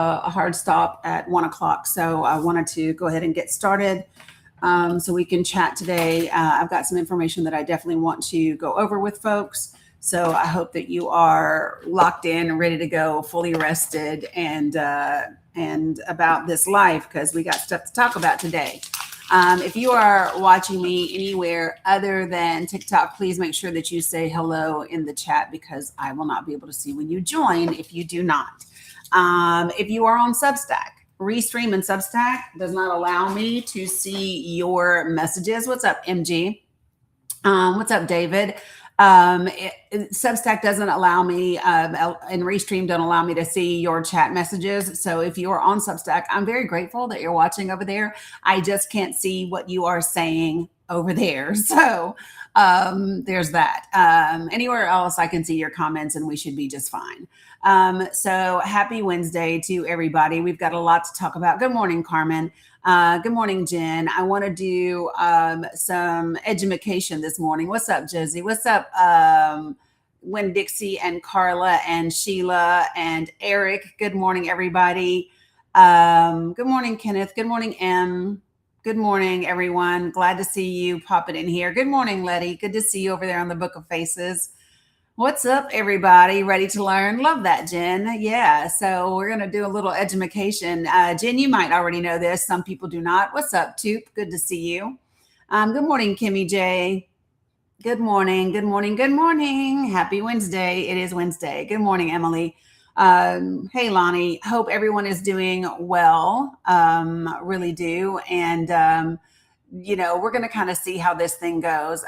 a hard stop at 1 o'clock. So I wanted to go ahead and get started so we can chat today. I've got some information that I definitely want to go over with folks. So I hope that you are locked in and ready to go, fully rested, and about this life because we got stuff to talk about today. If you are watching me anywhere other than TikTok, please make sure that you say hello in the chat because I will not be able to see when you join if you do not. If you are on Substack, Restream and Substack does not allow me to see your messages. What's up, MG? What's up, David? Substack doesn't allow me, and Restream don't allow me to see your chat messages. So if you are on Substack, I'm very grateful that you're watching over there. I just can't see what you are saying over there. So there's that. Anywhere else, I can see your comments and we should be just fine. So happy Wednesday to everybody. We've got a lot to talk about. Good morning, Carmen. Good morning, Jen. I want to do some education this morning. What's up, Josie? What's up, Win Dixie and Carla and Sheila and Eric? Good morning, everybody. Good morning, Kenneth. Good morning, M. Good morning, everyone. Glad to see you popping in here. Good morning, Letty. Good to see you over there on the Book of Faces. What's up, everybody? Ready to learn? Love that, Jen. Yeah, so we're going to do a little education. Jen, you might already know this. Some people do not. What's up, Toop? Good to see you. Good morning, Kimmy J. Good morning. Good morning. Good morning. Happy Wednesday. It is Wednesday. Good morning, Emily. Hey, Lonnie. Hope everyone is doing well. Really do. And we're going to kind of see how this thing goes.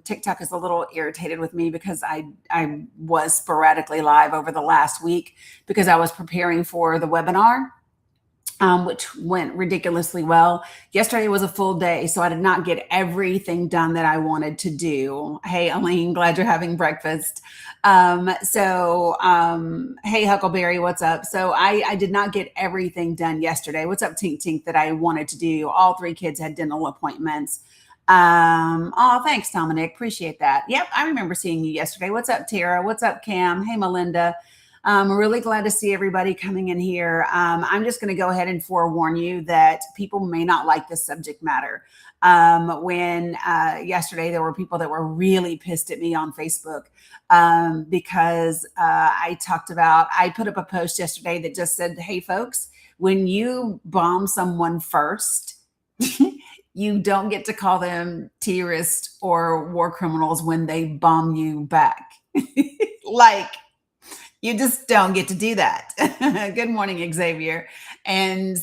TikTok is a little irritated with me because I was sporadically live over the last week because I was preparing for the webinar, which went ridiculously well. Yesterday was a full day, so I did not get everything done that I wanted to do. Hey, Elaine, glad you're having breakfast. Hey, Huckleberry, what's up? So I did not get everything done yesterday. What's up, Tink Tink, that I wanted to do? All three kids had dental appointments. Oh, thanks, Dominic. Appreciate that. Yep, I remember seeing you yesterday. What's up, Tara? What's up, Cam? Hey, Melinda. I'm really glad to see everybody coming in here. I'm just going to go ahead and forewarn you that people may not like this subject matter. When yesterday there were people that were really pissed at me on Facebook because I put up a post yesterday that just said, hey, folks, when you bomb someone first, you don't get to call them terrorists or war criminals when they bomb you back. You just don't get to do that. Good morning, Xavier. And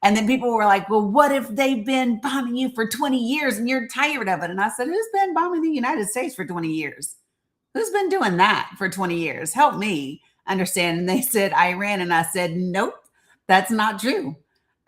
and then people were like, well, what if they've been bombing you for 20 years and you're tired of it? And I said, who's been bombing the United States for 20 years? Who's been doing that for 20 years? Help me understand. And they said Iran. And I said, nope, that's not true.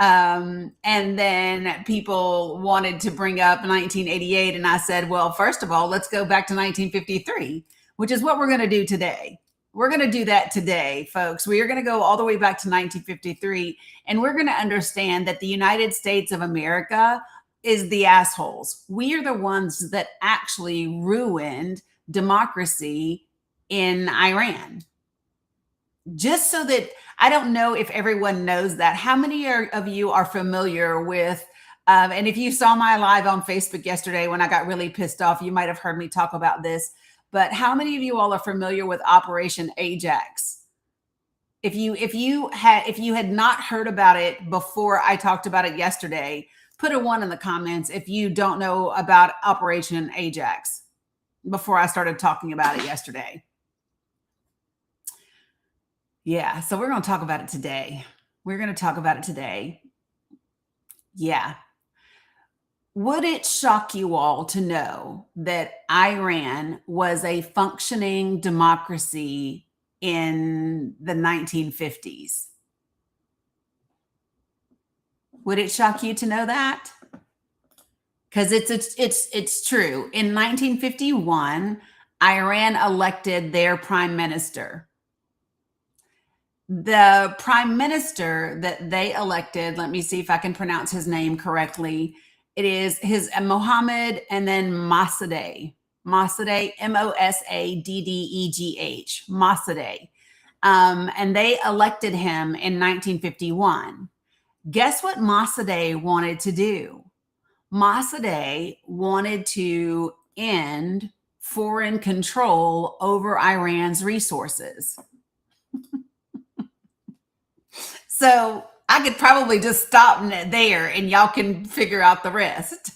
And then people wanted to bring up 1988. And I said, well, first of all, let's go back to 1953. Which is what we're going to do today. We're going to do that today, folks. We are going to go all the way back to 1953, and we're going to understand that the United States of America is the assholes. We are the ones that actually ruined democracy in Iran. Just so that, I don't know if everyone knows that. How many of you are familiar with, and if you saw my live on Facebook yesterday when I got really pissed off, you might have heard me talk about this. But how many of you all are familiar with Operation Ajax? If you had not heard about it before I talked about it yesterday, put a 1 in the comments if you don't know about Operation Ajax before I started talking about it yesterday. Yeah, so we're going to talk about it today. Yeah. Would it shock you all to know that Iran was a functioning democracy in the 1950s? Would it shock you to know that? Because it's true. In 1951, Iran elected their prime minister. The prime minister that they elected, let me see if I can pronounce his name correctly. It is Mohammed and then Mossadegh, Mossadegh, Mossaddegh, Mossadegh. And they elected him in 1951. Guess what Mossadegh wanted to do? Mossadegh wanted to end foreign control over Iran's resources. So I could probably just stop there and y'all can figure out the rest,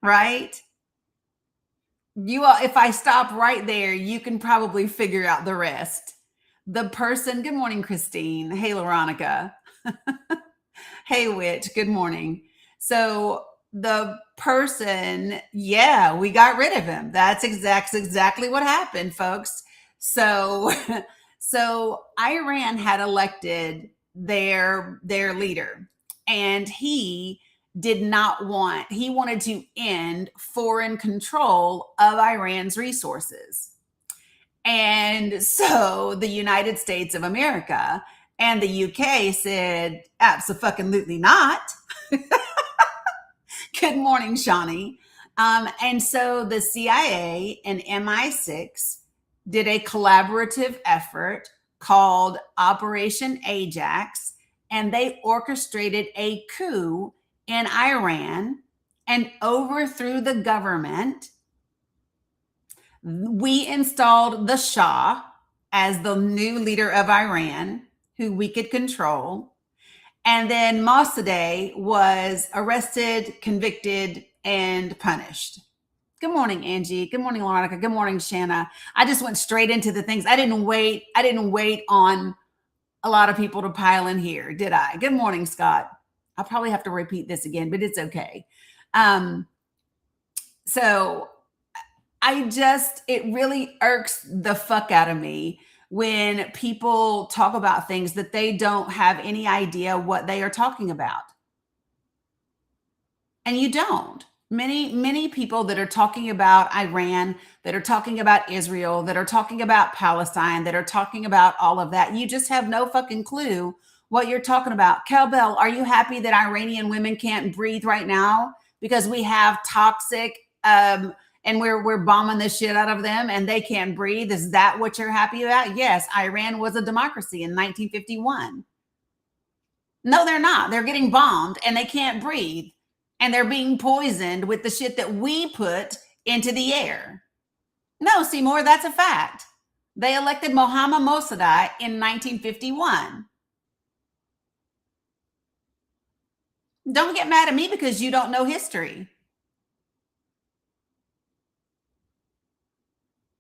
right? You all, if I stop right there, you can probably figure out the rest. The person, good morning, Christine. Hey, Veronica. Hey, Witch, good morning. So the person, yeah, we got rid of him. That's exactly what happened, folks. So so Iran had elected their leader, and he did not want, he wanted to end foreign control of Iran's resources. And so the United States of America and the UK said, absolutely not. Good morning, Shawnee. And so the CIA and MI6 did a collaborative effort called Operation Ajax, and they orchestrated a coup in Iran and overthrew the government. We installed the Shah as the new leader of Iran, who we could control. And then Mossadegh was arrested, convicted, and punished. Good morning, Angie. Good morning, Veronica. Good morning, Shanna. I just went straight into the things. I didn't wait on a lot of people to pile in here, did I? Good morning, Scott. I'll probably have to repeat this again, but it's okay. So it really irks the fuck out of me when people talk about things that they don't have any idea what they are talking about. And you don't. Many people that are talking about Iran, that are talking about Israel, that are talking about Palestine, that are talking about all of that, you just have no fucking clue what you're talking about. Kelbell, are you happy that Iranian women can't breathe right now because we have toxic and we're bombing the shit out of them and they can't breathe? Is that what you're happy about? Yes, Iran was a democracy in 1951. No, they're not. They're getting bombed and they can't breathe. And they're being poisoned with the shit that we put into the air. No, Seymour, that's a fact. They elected Mohammad Mossadegh in 1951. Don't get mad at me because you don't know history.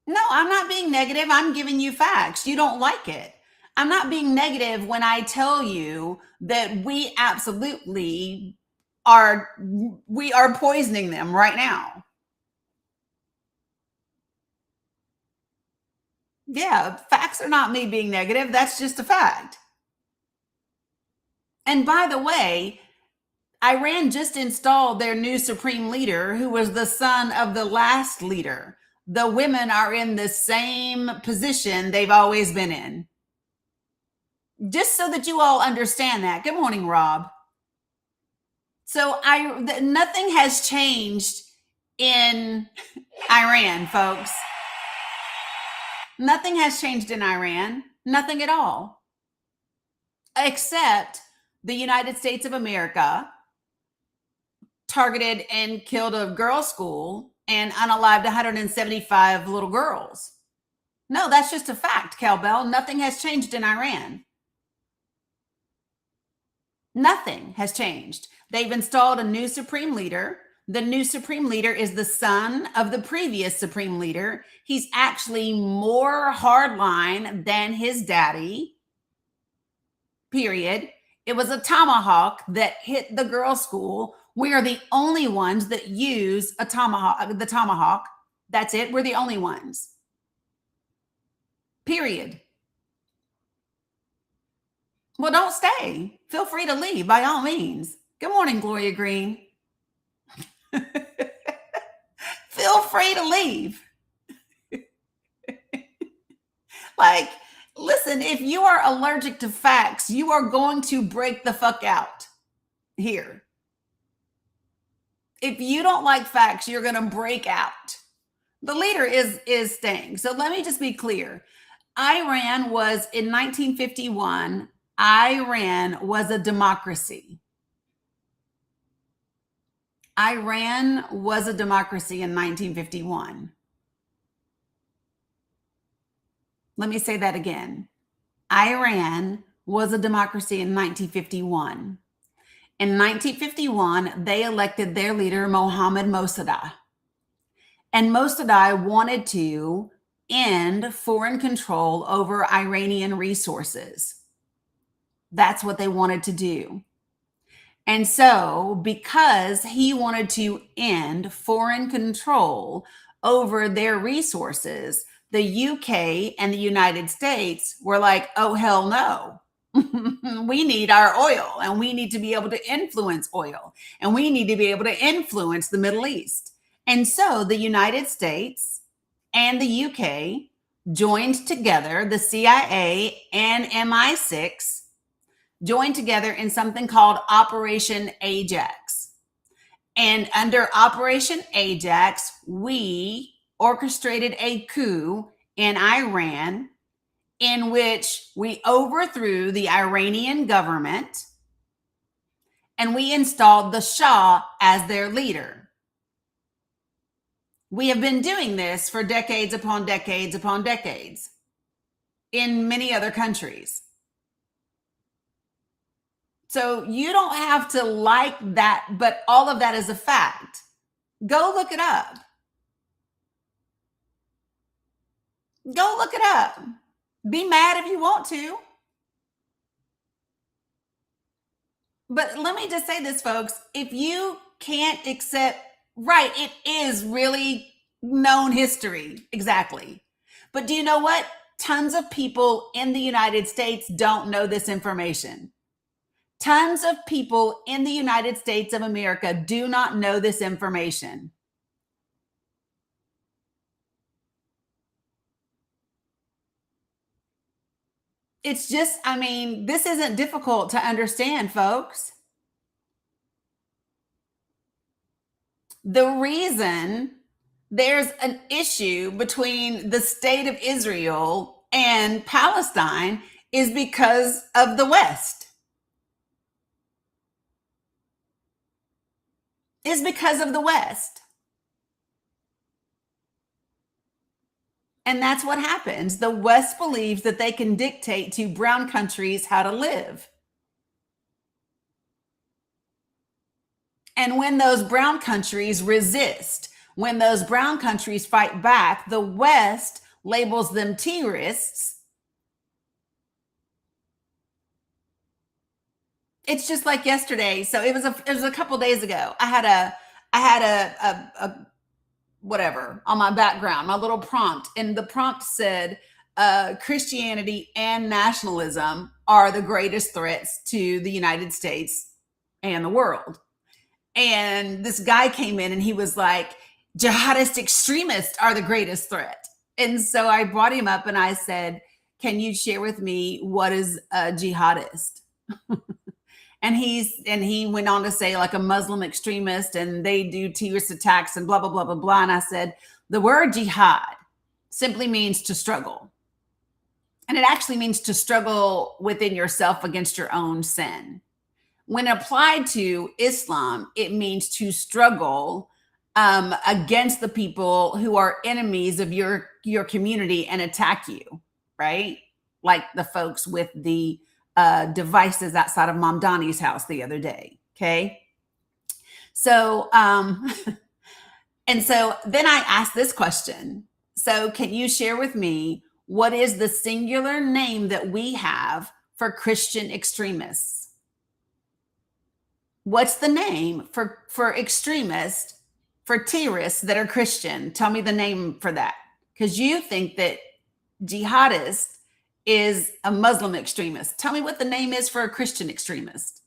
No, I'm not being negative. I'm giving you facts. You don't like it. I'm not being negative when I tell you that we absolutely are poisoning them right now. Yeah, facts are not me being negative. That's just a fact. And by the way, Iran just installed their new supreme leader, who was the son of the last leader. The women are in the same position they've always been in. Just so that you all understand that. Good morning, Rob. So nothing has changed in Iran, folks. Nothing has changed in Iran. Nothing at all. Except the United States of America targeted and killed a girls' school and unalived 175 little girls. No, that's just a fact, Cowbell. Nothing has changed in Iran. Nothing has changed. They've installed a new supreme leader. The new supreme leader is the son of the previous supreme leader. He's actually more hardline than his daddy, period. It was a tomahawk that hit the girls' school. We are the only ones that use the tomahawk. That's it. We're the only ones. Period. Well, don't stay. Feel free to leave by all means. Good morning, Gloria Green. Feel free to leave. Like, listen, if you are allergic to facts, you are going to break the fuck out here. If you don't like facts, you're going to break out. The leader is staying. So let me just be clear. Iran was in 1951, Iran was a democracy. Iran was a democracy in 1951. Let me say that again. Iran was a democracy in 1951. In 1951, they elected their leader, Mohammad Mossadegh. And Mossadegh wanted to end foreign control over Iranian resources. That's what they wanted to do. And so, because he wanted to end foreign control over their resources, the UK and the United States were like, oh, hell no. We need our oil, and we need to be able to influence oil, and we need to be able to influence the Middle East. And so the United States and the UK joined together, the CIA and MI6 joined together in something called Operation Ajax. And under Operation Ajax, we orchestrated a coup in Iran in which we overthrew the Iranian government and we installed the Shah as their leader. We have been doing this for decades upon decades upon decades in many other countries. So you don't have to like that, but all of that is a fact. Go look it up. Go look it up. Be mad if you want to. But let me just say this, folks. If you can't accept, right, it is really known history. Exactly. But do you know what? Tons of people in the United States don't know this information. Tons of people in the United States of America do not know this information. It's just, I mean, this isn't difficult to understand, folks. The reason there's an issue between the state of Israel and Palestine is because of the West. Is because of the West. And that's what happens. The West believes that they can dictate to brown countries how to live. And when those brown countries resist, when those brown countries fight back, the West labels them terrorists. It's just like yesterday. So it was a couple days ago. I had a whatever on my background, my little prompt, and the prompt said, Christianity and nationalism are the greatest threats to the United States and the world. And this guy came in and he was like, jihadist extremists are the greatest threat. And so I brought him up and I said, can you share with me what is a jihadist? And he went on to say, like, a Muslim extremist, and they do terrorist attacks and blah, blah, blah, blah, blah. And I said, the word jihad simply means to struggle. And it actually means to struggle within yourself against your own sin. When applied to Islam, it means to struggle against the people who are enemies of your community and attack you, right? Like the folks with the devices outside of Mom Dani's house the other day. Okay. So, and so then I asked this question. So can you share with me what is the singular name that we have for Christian extremists? What's the name for extremists, for terrorists that are Christian? Tell me the name for that. Because you think that jihadist is a Muslim extremist. Tell me what the name is for a Christian extremist.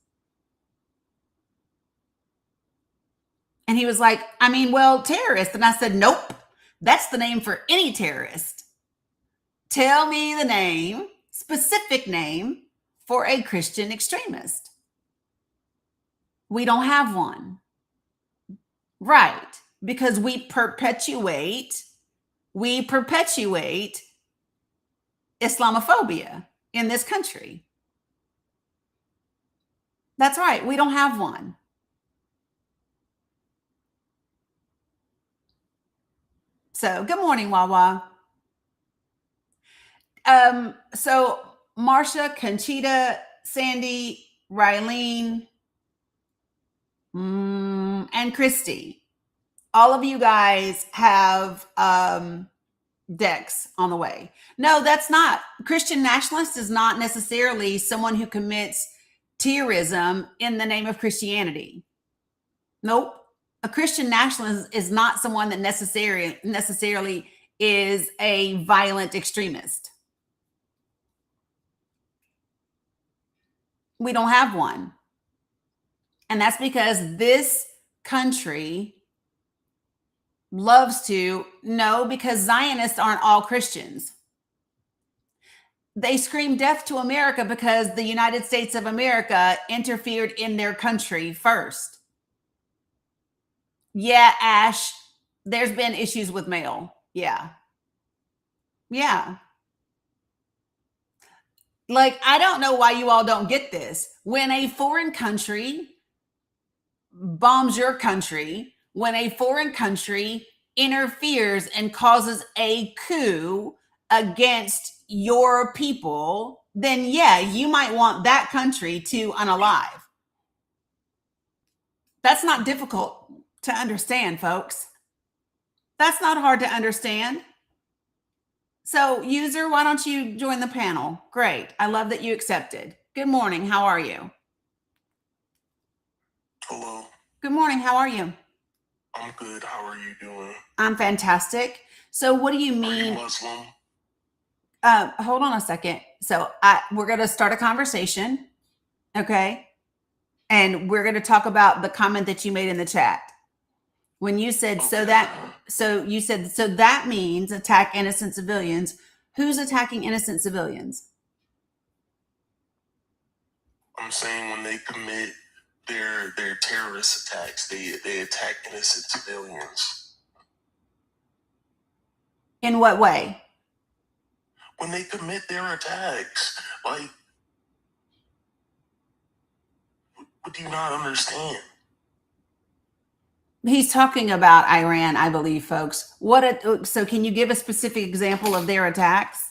And he was like, I mean, well, terrorist. And I said, nope, that's the name for any terrorist. Tell me the name, specific name for a Christian extremist. We don't have one. Right. Because we perpetuate Islamophobia in this country. That's right. We don't have one. So good morning, Wawa. So Marsha, Conchita, Sandy, Rylene, and Christy, all of you guys have decks on the way. No, that's not. Christian nationalist is not necessarily someone who commits terrorism in the name of Christianity. Nope. A Christian nationalist is not someone that necessarily is a violent extremist. We don't have one. And that's because this country loves to. No, because Zionists aren't all Christians. They scream death to America because the United States of America interfered in their country first. Yeah, Ash, there's been issues with mail. Yeah. Like, I don't know why you all don't get this. When a foreign country bombs your country, when a foreign country interferes and causes a coup against your people, then yeah, you might want that country to unalive. That's not difficult to understand, folks. That's not hard to understand. So, user, why don't you join the panel? Great. I love that you accepted. Good morning. How are you? Hello. Good morning. How are you? I'm good. How are you doing? I'm fantastic. So, what do you mean? Are you Muslim? Hold on a second. So, we're going to start a conversation, okay? And we're going to talk about the comment that you made in the chat. When you said, Okay. so that means attack innocent civilians. Who's attacking innocent civilians? I'm saying when they commit their terrorist attacks, they attack innocent civilians. In what way? When they commit their attacks, like, what do you not understand? He's talking about Iran, I believe, folks. So can you give a specific example of their attacks?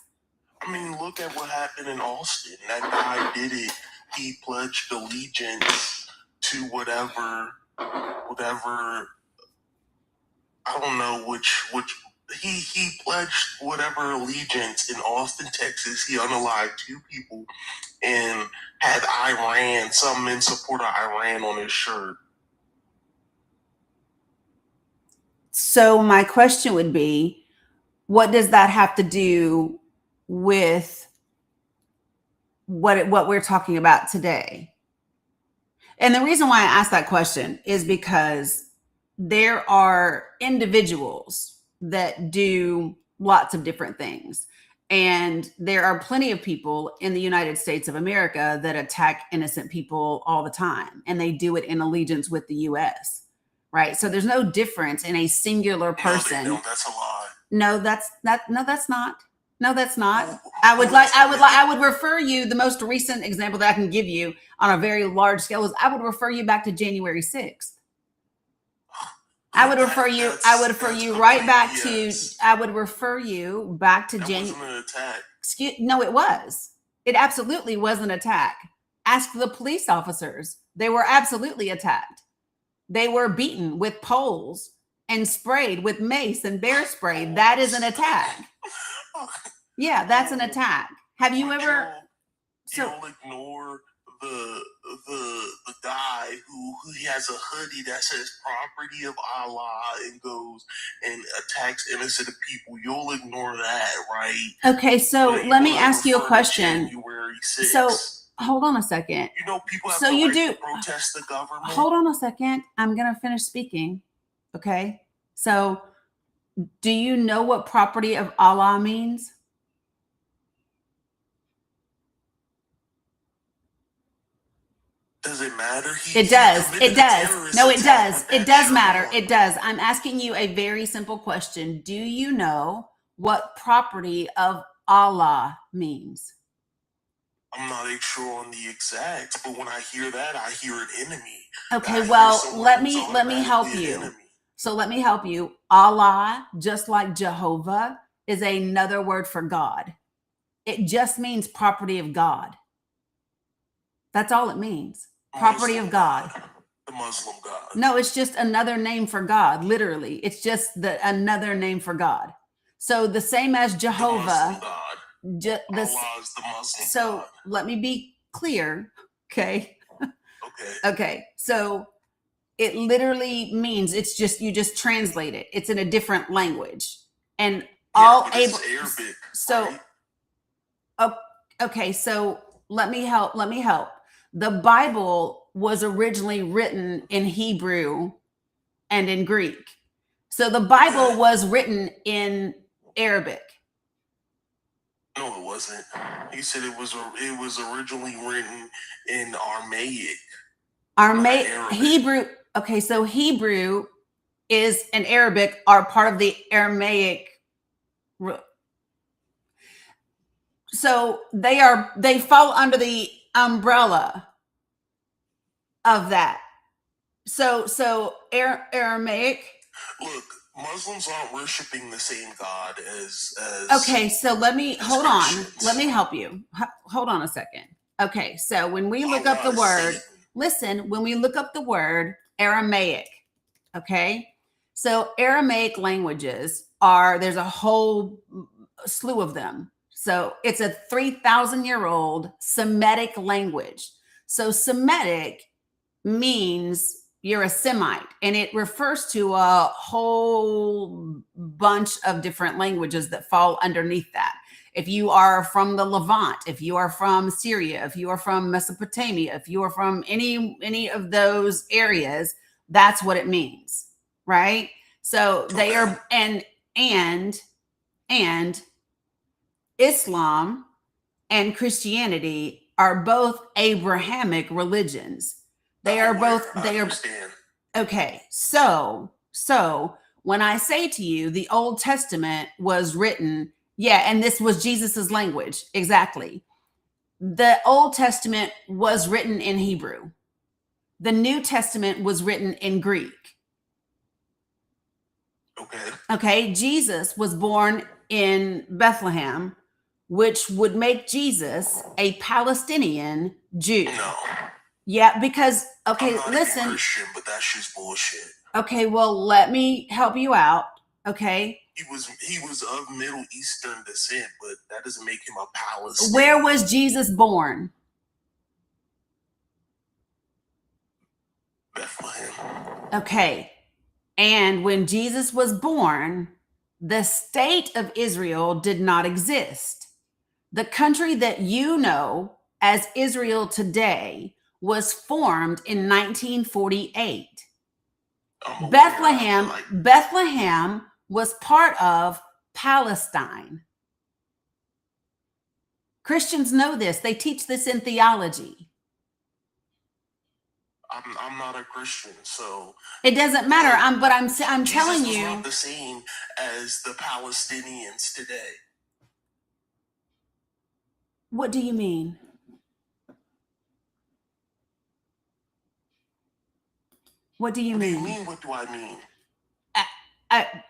I mean, look at what happened in Austin. That guy did it. He pledged allegiance to whatever, I don't know which he pledged whatever allegiance in Austin, Texas. He unalived 2 people and had Iran, some in support of Iran on his shirt. So my question would be, what does that have to do with what we're talking about today? And the reason why I asked that question is because there are individuals that do lots of different things. And there are plenty of people in the United States of America that attack innocent people all the time. And they do it in allegiance with the US. Right. So there's no difference in a singular person. No, that's a lie. No, that's not. No, that's not. I would refer you, the most recent example that I can give you on a very large scale is I would refer you back to January 6th. I would refer you back to January. That wasn't an attack. No, it was. It absolutely was an attack. Ask the police officers. They were absolutely attacked. They were beaten with poles and sprayed with mace and bear spray. That is an attack. Yeah, that's an attack. Have you ever? You'll ignore the guy who he has a hoodie that says "Property of Allah" and goes and attacks innocent people. You'll ignore that, right? Okay, so let me ask you a question. January 6th. So hold on a second. You know, people have to protest the government. Hold on a second. I'm going to finish speaking. Okay. So do you know what property of Allah means? Does it matter? It does. No, it does. It does matter. It does. I'm asking you a very simple question. Do you know what property of Allah means? I'm not sure on the exact, but when I hear that, I hear an enemy. Okay, I hear well, someone let who's me help automatically an you. enemy. So let me help you. Allah, just like Jehovah, is another word for God. It just means property of God. That's all it means. Property Muslim of God. The Muslim God. No, it's just another name for God. Literally, it's just another name for God. So the same as The Jehovah. Muslim God. Allah is the Muslim so God. let me be clear. Okay. Okay. Okay. So it literally means it's just, you just translate it. It's in a different language. And Yeah, all but it's Arabic. So right? okay, so let me help. The Bible was originally written in Hebrew and in Greek. So the Bible was written in Arabic. No, it wasn't. He said it was originally written in Aramaic. Hebrew. Okay, so Hebrew is and Arabic are part of the Aramaic. So they fall under the umbrella of that. So Aramaic. Look, Muslims aren't worshiping the same God as Okay, so let me hold Christians. on. Let me help you. Hold on a second. Okay, so when we look up the word, listen, when we look up the word Aramaic, okay? So Aramaic languages there's a whole slew of them. So it's a 3,000-year-old Semitic language. So Semitic means you're a Semite, and it refers to a whole bunch of different languages that fall underneath that. If you are from the Levant, if you are from Syria, if you are from Mesopotamia, if you are from any of those areas, that's what it means, right? So they are and Islam and Christianity are both Abrahamic religions. They are okay. So when I say to you, the Old Testament was written, and this was Jesus's language. Exactly. The Old Testament was written in Hebrew. The New Testament was written in Greek. Okay. Jesus was born in Bethlehem, which would make Jesus a Palestinian Jew. No. Yeah, because listen. Christian, but that's just bullshit. Okay, well, let me help you out. Okay. He was of Middle Eastern descent, but that doesn't make him a Palestinian. Where was Jesus born? Bethlehem. Okay. And when Jesus was born, the state of Israel did not exist. The country that you know as Israel today was formed in 1948. Bethlehem was part of Palestine. Christians know this. They teach this in theology. I'm not a Christian, so it doesn't matter. I'm telling you, not the same as the Palestinians today. What do you mean? What do you mean? What do I mean?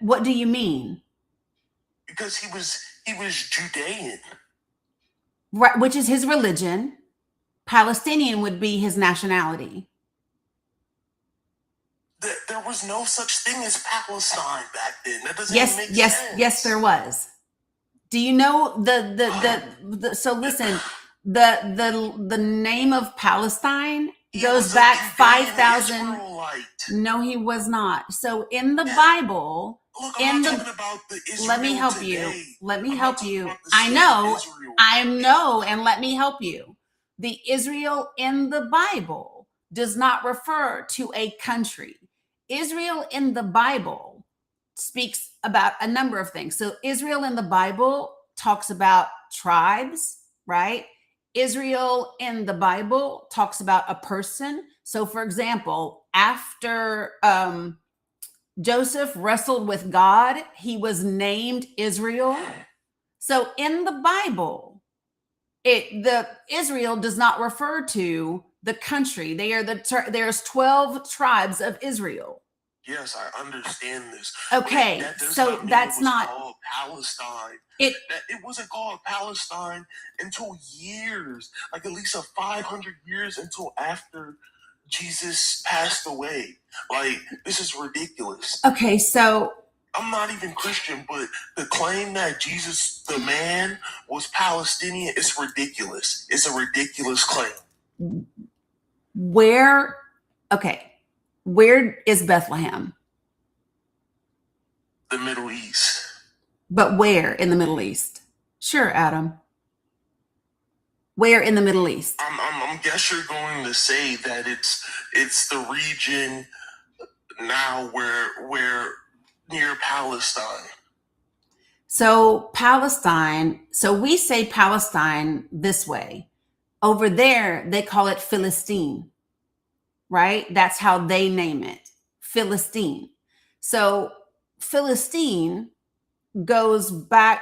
What do you mean? Because he was Judean, right? Which is his religion. Palestinian would be his nationality. There was no such thing as Palestine back then. That doesn't even make sense. Yes, there was. Do you know the so listen, the name of Palestine goes back 5,000. No, he was not. So in the Bible, let me help you. Let me help you. I know, and let me help you. The Israel in the Bible does not refer to a country. Israel in the Bible speaks about a number of things. So Israel in the Bible talks about tribes, right? Israel in the Bible talks about a person. So for example, after Joseph wrestled with God, he was named Israel. So in the Bible, the Israel does not refer to the country. There's 12 tribes of Israel. Yes, I understand this. Okay, That does so not mean that's it was not called Palestine. it. It wasn't called Palestine until years, like at least 500 years until after Jesus passed away. Like, this is ridiculous. Okay, so I'm not even Christian, but the claim that Jesus, the man, was Palestinian is ridiculous. It's a ridiculous claim. where is Bethlehem? The Middle East. But where in the Middle East? Sure, Adam. Where in the Middle East? I'm guess you're going to say that it's the region now where near Palestine. So Palestine, so we say Palestine this way. Over there, they call it Philistine, right? That's how they name it, Philistine. So Philistine goes back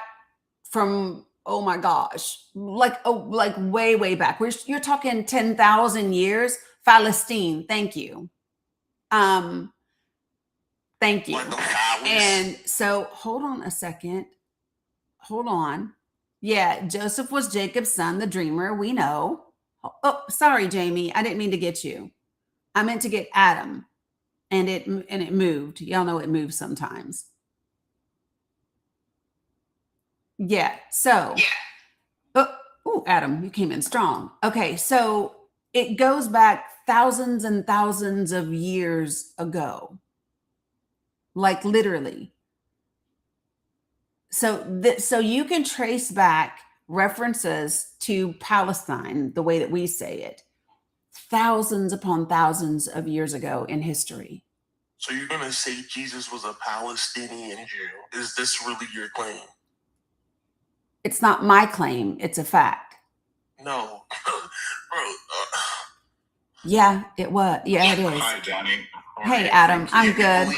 from, oh my gosh, like way back. You're talking 10,000 years. Palestine, thank you. Thank you. And so hold on a second. Hold on. Yeah, Joseph was Jacob's son, the dreamer. We know. Oh, sorry, Jamie. I didn't mean to get you. I meant to get Adam. And it moved. Y'all know it moves sometimes. Yeah. So Adam, you came in strong. Okay, so it goes back thousands and thousands of years ago. Like literally. So you can trace back references to Palestine the way that we say it, thousands upon thousands of years ago in history. So you're going to say Jesus was a Palestinian Jew? Is this really your claim? It's not my claim. It's a fact. No. Bro. Yeah, it was. Yeah, it is. Hi, Dani. Hey, Adam, I'm good.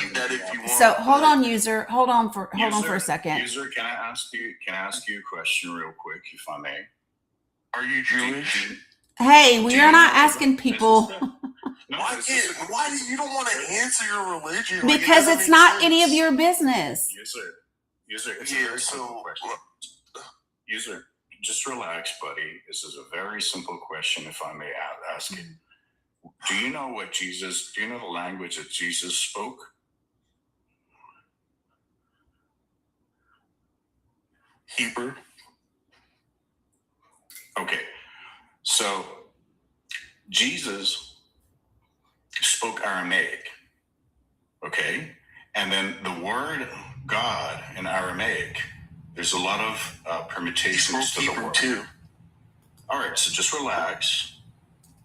So hold on, user. Hold on for a second. User, can I ask you a question real quick, if I may? Are you Jewish? Hey, we are not asking people. No, why do you don't want to answer your religion? Because it's not any of your business. User, it's a very simple question. User, just relax, buddy. This is a very simple question, if I may ask it. Do you know the language that Jesus spoke? Hebrew. Okay. So Jesus spoke Aramaic. Okay. And then the word God in Aramaic, there's a lot of permutations to the word. Too. All right. So just relax.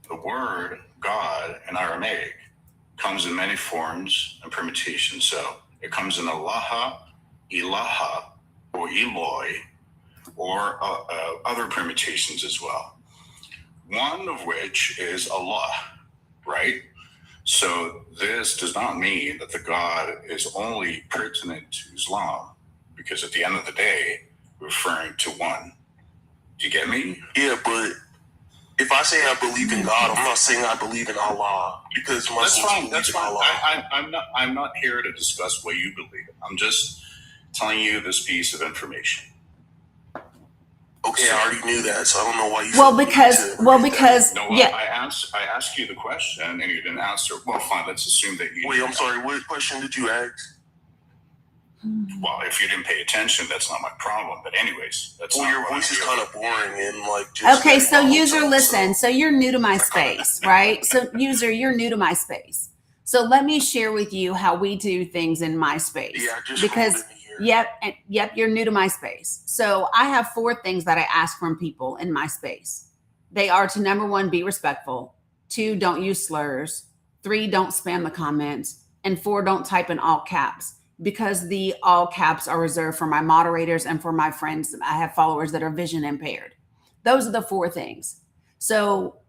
The word God in Aramaic comes in many forms and permutations. So it comes in Allaha, Ilaha, or Eloi, or other permutations as well. One of which is Allah, right? So this does not mean that the God is only pertinent to Islam, because at the end of the day, we're referring to one. Do you get me? Yeah, but if I say I believe in God, I'm not saying I believe in Allah, because Muslims That's fine. Allah. I'm not here to discuss what you believe. I'm just telling you this piece of information. Okay, I already knew that, so I don't know why you. I asked you the question and you didn't answer. Well, fine. Let's assume that you. Wait, I'm sorry. What question did you ask? Well, if you didn't pay attention, that's not my problem. But anyways, that's. Well, your voice is kind of boring and like. Okay, so user, listen. So you're new to my space, right? So user, you're new to my space. So let me share with you how we do things in my space. Yeah, just because. Yep, you're new to my space. So I have 4 things that I ask from people in my space. They are to, number 1, be respectful. 2, don't use slurs. 3, don't spam the comments. And 4, don't type in all caps, because the all caps are reserved for my moderators and for my friends. I have followers that are vision impaired. Those are the 4 things. So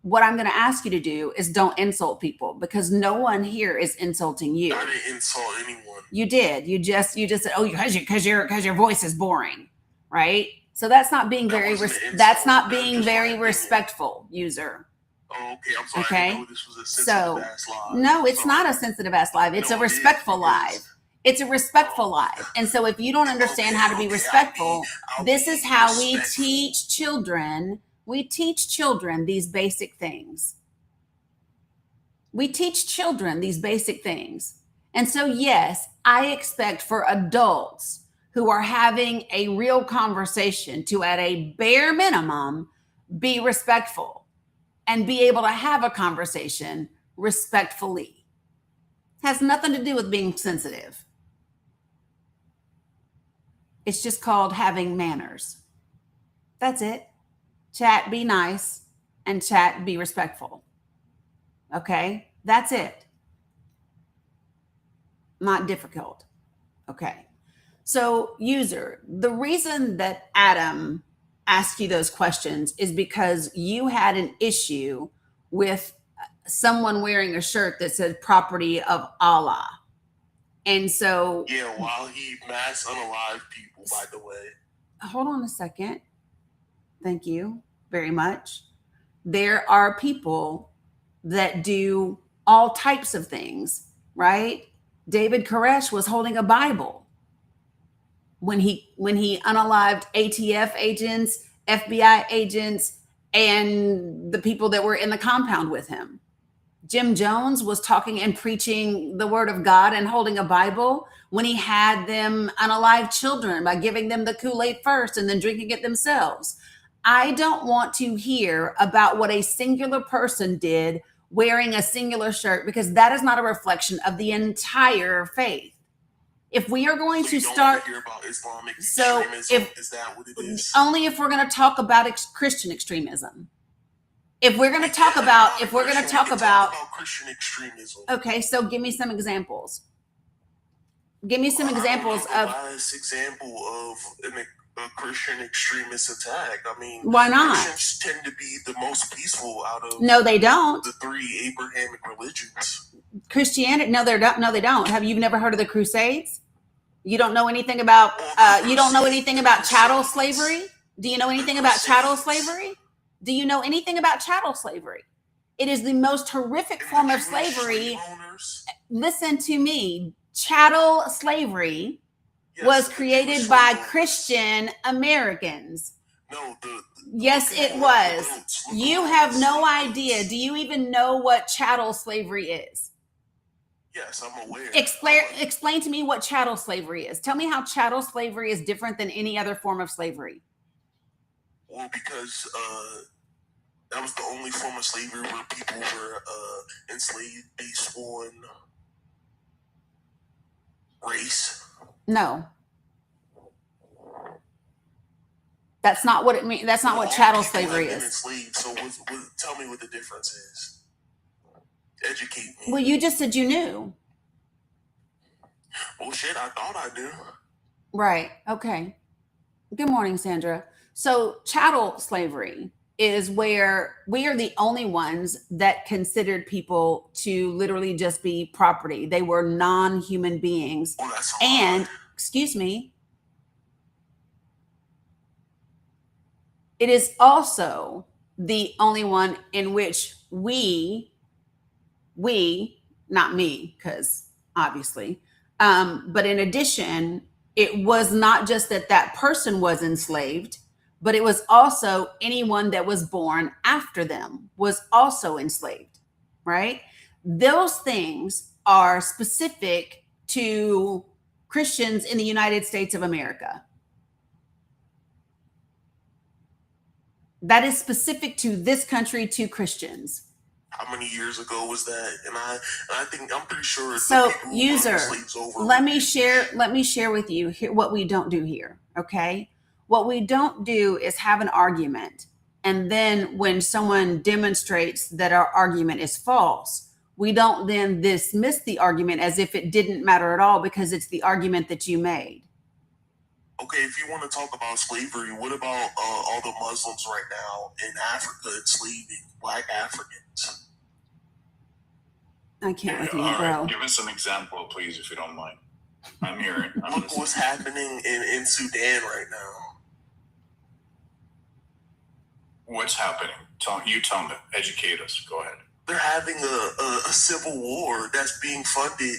what I'm going to ask you to do is don't insult people, because no one here is insulting you. I didn't insult anyone. You did. You just said, oh, because your voice is boring, right? So that's not being That very wasn't an insult. that's not That was being just my very opinion. respectful, user. Oh, okay. I'm sorry. I Okay. didn't know this was a sensitive ass live. No, it's Sorry. not a sensitive ass live. It's No, a it is, respectful live. because- It's a respectful live. And so if you don't understand how to be respectful, this is how we teach children. We teach children these basic things. We teach children these basic things. And so, yes, I expect for adults who are having a real conversation to, at a bare minimum, be respectful and be able to have a conversation respectfully. Has nothing to do with being sensitive. It's just called having manners. That's it. Chat, be nice, and chat, be respectful. Okay? That's it. Not difficult. Okay. So, user, the reason that Adam asked you those questions is because you had an issue with someone wearing a shirt that said property of Allah. And so, Yeah, while he mass unalive people, by the way. hold on a second. Thank you very much. There are people that do all types of things, right? David Koresh was holding a Bible when he unalived ATF agents, FBI agents, and the people that were in the compound with him. Jim Jones was talking and preaching the word of God and holding a Bible when he had them unalive children by giving them the Kool-Aid first and then drinking it themselves. I don't want to hear about what a singular person did wearing a singular shirt, because that is not a reflection of the entire faith. If we are going to start, hear about Islamic so extremism, is that what it is? Only if we're going to talk about Christian extremism. If we're going to talk about, Christian extremism. Okay, so give me some examples. Give me some examples the of. last example of a Christian extremist attack. I mean, why not? Christians tend to be the most peaceful out of. No, they don't. The three Abrahamic religions. Christianity? No, they don't. No, they don't. Have you never heard of the Crusades? You don't know anything about. You don't know anything about chattel slavery? Do you know anything about chattel slavery? Do you know anything about chattel slavery? It is the most horrific form of slavery. Listen to me. Chattel slavery was created by Christian Americans. No, yes, it was. You have no idea. Do you even know what chattel slavery is? Yes, I'm aware. Explain to me what chattel slavery is. Tell me how chattel slavery is different than any other form of slavery. Well, because that was the only form of slavery where people were enslaved based on race. No. That's not what it means. That's not what chattel slavery is. Enslaved, so tell me what the difference is. Educate me. Well, you just said you knew. Well, shit, I thought I knew. Right. Okay. Good morning, Sandra. So chattel slavery is where we are the only ones that considered people to literally just be property. They were non-human beings. Well, that's and, excuse me, it is also the only one in which we, not me, because obviously, but in addition, it was not just that person was enslaved, but it was also anyone that was born after them was also enslaved, right? Those things are specific to Christians in the United States of America. That is specific to this country, to Christians. How many years ago was that? And I think I'm pretty sure. So, user, let me share with you here what we don't do here. Okay, what we don't do is have an argument, and then when someone demonstrates that our argument is false, we don't then dismiss the argument as if it didn't matter at all because it's the argument that you made. Okay, if you want to talk about slavery, what about all the Muslims right now in Africa enslaving Black Africans? I can't with you, all bro. Right. Give us an example, please, if you don't mind. I'm hearing. Look what's happening in Sudan right now. What's happening? Tell me, educate us. Go ahead. They're having a civil war that's being funded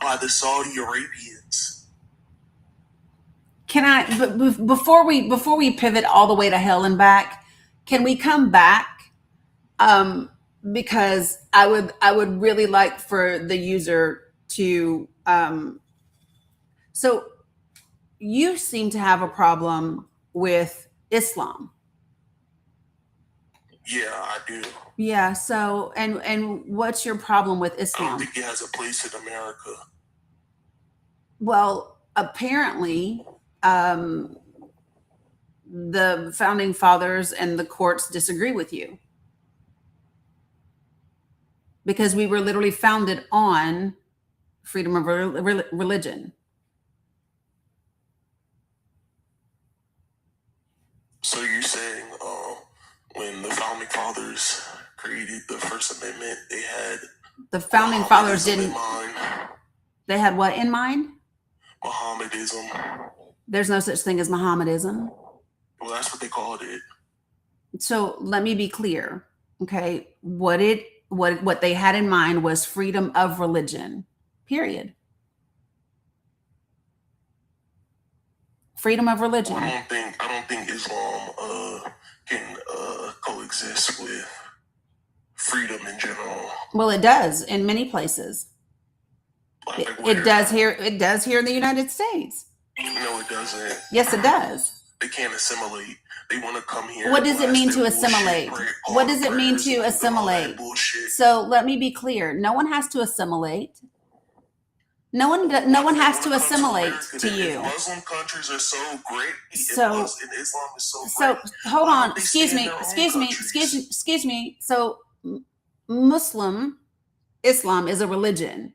by the Saudi Arabians. Can I, before we pivot all the way to hell and back, can we come back? Because I would really like for the user to, so you seem to have a problem with Islam. Yeah, I do. Yeah. So, and what's your problem with I don't Islam? think it has a place in America. Well, apparently, the founding fathers and the courts disagree with you, because we were literally founded on freedom of religion. So you're saying when the founding fathers created the First Amendment, they had The founding fathers Mohammedanism in didn't. mind? They had what in mind? Mohammedanism. There's no such thing as Mohammedanism. Well, that's what they called it. So let me be clear, okay? What they had in mind was freedom of religion. Period. Freedom of religion. Well, I don't think Islam can coexist with freedom in general. Well, it does in many places. Like It does here. It does here in the United States. No, it doesn't. Yes, it does. They can't assimilate. They want to come here. What does it mean to blast their assimilate? bullshit, What does it mean prayers, to and all that assimilate? bullshit. So let me be clear. No one has to assimilate. No one has to assimilate to you. Muslim countries are so great. So- and Islam is so So great. hold Why on. don't they Excuse stay in me. their own Excuse me. countries? So Islam is a religion.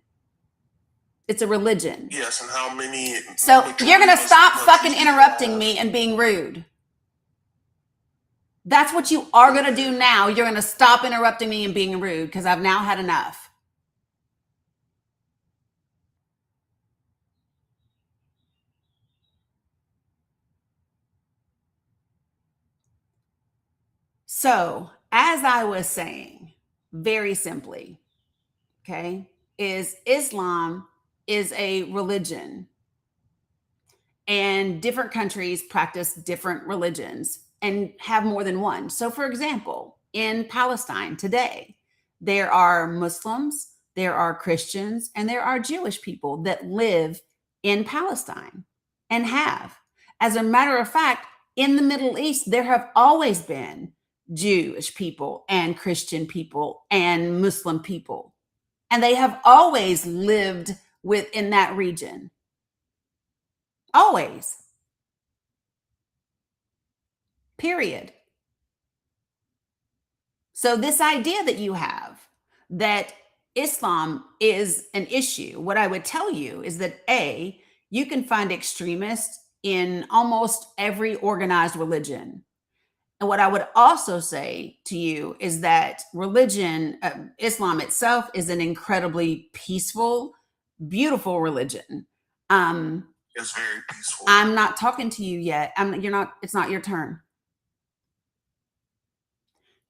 It's a religion. Yes, and how many? So you're gonna Muslim stop countries fucking do you interrupting have? me and being rude. That's what you are gonna do now. You're gonna stop interrupting me and being rude, because I've now had enough. So, as I was saying, very simply, okay, is Islam is a religion, and different countries practice different religions and have more than one. So, for example, in Palestine today, there are Muslims, there are Christians, and there are Jewish people that live in Palestine and have. As a matter of fact, in the Middle East, there have always been Jewish people and Christian people and Muslim people, and they have always lived within that region. Always. Period. So this idea that you have that Islam is an issue, what I would tell you is that A, you can find extremists in almost every organized religion. And what I would also say to you is that religion, Islam itself, is an incredibly peaceful, beautiful religion. It's very peaceful. I'm not talking to you yet. You're not. It's not your turn.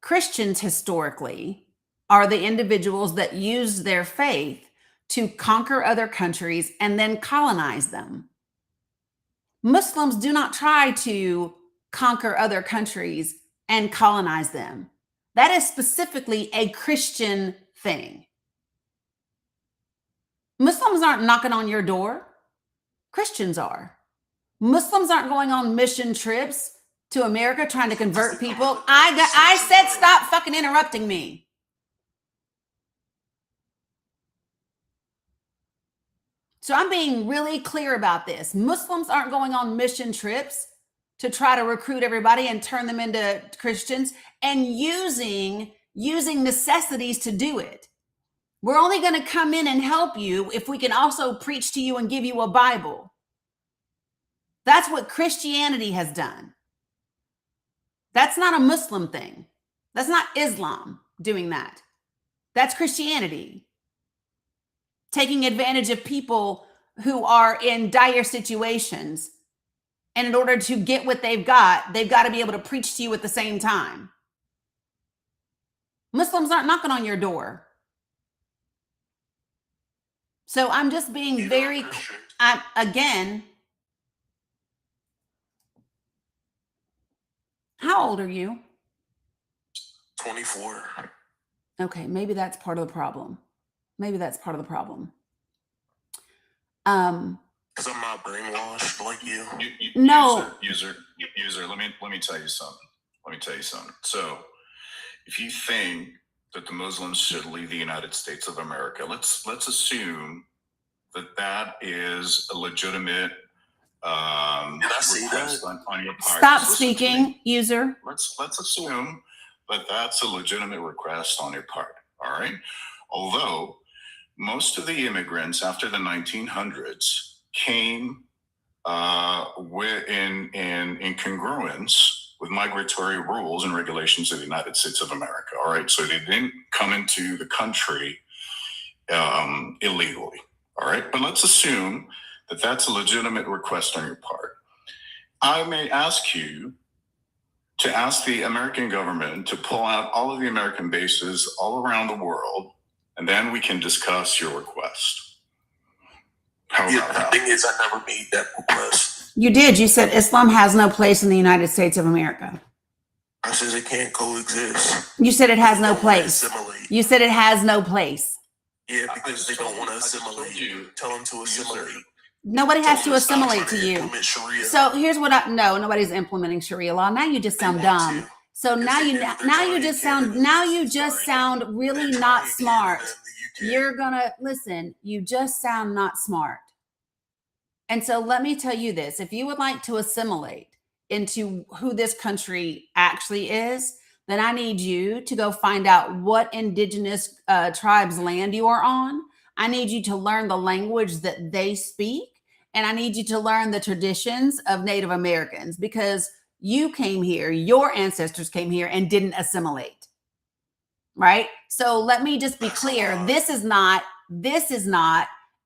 Christians historically are the individuals that use their faith to conquer other countries and then colonize them. Muslims do not try to conquer other countries and colonize them. That is specifically a Christian thing. Muslims aren't knocking on your door. Christians are. Muslims aren't going on mission trips to America trying to convert people. I said stop fucking interrupting me. So I'm being really clear about this. Muslims aren't going on mission trips to try to recruit everybody and turn them into Christians and using necessities to do it. We're only going to come in and help you if we can also preach to you and give you a Bible. That's what Christianity has done. That's not a Muslim thing. That's not Islam doing that. That's Christianity. Taking advantage of people who are in dire situations And in order to get what they've got to be able to preach to you at the same time. Muslims aren't knocking on your door. So I'm just being very, again, how old are you? 24. Okay, maybe that's part of the problem. Because I'm not brainwashed like you. No. User. Let me tell you something. So, if you think that the Muslims should leave the United States of America, let's assume that is a legitimate request on your part. Stop speaking, user. Let's assume that that's a legitimate request on your part. All right. Although most of the immigrants after the 1900s came in congruence with migratory rules and regulations of the United States of America. All right. So they didn't come into the country illegally. All right. But let's assume that that's a legitimate request on your part. I may ask you to ask the American government to pull out all of the American bases all around the world, and then we can discuss your request. The thing is, I never made that request. You did. You said Islam has no place in the United States of America. I said it can't coexist. You said it has no place. Assimilate. You said it has no place. Yeah, because they don't want to assimilate you. Tell them to assimilate. Nobody has to assimilate to you. So here's what nobody's implementing Sharia law. Now you just sound dumb. So now you just sound really not smart. You're gonna listen, you just sound not smart. And so let me tell you this, if you would like to assimilate into who this country actually is, then I need you to go find out what indigenous tribes' land you are on. I need you to learn the language that they speak. And I need you to learn the traditions of Native Americans, because you came here, your ancestors came here and didn't assimilate. Right? So let me just be clear. This is not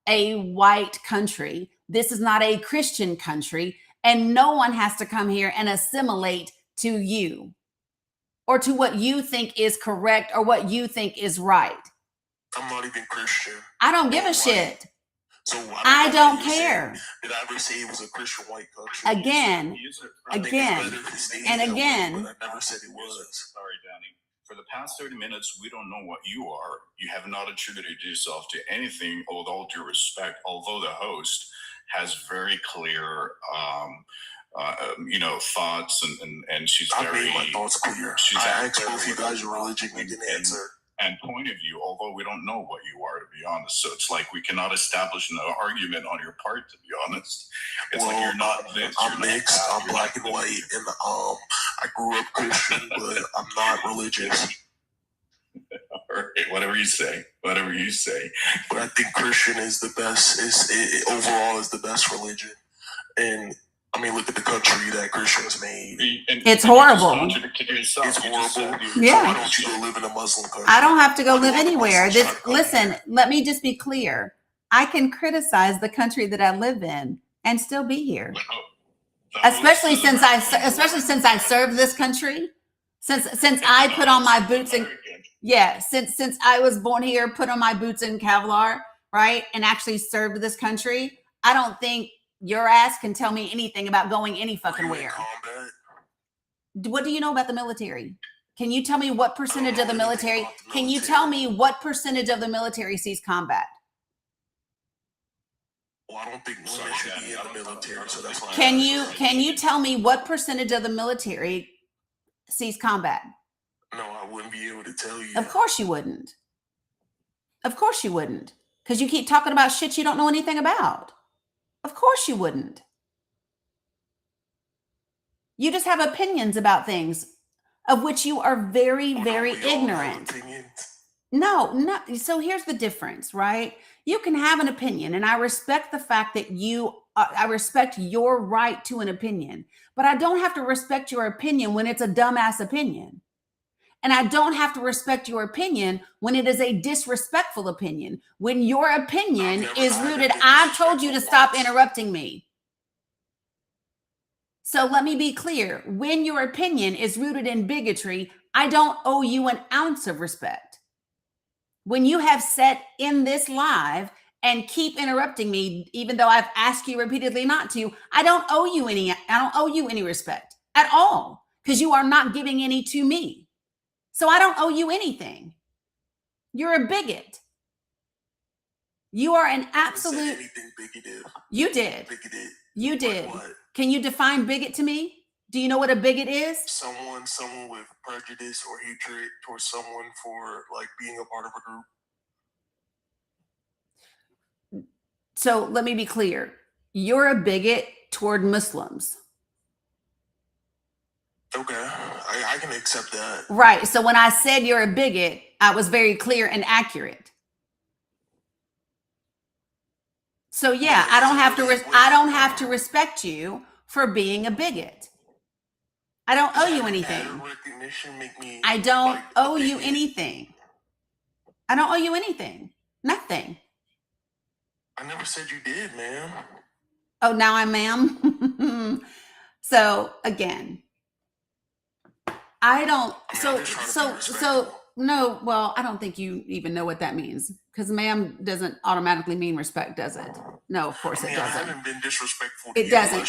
a white country. This is not a Christian country. And no one has to come here and assimilate to you or to what you think is correct or what you think is right. I'm not even Christian. I don't give a shit. So I don't care. Did I ever say it was a Christian white country? Again, I never said it was. Sorry, Dani. For the past 30 minutes, we don't know what you are. You have not attributed yourself to anything, with all due respect, although the host has very clear thoughts and she's I made my thoughts clear. I asked both you guys your religion, you didn't answer. And point of view, although we don't know what you are, to be honest. So it's like we cannot establish an argument on your part, to be honest. It's like you're not mixed. I'm mixed. I'm black and white, and I grew up Christian, but I'm not religious. All right, whatever you say. But I think Christian is the best. Overall is the best religion, and I mean, look at the country that Christians made. It's horrible. It's horrible. Yeah. So why don't you go live in a Muslim country? I don't have to go live anywhere. Listen, let me just be clear. I can criticize the country that I live in and still be here. Especially since I served this country. Since I put on my boots and since I was born here, put on my boots in Kevlar, right, and actually served this country, I don't think your ass can tell me anything about going any fucking where. What do you know about the military? Can you tell me what percentage of the military? Can you tell me what percentage of the military sees combat? Well, I don't think women should be in the military, so that's why. Can you tell me what percentage of the military sees combat? No, I wouldn't be able to tell you. Of course you wouldn't. Because you keep talking about shit you don't know anything about. Of course you wouldn't. You just have opinions about things of which you are very, very ignorant. No. So here's the difference, right? You can have an opinion, and I respect the fact that I respect your right to an opinion, but I don't have to respect your opinion when it's a dumbass opinion. And I don't have to respect your opinion when it is a disrespectful opinion. When your opinion is rooted, I've told you to stop interrupting me. So let me be clear. When your opinion is rooted in bigotry, I don't owe you an ounce of respect. When you have sat in this live and keep interrupting me, even though I've asked you repeatedly not to, I don't owe you any respect at all, because you are not giving any to me. So I don't owe you anything. You're a bigot. You are an absolute. I didn't say anything bigoted. You did. Bigoted. You did. Like what? Can you define bigot to me? Do you know what a bigot is? Someone with prejudice or hatred towards someone for like being a part of a group. So let me be clear. You're a bigot toward Muslims. Okay, I can accept that. Right. So when I said you're a bigot, I was very clear and accurate. So yeah, I don't have to respect you for being a bigot. I don't owe you anything. I don't owe you anything. I don't owe you anything. Nothing. I never said you did, ma'am. Oh, now I'm ma'am. So again, I don't. No. Well, I don't think you even know what that means, because ma'am doesn't automatically mean respect, does it? No, of course it doesn't. I haven't been disrespectful. It doesn't.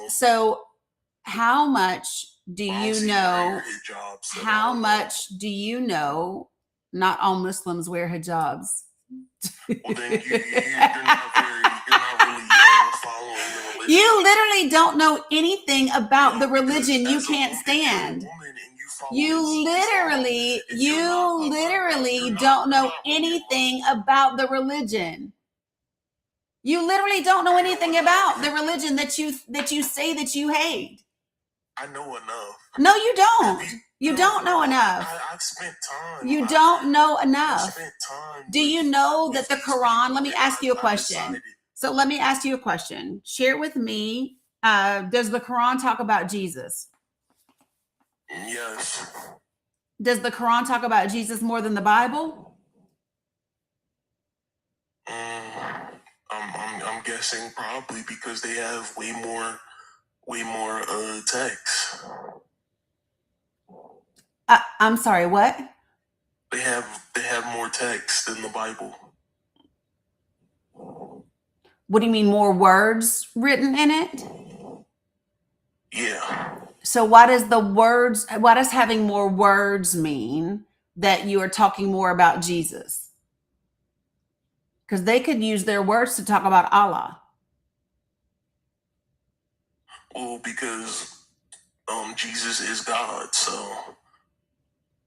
So how much do you know? How much do you know? Not all Muslims wear hijabs. Well, then you're not really following the religion. You literally don't know anything about the religion you can't stand. You literally don't know anything about the religion. You literally don't know anything about the religion that you say that you hate. I know enough. No, you don't. You don't know enough. I've spent time. You don't know enough. I've spent time. Do you know that the Quran? Let me ask you a question. So let me ask you a question. Share with me. Does the Quran talk about Jesus? Yes. Does the Quran talk about Jesus more than the Bible? I'm guessing probably, because they have way more text. I'm sorry, what? They have more text than the Bible. What do you mean, more words written in it? Yeah. So why does having more words mean that you are talking more about Jesus? Because they could use their words to talk about Allah. Well, because Jesus is God, so.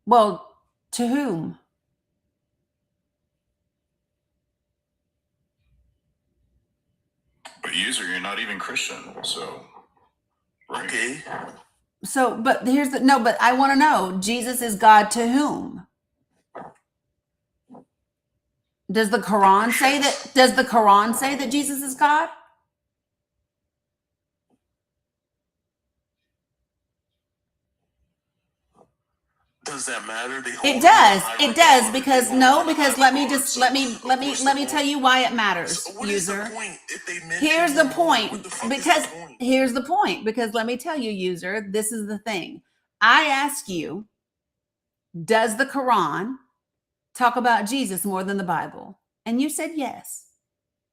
Well, to whom? But user, you're not even Christian, so. Right. Okay. So, but I want to know, Jesus is God to whom? Does the Quran say that Jesus is God? Does that matter? It does because let me tell you why it matters, user. Here's the point, because let me tell you, user, this is the thing. I ask you, does the Quran talk about Jesus more than the Bible? And you said yes.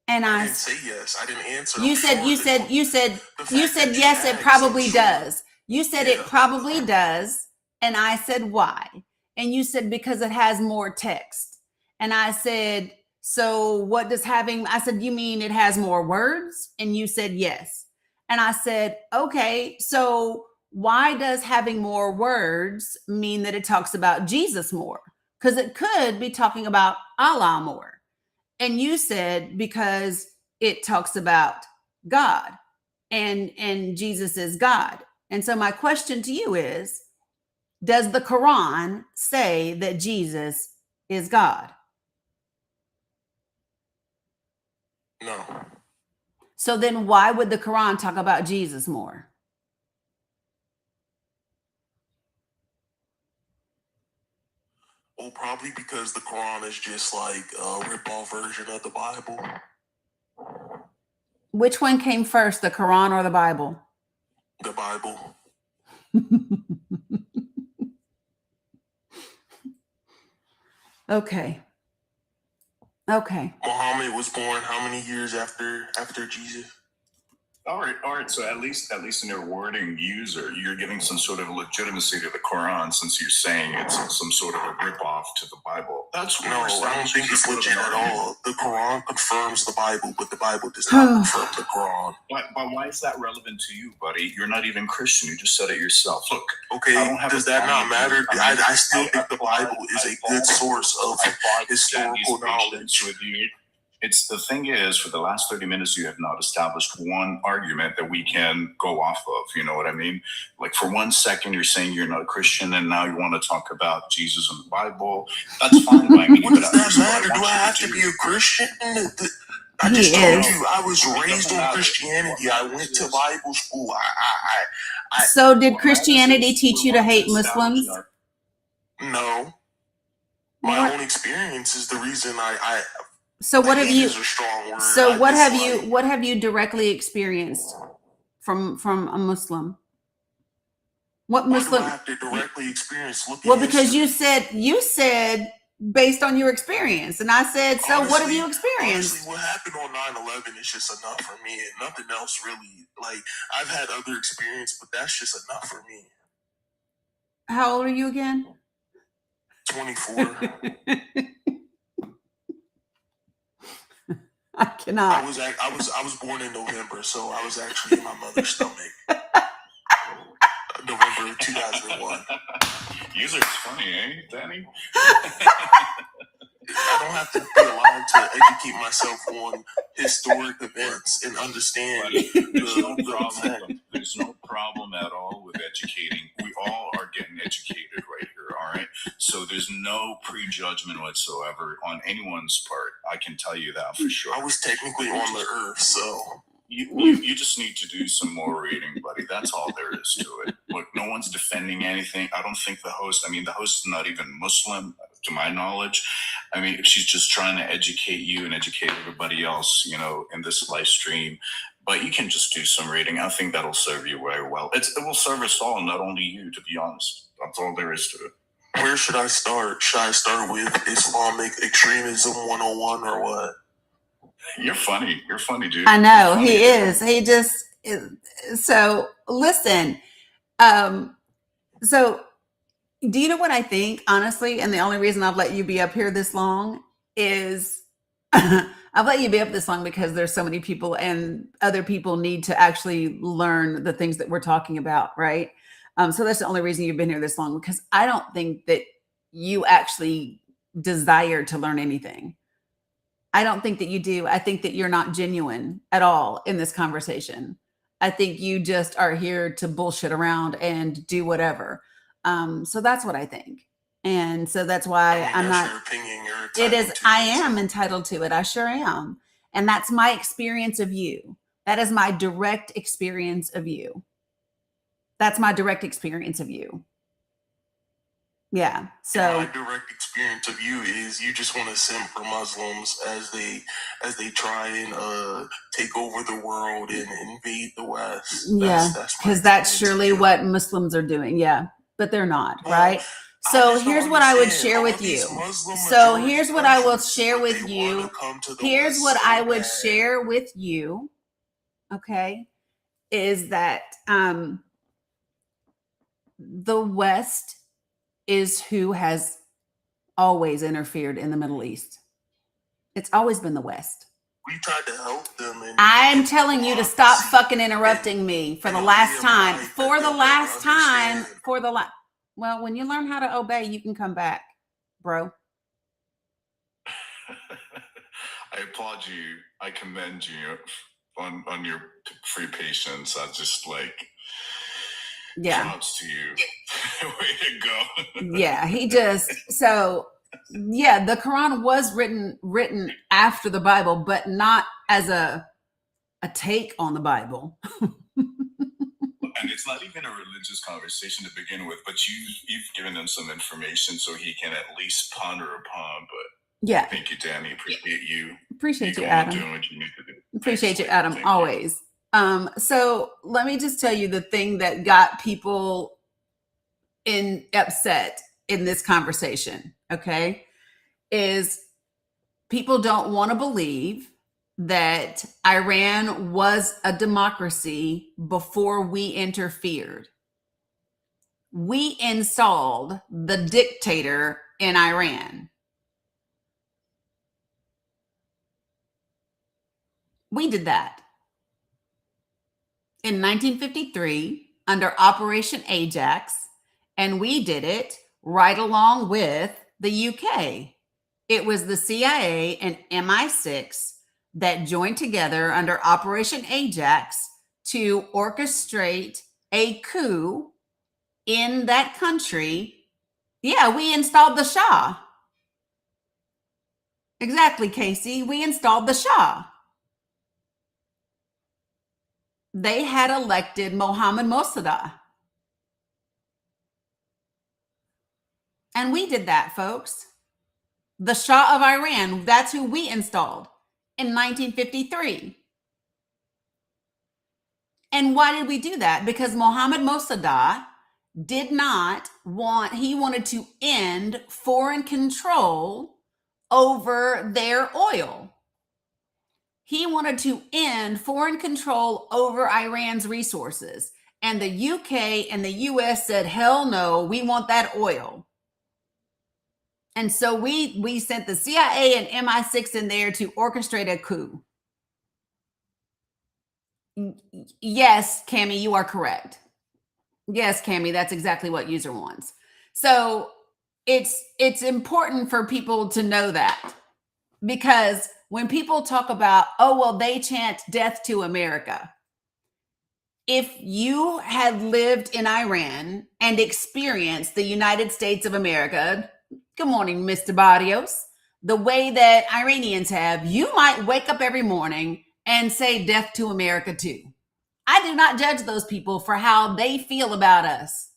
And I didn't say yes. I didn't answer. You said yes, it probably does. You said it probably does. And I said, why? And you said, because it has more text. And I said, so what does I said, you mean it has more words? And you said, yes. And I said, okay, so why does having more words mean that it talks about Jesus more? Because it could be talking about Allah more. And you said, because it talks about God and Jesus is God. And so my question to you is, does the Quran say that Jesus is God? No. So then why would the Quran talk about Jesus more? Well, probably because the Quran is just like a rip-off version of the Bible. Which one came first, the Quran or the Bible? The Bible. Okay. Muhammad was born how many years after Jesus? All right. So at least in your wording, you're giving some sort of legitimacy to the Quran, since you're saying it's some sort of a ripoff to the Bible. That's no, I don't think it's legit at all. The Quran confirms the Bible, but the Bible does not confirm the Quran. But why is that relevant to you, buddy? You're not even Christian. You just said it yourself. Look, okay, does that not matter? I still think the Bible is a good source of historical knowledge. With you. It's the thing is, for the last 30 minutes, you have not established one argument that we can go off of. You know what I mean? Like, for 1 second, you're saying you're not a Christian, and now you want to talk about Jesus and the Bible. That's fine by me. What does that matter? Do I have to be a Christian? I just told you I was raised on Christianity. I went to Bible school. So did Christianity teach you to hate Muslims? No. My own experience is the reason I So what have you? Is a strong word. So what have you directly experienced from a Muslim? What Muslim? Why do I have to directly experience? Well, because you said based on your experience, and I said, so honestly, what have you experienced? Honestly, what happened on 9/11 is just enough for me, and nothing else really. Like, I've had other experience, but that's just enough for me. How old are you again? 24. I cannot. I was born in November, so I was actually in my mother's stomach. November 2001. User's funny, eh, Danny? I don't have to be alive to educate myself on historic events and understand. There's no problem at all with educating. We all are getting educated right here, all right? So there's no prejudgment whatsoever on anyone's part. I can tell you that for sure. I was technically on the earth, so... You just need to do some more reading, buddy. That's all there is to it. Look, no one's defending anything. I don't think the host is not even Muslim, to my knowledge. I mean, she's just trying to educate you and educate everybody else, in this live stream. But you can just do some reading. I think that'll serve you very well. It will serve us all, not only you, to be honest. That's all there is to it. Where should I start? Should I start with Islamic extremism 101 or what? You're funny, dude. I know he is. He just so listen. So do you know what I think, honestly? And the only reason I've let you be up here this long is I've let you be up this long because there's so many people, and other people need to actually learn the things that we're talking about, right? So that's the only reason you've been here this long, because I don't think that you actually desire to learn anything. I don't think that you do. I think that you're not genuine at all in this conversation. I think you just are here to bullshit around and do whatever. So that's what I think. And so that's why I'm not. Your opinion, it is. I am entitled to it. I sure am. And that's my experience of you. That is my direct experience of you. That's my direct experience of you. Yeah. So my direct experience of you is you just want to simp for Muslims as they try and take over the world and invade the West. Yeah, because that's surely what Muslims are doing. Yeah, but they're not, right? So here's what I would share with you. So here's what I will share with you. Here's what I would share with you. Okay, is that the West is who has always interfered in the Middle East. It's always been the West. We tried to help them. I'm telling you to stop fucking interrupting me for the last time. Well, when you learn how to obey, you can come back, bro. I applaud you. I commend you on your free patience. I just props to you. Way to go. Yeah, the Quran was written after the Bible, but not as a take on the Bible. And it's not even a religious conversation to begin with, but you've given him some information so he can at least ponder upon. But yeah, thank you, Danny. Appreciate you. Appreciate you, Adam. Doing what you need to do. Appreciate you, Adam. Always. So let me just tell you the thing that got people upset in this conversation, okay, is people don't want to believe that Iran was a democracy before we interfered. We installed the dictator in Iran. We did that in 1953 under Operation Ajax, and we did it right along with the UK. It was the CIA and MI6 that joined together under Operation Ajax to orchestrate a coup in that country. Yeah, we installed the Shah. Exactly, Casey. We installed the Shah. They had elected Mohammad Mossadegh. And we did that, folks. The Shah of Iran, that's who we installed in 1953. And why did we do that? Because Mohammad Mossadegh did not want, he wanted to end foreign control over their oil. He wanted to end foreign control over Iran's resources. And the UK and the US said, hell no, we want that oil. And so we sent the CIA and MI6 in there to orchestrate a coup. Yes, Cammie, you are correct. Yes, Cammie, that's exactly what user wants. So it's important for people to know that, because when people talk about, oh, well, they chant death to America. If you had lived in Iran and experienced the United States of America, good morning, Mr. Barrios, the way that Iranians have, you might wake up every morning and say death to America too. I do not judge those people for how they feel about us.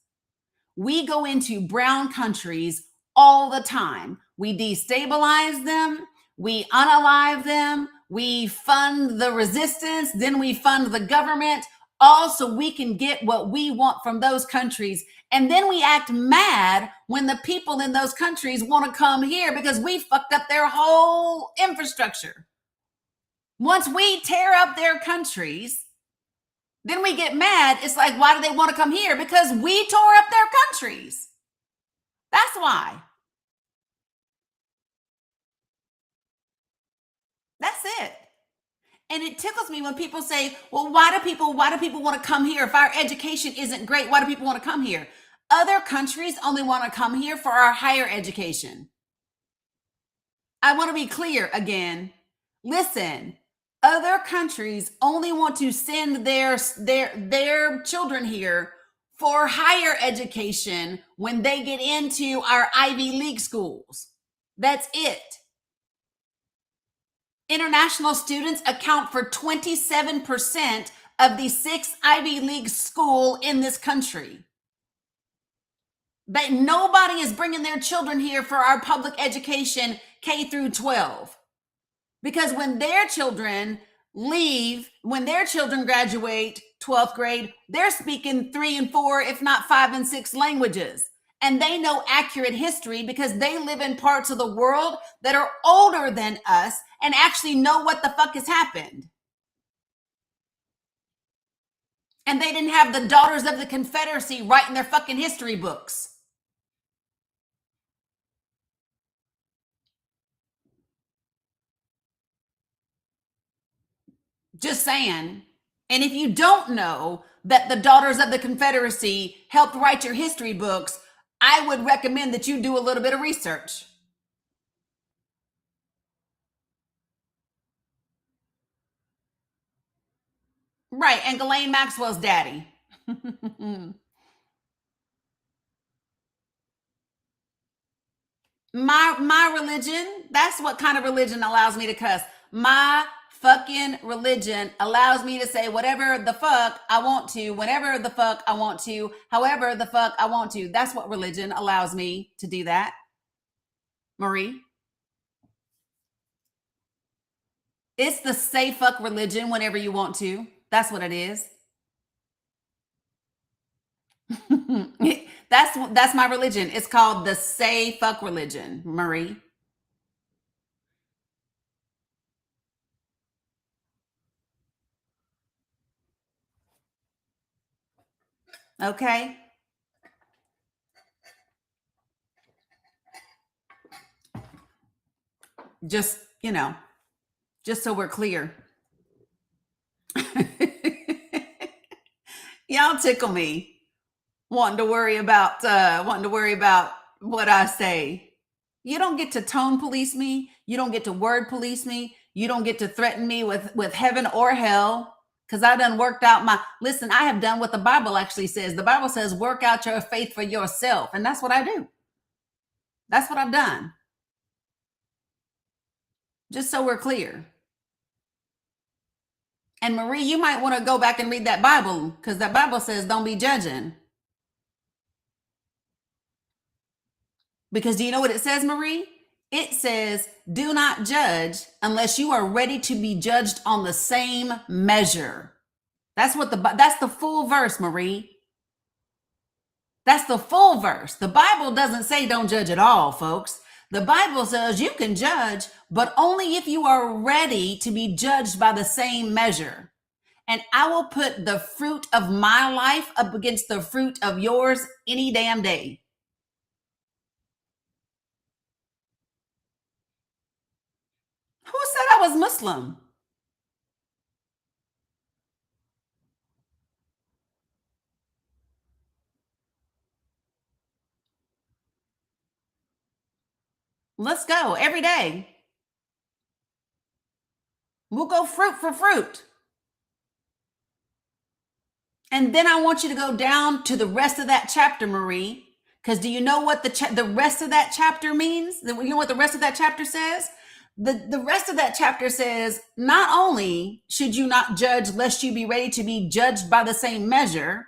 We go into brown countries all the time. We destabilize them. We unalive them. We fund the resistance. Then we fund the government, all so we can get what we want from those countries. And then we act mad when the people in those countries want to come here because we fucked up their whole infrastructure. Once we tear up their countries, then we get mad. It's like, why do they want to come here? Because we tore up their countries. That's why. That's it. And it tickles me when people say, well, why do people want to come here? If our education isn't great, why do people want to come here? Other countries only want to come here for our higher education. I want to be clear again. Listen, other countries only want to send their children here for higher education when they get into our Ivy League schools. That's it. International students account for 27% of the 6 Ivy League school in this country. That nobody is bringing their children here for our public education K through 12. Because when their children leave, when their children graduate 12th grade, they're speaking 3 and 4, if not 5 and 6 languages. And they know accurate history because they live in parts of the world that are older than us and actually know what the fuck has happened. And they didn't have the Daughters of the Confederacy writing their fucking history books. Just saying. And if you don't know that the Daughters of the Confederacy helped write your history books, I would recommend that you do a little bit of research. Right, and Ghislaine Maxwell's daddy. my religion, that's what kind of religion allows me to cuss. My fucking religion allows me to say whatever the fuck I want to, whenever the fuck I want to, however the fuck I want to. That's what religion allows me to do that. Marie? It's the say fuck religion whenever you want to. That's what it is. That's my religion. It's called the say fuck religion, Marie. Okay? Just, just so we're clear. Y'all tickle me wanting to worry about what I say. You don't get to tone police me. You don't get to word police me. You don't get to threaten me with heaven or hell, because I done worked out listen, I have done what the Bible actually says. The Bible says, work out your faith for yourself. And that's what I do. That's what I've done. Just so we're clear. And Marie, you might want to go back and read that Bible, because that Bible says don't be judging. Because do you know what it says, Marie? It says, do not judge unless you are ready to be judged on the same measure. That's the full verse, Marie. That's the full verse. The Bible doesn't say don't judge at all, folks. The Bible says you can judge, but only if you are ready to be judged by the same measure. And I will put the fruit of my life up against the fruit of yours any damn day. Who said I was Muslim? Let's go every day. We'll go fruit for fruit. And then I want you to go down to the rest of that chapter, Marie, because do you know what the rest of that chapter means? You know what the rest of that chapter says? The rest of that chapter says, not only should you not judge lest you be ready to be judged by the same measure,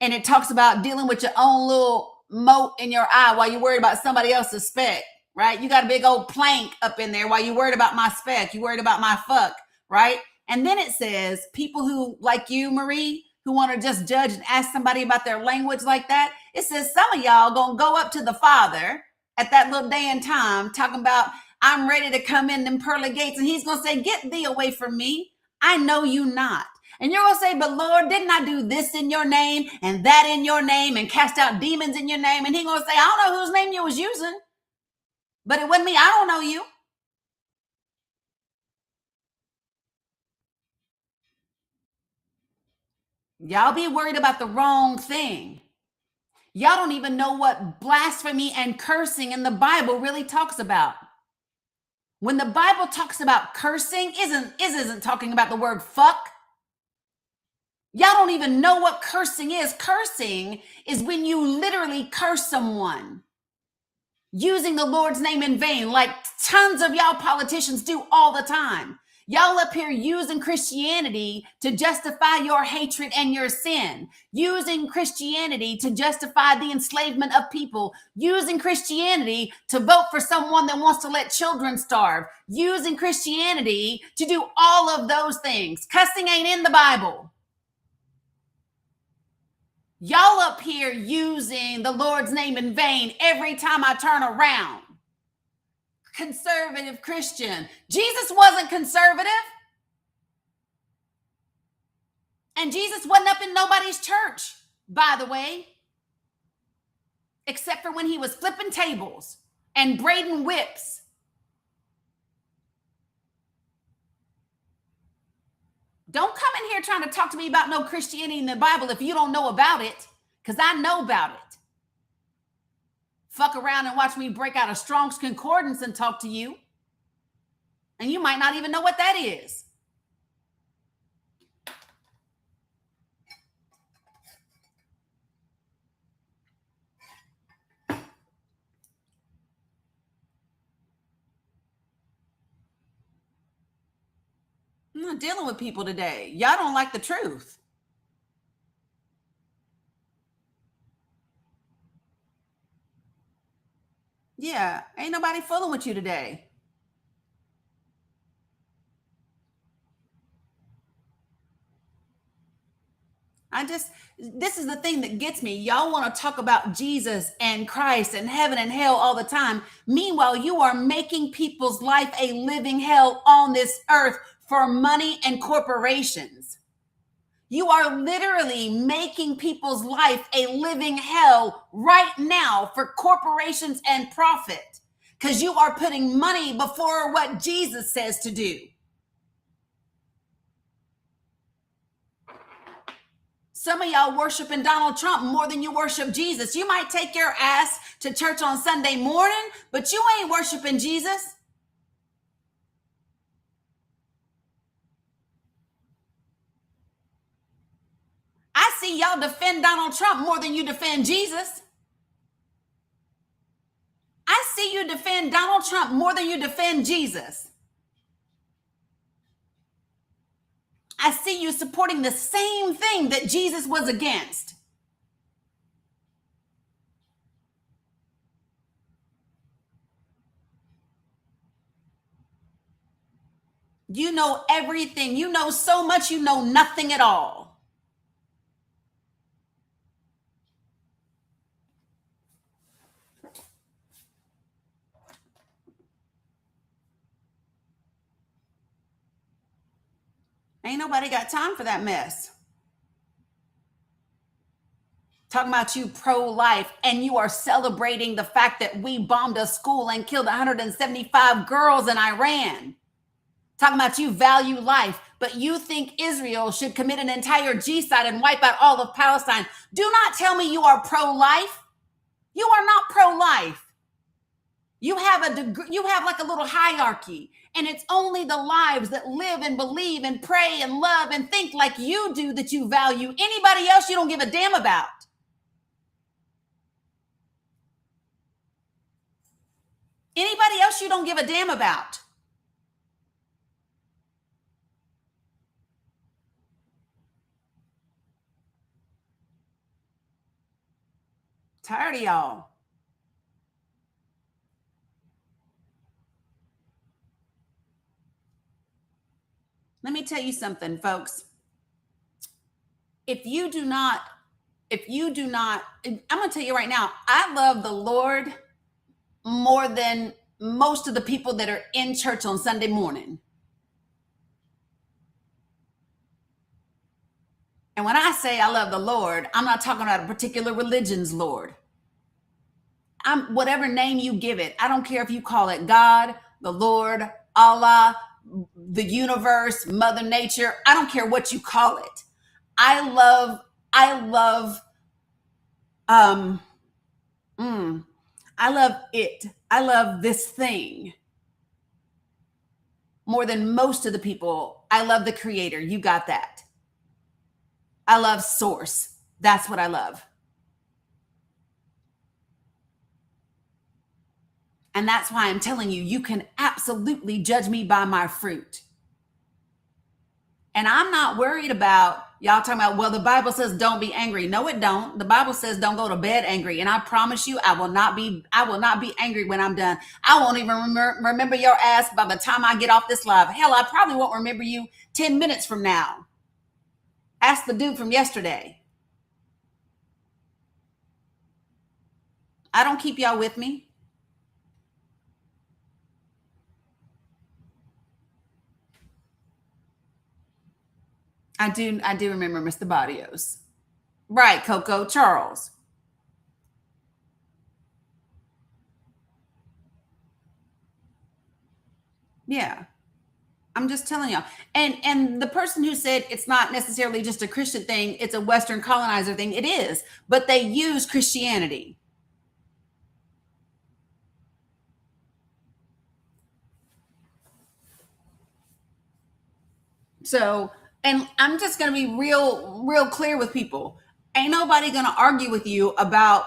and it talks about dealing with your own little mote in your eye while you're worried about somebody else's speck, right? You got a big old plank up in there while you're worried about my speck. You worried about my fuck, right? And then it says, people who, like you, Marie, who want to just judge and ask somebody about their language like that, it says some of y'all gonna go up to the Father at that little day and time talking about, I'm ready to come in them pearly gates, and he's gonna say, get thee away from me. I know you not. And you're gonna say, but Lord, didn't I do this in your name and that in your name and cast out demons in your name? And he's gonna say, I don't know whose name you was using, but it wasn't me. I don't know you. Y'all be worried about the wrong thing. Y'all don't even know what blasphemy and cursing in the Bible really talks about. When the Bible talks about cursing, isn't talking about the word fuck. Y'all don't even know what cursing is. Cursing is when you literally curse someone using the Lord's name in vain, like tons of y'all politicians do all the time. Y'all up here using Christianity to justify your hatred and your sin, using Christianity to justify the enslavement of people, using Christianity to vote for someone that wants to let children starve, using Christianity to do all of those things. Cussing ain't in the Bible. Y'all up here using the Lord's name in vain every time I turn around. Conservative Christian. Jesus wasn't conservative. And Jesus wasn't up in nobody's church, by the way, except for when he was flipping tables and braiding whips. Don't come in here trying to talk to me about no Christianity in the Bible if you don't know about it, because I know about it. Fuck around and watch me break out a Strong's Concordance and talk to you. And you might not even know what that is. I'm not dealing with people today. Y'all don't like the truth. Yeah, ain't nobody fooling with you today. This is the thing that gets me. Y'all want to talk about Jesus and Christ and heaven and hell all the time. Meanwhile, you are making people's life a living hell on this earth for money and corporations. You are literally making people's life a living hell right now for corporations and profit, because you are putting money before what Jesus says to do. Some of y'all worshiping Donald Trump more than you worship Jesus. You might take your ass to church on Sunday morning, but you ain't worshiping Jesus. I see y'all defend Donald Trump more than you defend Jesus. I see you defend Donald Trump more than you defend Jesus. I see you supporting the same thing that Jesus was against. You know everything. You know so much, you know nothing at all. Ain't nobody got time for that mess. Talking about you pro-life, and you are celebrating the fact that we bombed a school and killed 175 girls in Iran. Talking about you value life, but you think Israel should commit an entire genocide and wipe out all of Palestine. Do not tell me you are pro-life. You are not pro-life. You have a degree, you have like a little hierarchy, and it's only the lives that live and believe and pray and love and think like you do that you value. Anybody else you don't give a damn about. Anybody else you don't give a damn about. Tired of y'all. Let me tell you something, folks. If you do not, I'm going to tell you right now, I love the Lord more than most of the people that are in church on Sunday morning. And when I say I love the Lord, I'm not talking about a particular religion's Lord. I'm whatever name you give it. I don't care if you call it God, the Lord, Allah, the universe, Mother Nature. I don't care what you call it. I love it. I love this thing more than most of the people. I love the Creator. You got that. I love Source. That's what I love. And that's why I'm telling you, you can absolutely judge me by my fruit. And I'm not worried about y'all talking about, well, the Bible says don't be angry. No, it don't. The Bible says don't go to bed angry. And I promise you, I will not be angry when I'm done. I won't even remember your ass by the time I get off this live. Hell, I probably won't remember you 10 minutes from now. Ask the dude from yesterday. I don't keep y'all with me. I do remember Mr. Barrios. Right, Coco Charles. Yeah. I'm just telling y'all. And the person who said it's not necessarily just a Christian thing, it's a Western colonizer thing, it is. But they use Christianity. So, and I'm just going to be real clear with people. Ain't nobody going to argue with you about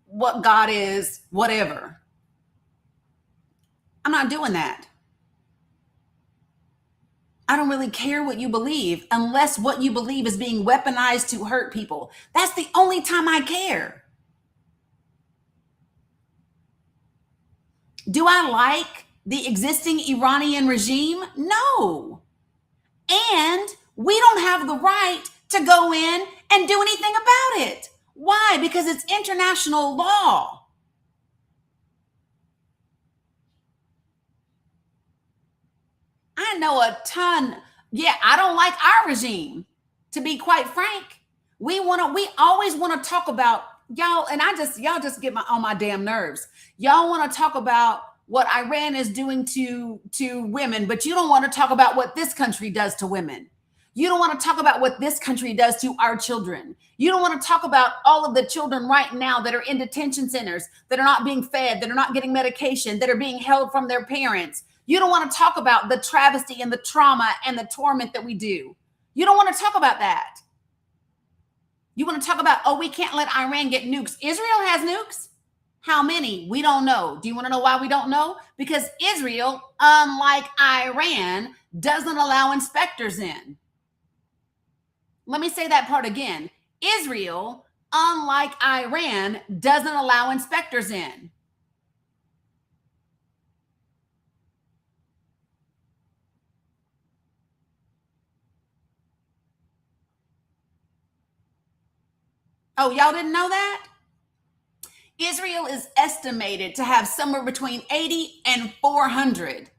what God is, whatever. I'm not doing that. I don't really care what you believe unless what you believe is being weaponized to hurt people. That's the only time I care. Do I like the existing Iranian regime? No. And we don't have the right to go in and do anything about it. Why? Because it's international law. I know a ton. Yeah, I don't like our regime, to be quite frank. We always want to talk about y'all, and y'all just get on my damn nerves. Y'all want to talk about what Iran is doing to women, but you don't want to talk about what this country does to women. You don't want to talk about what this country does to our children. You don't want to talk about all of the children right now that are in detention centers, that are not being fed, that are not getting medication, that are being held from their parents. You don't want to talk about the travesty and the trauma and the torment that we do. You don't want to talk about that. You want to talk about, oh, we can't let Iran get nukes. Israel has nukes. How many? We don't know. Do you want to know why we don't know? Because Israel, unlike Iran, doesn't allow inspectors in. Let me say that part again. Israel, unlike Iran, doesn't allow inspectors in. Oh, y'all didn't know that? Israel is estimated to have somewhere between 80 and 400.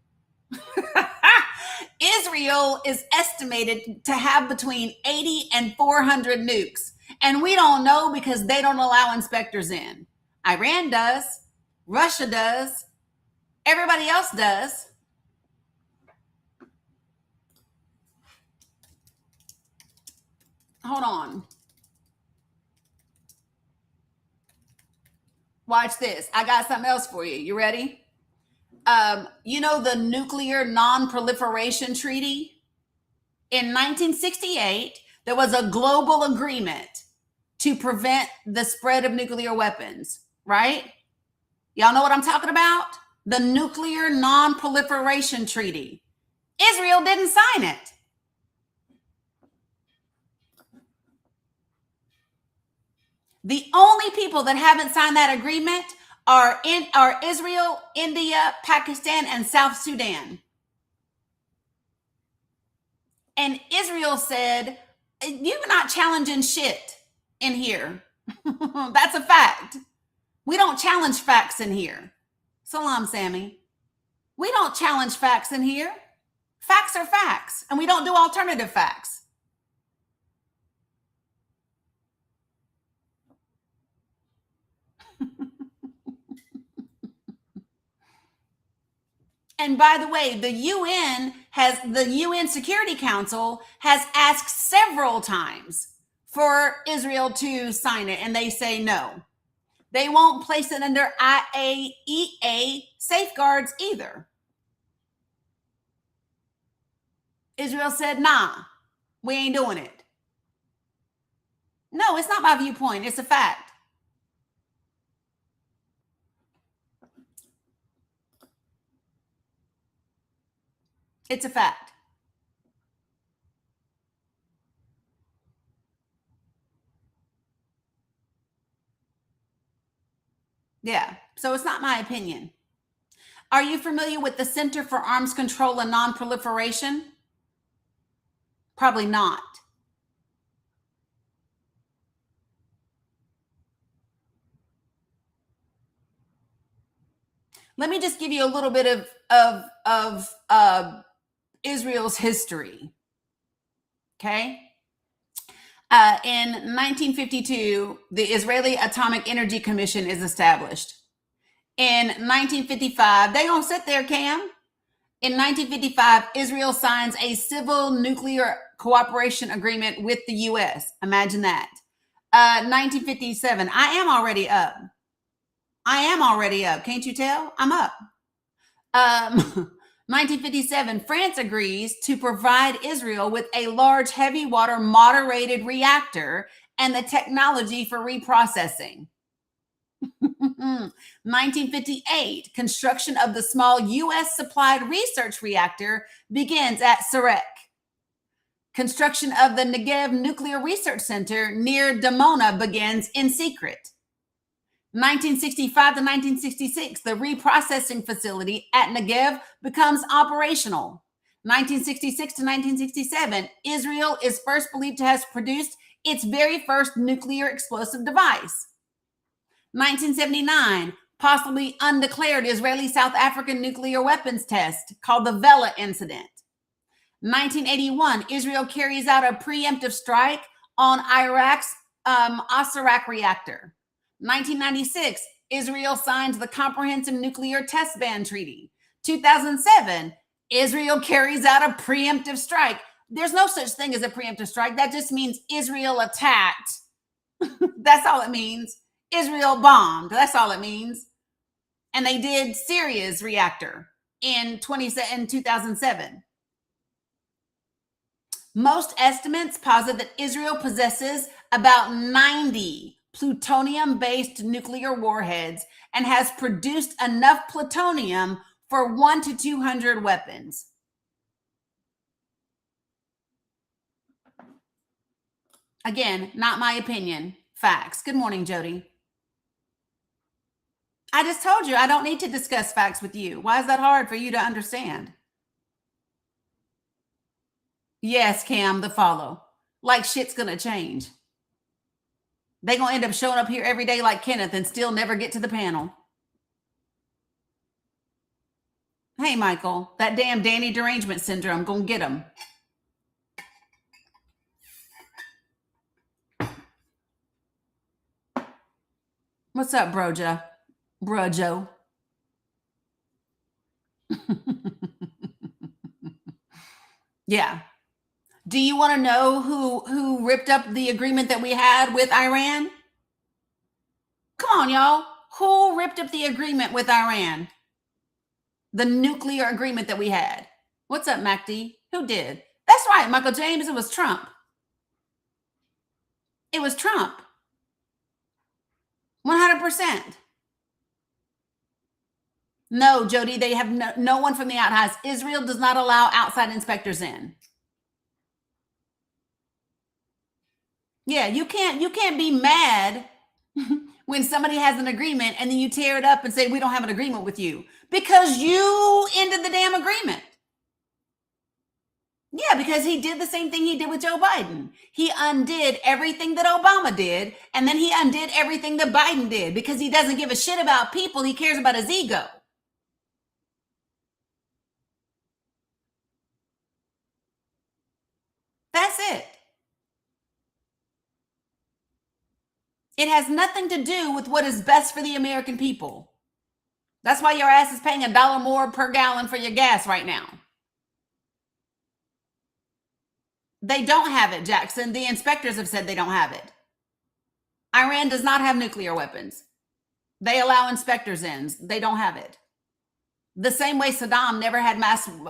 Israel is estimated to have between 80 and 400 nukes. And we don't know because they don't allow inspectors in. Iran does. Russia does. Everybody else does. Hold on. Watch this. I got something else for you. You ready? You know the Nuclear Non-Proliferation Treaty? In 1968, there was a global agreement to prevent the spread of nuclear weapons, right? Y'all know what I'm talking about? The Nuclear Non-Proliferation Treaty. Israel didn't sign it. The only people that haven't signed that agreement are Israel, India, Pakistan, and South Sudan. And Israel said, you're not challenging shit in here. That's a fact. We don't challenge facts in here. Salam, Sammy. We don't challenge facts in here. Facts are facts, and we don't do alternative facts. And by the way, the UN Security Council has asked several times for Israel to sign it, and they say no. They won't place it under IAEA safeguards either. Israel said, nah, we ain't doing it. No, it's not my viewpoint. It's a fact. It's a fact. Yeah, so it's not my opinion. Are you familiar with the Center for Arms Control and Non-Proliferation? Probably not. Let me just give you a little bit of Israel's history. Okay. In 1952, the Israeli Atomic Energy Commission is established. In 1955, they don't sit there, Cam. In 1955, Israel signs a civil nuclear cooperation agreement with the U.S. Imagine that. 1957, I am already up. Can't you tell? I'm up. 1957, France agrees to provide Israel with a large heavy water moderated reactor and the technology for reprocessing. 1958, construction of the small U.S. supplied research reactor begins at Sarek. Construction of the Negev Nuclear Research Center near Dimona begins in secret. 1965 to 1966, the reprocessing facility at Negev becomes operational. 1966 to 1967, Israel is first believed to have produced its very first nuclear explosive device. 1979, possibly undeclared Israeli South African nuclear weapons test called the Vela incident. 1981, Israel carries out a preemptive strike on Iraq's Osirak reactor. 1996, Israel signs the Comprehensive Nuclear Test Ban Treaty. 2007, Israel carries out a preemptive strike. There's no such thing as a preemptive strike. That just means Israel attacked. That's all it means. Israel bombed. That's all it means. And they did Syria's reactor in 2007. Most estimates posit that Israel possesses about 90 plutonium-based nuclear warheads and has produced enough plutonium for 1 to 200 weapons. Again, not my opinion, facts. Good morning, Jody. I just told you I don't need to discuss facts with you. Why is that hard for you to understand? Yes, Cam, the follow. Like shit's going to change. They're going to end up showing up here every day like Kenneth and still never get to the panel. Hey, Michael, that damn Dani derangement syndrome, going to get him. What's up, Brojo? Brojo. Yeah. Do you want to know who ripped up the agreement that we had with Iran? Come on, y'all. Who ripped up the agreement with Iran? The nuclear agreement that we had. What's up, MacD? Who did? That's right, Michael James. It was Trump. It was Trump. 100%. No, Jody, they have no one from the outside. Israel does not allow outside inspectors in. Yeah, you can't be mad when somebody has an agreement and then you tear it up and say, we don't have an agreement with you because you ended the damn agreement. Yeah, because he did the same thing he did with Joe Biden. He undid everything that Obama did, and then he undid everything that Biden did because he doesn't give a shit about people. He cares about his ego. That's it. It has nothing to do with what is best for the American people. That's why your ass is paying $1 more per gallon for your gas right now. They don't have it, Jackson. The inspectors have said they don't have it. Iran does not have nuclear weapons. They allow inspectors in. They don't have it. The same way Saddam never had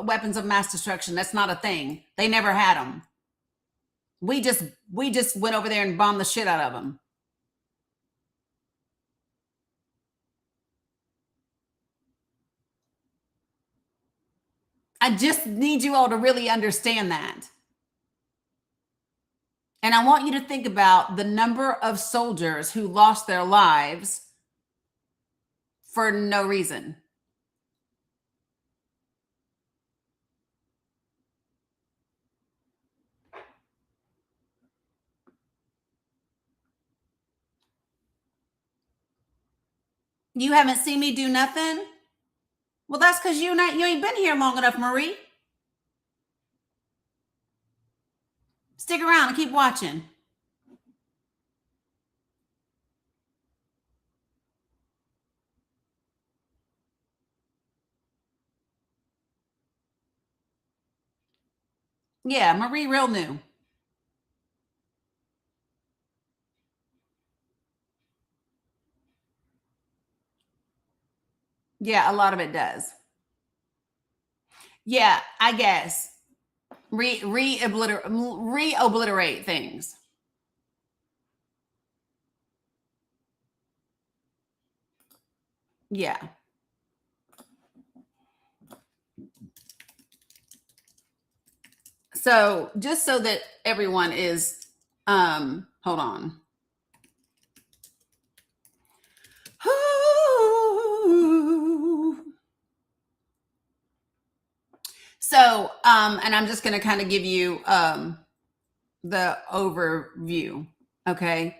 weapons of mass destruction. That's not a thing. They never had them. We just went over there and bombed the shit out of them. I just need you all to really understand that. And I want you to think about the number of soldiers who lost their lives for no reason. You haven't seen me do nothing? Well, that's because you ain't been here long enough, Marie. Stick around and keep watching. Yeah, Marie real new. Yeah, a lot of it does. Yeah, I guess. Re-obliterate things. Yeah. So just so that everyone is, hold on. So, and I'm just going to kind of give you the overview. Okay.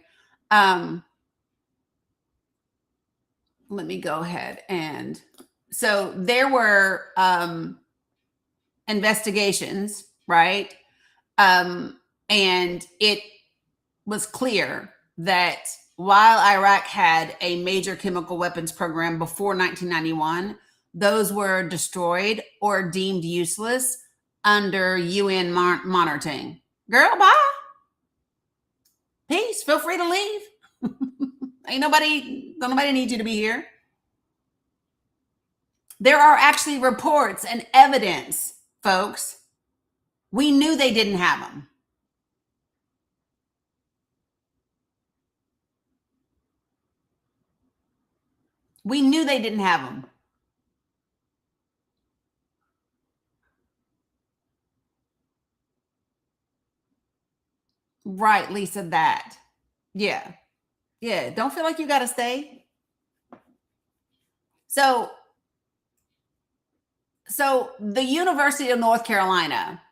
Let me go ahead. And so there were investigations, right? And it was clear that while Iraq had a major chemical weapons program before 1991, those were destroyed or deemed useless under UN monitoring. Girl, bye. Peace. Feel free to leave. Ain't nobody need you to be here. There are actually reports and evidence, folks. We knew they didn't have them. We knew they didn't have them. Right, Lisa, that. Yeah. Yeah. Don't feel like you got to stay. So the University of North Carolina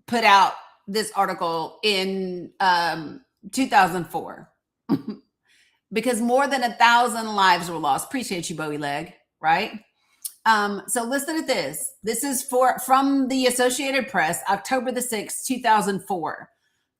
put out this article in 2004 because more than 1,000 lives were lost. Appreciate you, Bowie Leg, right? So listen to this. This is from the Associated Press, October the 6th, 2004.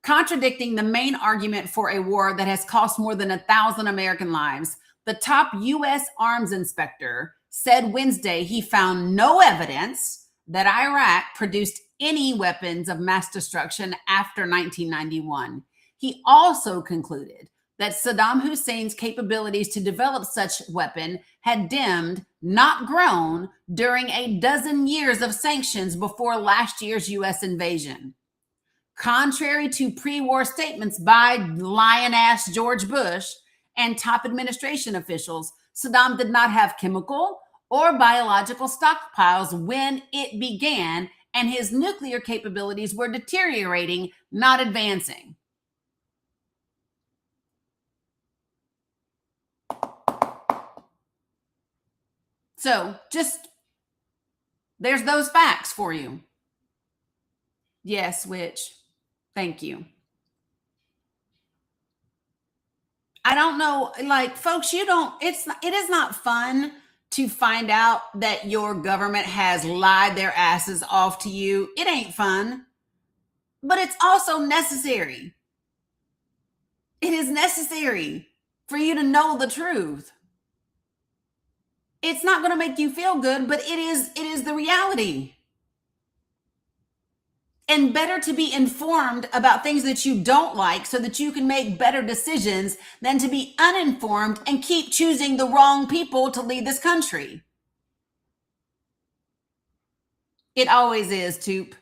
Contradicting the main argument for a war that has cost more than 1,000 American lives, the top U.S. arms inspector said Wednesday he found no evidence that Iraq produced any weapons of mass destruction after 1991. He also concluded that Saddam Hussein's capabilities to develop such weapon had dimmed, not grown, during a dozen years of sanctions before last year's U.S. invasion. Contrary to pre-war statements by lion-ass George Bush and top administration officials, Saddam did not have chemical or biological stockpiles when it began, and his nuclear capabilities were deteriorating, not advancing. So just, there's those facts for you. Yes, which, thank you. I don't know, like, folks, it is not fun to find out that your government has lied their asses off to you. It ain't fun, but it's also necessary. It is necessary for you to know the truth. It's not going to make you feel good, but it is the reality. And better to be informed about things that you don't like so that you can make better decisions than to be uninformed and keep choosing the wrong people to lead this country. It always is, Toop.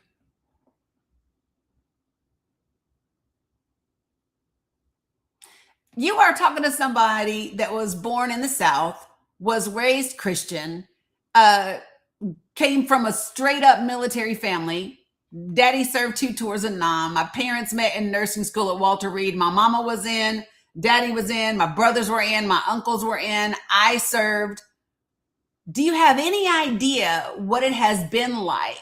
You are talking to somebody that was born in the South, was raised Christian, came from a straight up military family. Daddy served 2 tours in Nam. My parents met in nursing school at Walter Reed. My mama was in, daddy was in, my brothers were in, my uncles were in. I served. Do you have any idea what it has been like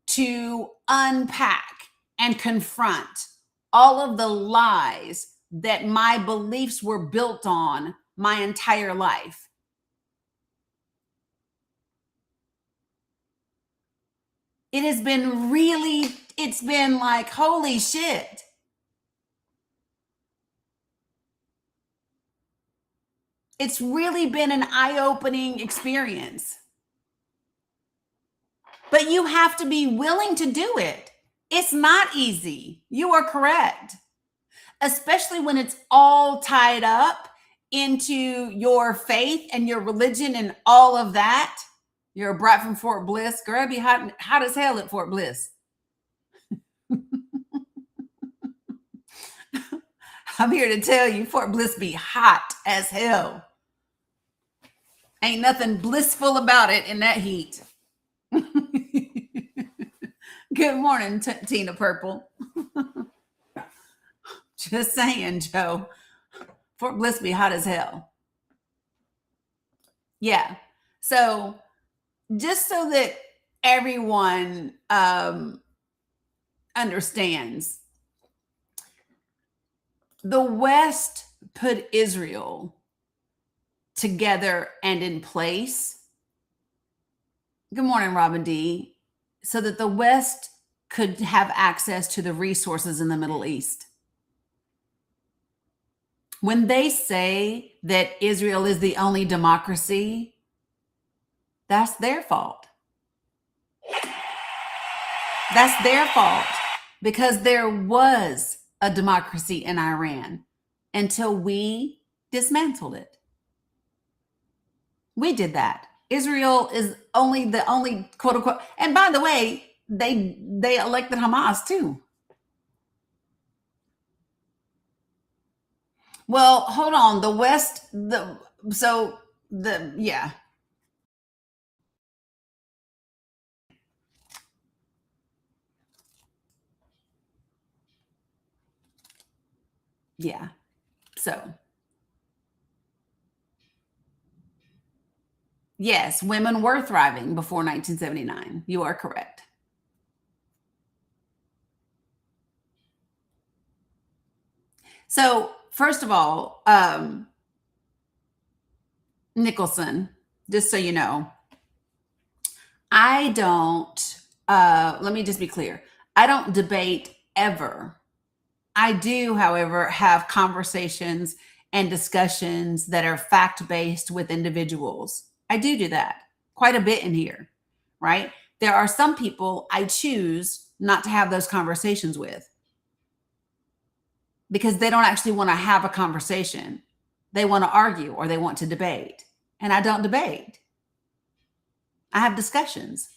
to unpack and confront all of the lies that my beliefs were built on my entire life? It has been it's been like, holy shit. It's really been an eye-opening experience. But you have to be willing to do it. It's not easy. You are correct. Especially when it's all tied up into your faith and your religion and all of that. You're a brat from Fort Bliss. Girl, it'd be hot as hell at Fort Bliss. I'm here to tell you, Fort Bliss be hot as hell. Ain't nothing blissful about it in that heat. Good morning, Tina Purple. Just saying, Joe. Fort Bliss be hot as hell. Yeah. So just so that everyone understands, the West put Israel together and in place. Good morning, Robin D. So that the West could have access to the resources in the Middle East. When they say that Israel is the only democracy, that's their fault. That's their fault, because there was a democracy in Iran until we dismantled it. We did that. Israel is the only quote unquote, and by the way, they elected Hamas too. Well, hold on. The West, yeah. Yeah. So, yes, women were thriving before 1979. You are correct. So, first of all, Nicholson, just so you know, I don't, let me just be clear. I don't debate ever. I do, however, have conversations and discussions that are fact based with individuals. I do that quite a bit in here, right? There are some people I choose not to have those conversations with because they don't actually want to have a conversation. They want to argue or they want to debate. And I don't debate. I have discussions.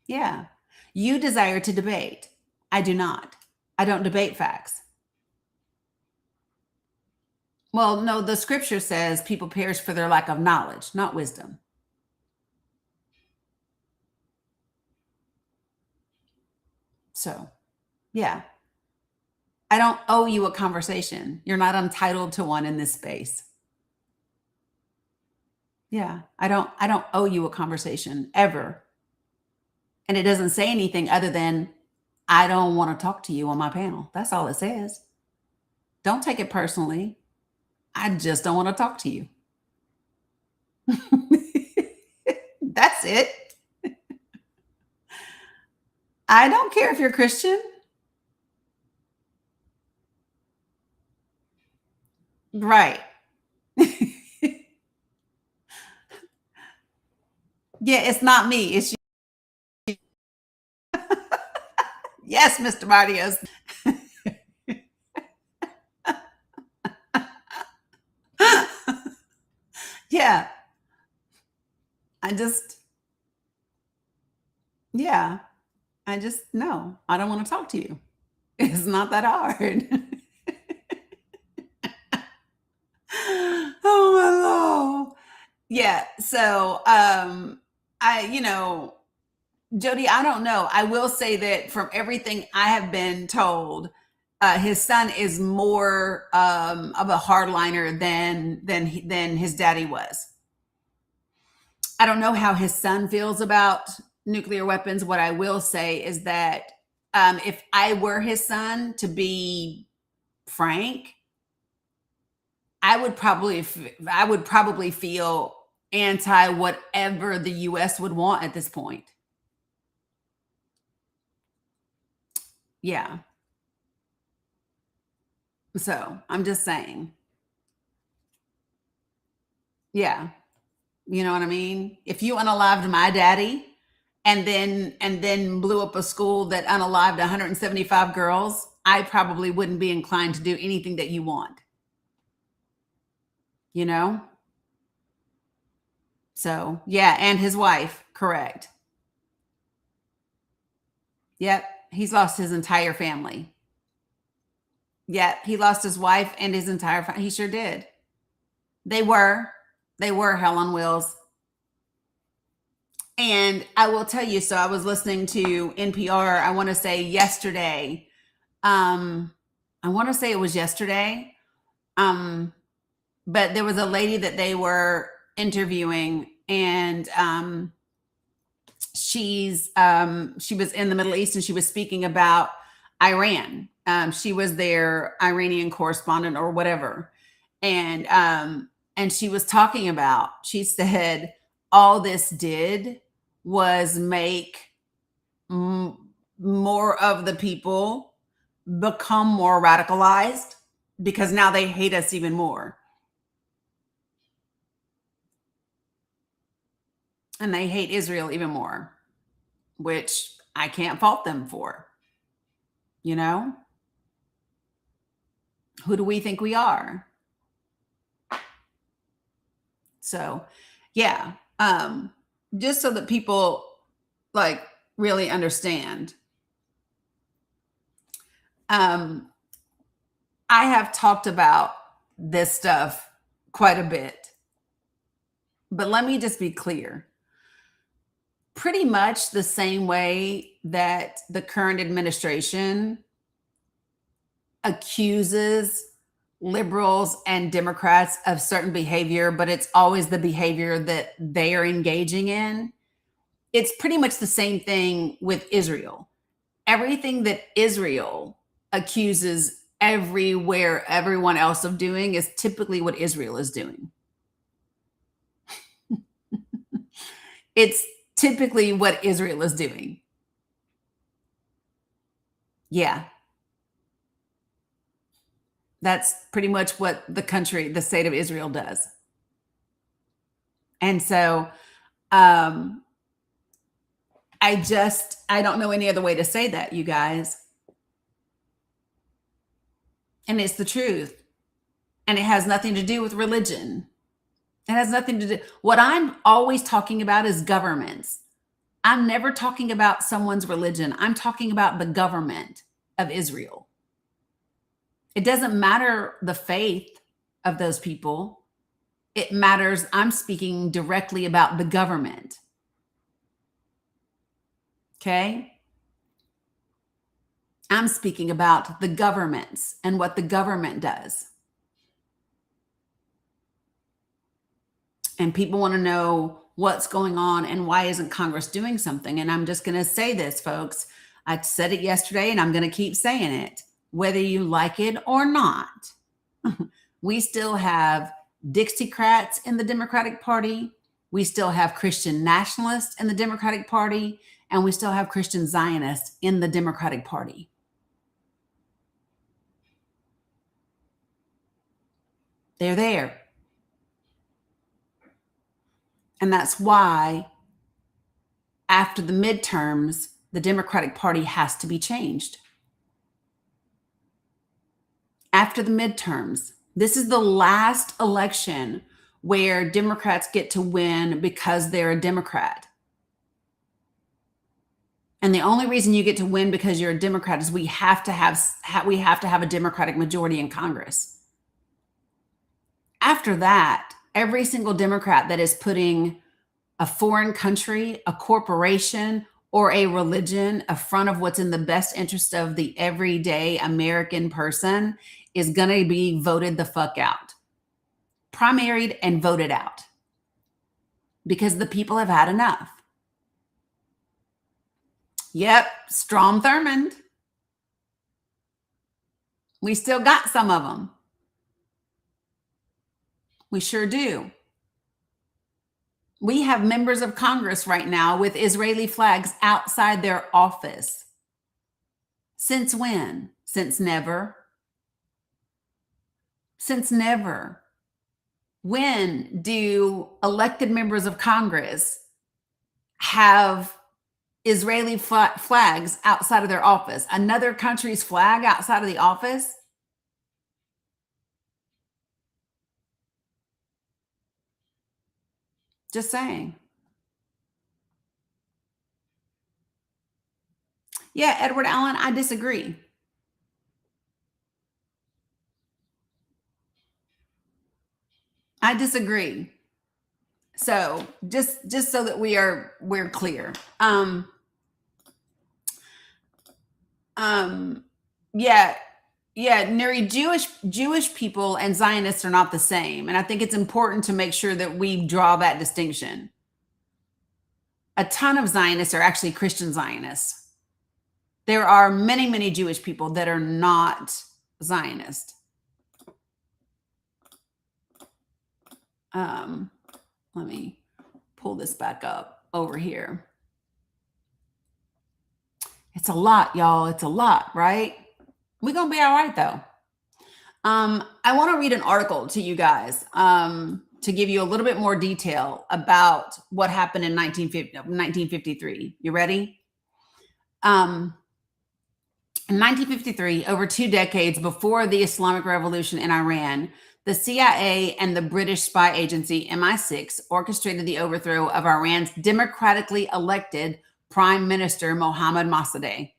Yeah. You desire to debate. I do not. I don't debate facts. Well, no, the scripture says people perish for their lack of knowledge, not wisdom. So, yeah. I don't owe you a conversation. You're not entitled to one in this space. Yeah, I don't owe you a conversation ever. And it doesn't say anything other than I don't want to talk to you on my panel. That's all it says. Don't take it personally. I just don't want to talk to you. That's it. I don't care if you're Christian. Right. Yeah, it's not me. It's you. Yes, Mr. Barrios. Yeah. Yeah. No, I don't want to talk to you. It's not that hard. Oh my Lord. Yeah. So, Jody, I don't know. I will say that from everything I have been told, his son is more of a hardliner than his daddy was. I don't know how his son feels about nuclear weapons. What I will say is that if I were his son, to be frank, I would probably feel anti whatever the U.S. would want at this point. Yeah. So I'm just saying. Yeah. You know what I mean? If you unalived my daddy and then blew up a school that unalived 175 girls, I probably wouldn't be inclined to do anything that you want. You know? So, yeah, and his wife, correct. Yep, he's lost his entire family. Yep, he lost his wife and his entire family. He sure did. They were hell on wheels. And I will tell you, so I was listening to NPR, I want to say yesterday. I want to say it was yesterday. But there was a lady that they were interviewing, and she was in the Middle East, and she was speaking about Iran. She was their Iranian correspondent or whatever, and she was talking about. She said all this did was make more of the people become more radicalized, because now they hate us even more. And they hate Israel even more, which I can't fault them for. You know? Who do we think we are? So, yeah. Just so that people like really understand. I have talked about this stuff quite a bit, but let me just be clear. Pretty much the same way that the current administration accuses liberals and Democrats of certain behavior, but it's always the behavior that they are engaging in. It's pretty much the same thing with Israel. Everything that Israel accuses everyone else of doing is typically what Israel is doing. It's typically what Israel is doing. Yeah. That's pretty much what the state of Israel does. And so I don't know any other way to say that, you guys. And it's the truth. And it has nothing to do with religion. It has nothing to do. What I'm always talking about is governments. I'm never talking about someone's religion. I'm talking about the government of Israel. It doesn't matter the faith of those people. It matters. I'm speaking directly about the government. Okay? I'm speaking about the governments and what the government does. And people want to know what's going on and why isn't Congress doing something? And I'm just going to say this, folks. I said it yesterday and I'm going to keep saying it, whether you like it or not. We still have Dixiecrats in the Democratic Party. We still have Christian nationalists in the Democratic Party. And we still have Christian Zionists in the Democratic Party. They're there. And that's why after the midterms, the Democratic Party has to be changed. After the midterms, this is the last election where Democrats get to win because they're a Democrat. And the only reason you get to win because you're a Democrat is we have to have a Democratic majority in Congress. After that, every single Democrat that is putting a foreign country, a corporation, or a religion in front of what's in the best interest of the everyday American person is going to be voted the fuck out. Primaried and voted out. Because the people have had enough. Yep, Strom Thurmond. We still got some of them. We sure do. We have members of Congress right now with Israeli flags outside their office. Since when? Since never. Since never. When do elected members of Congress have Israeli flags outside of their office? Another country's flag outside of the office? Just saying. Yeah, Edward Allen, I disagree. I disagree. So just so that we're clear. Yeah, Neri, Jewish people and Zionists are not the same. And I think it's important to make sure that we draw that distinction. a ton of Zionists are actually Christian Zionists. There are many, many Jewish people that are not Zionist. Let me pull this back up over here. It's a lot, y'all. It's a lot, right? We're going to be all right, though. I want to read an article to you guys to give you a little bit more detail about what happened in 1953. You ready? In 1953, over 2 decades before the Islamic Revolution in Iran, the CIA and the British spy agency MI6 orchestrated the overthrow of Iran's democratically elected Prime Minister Mohammad Mossadegh.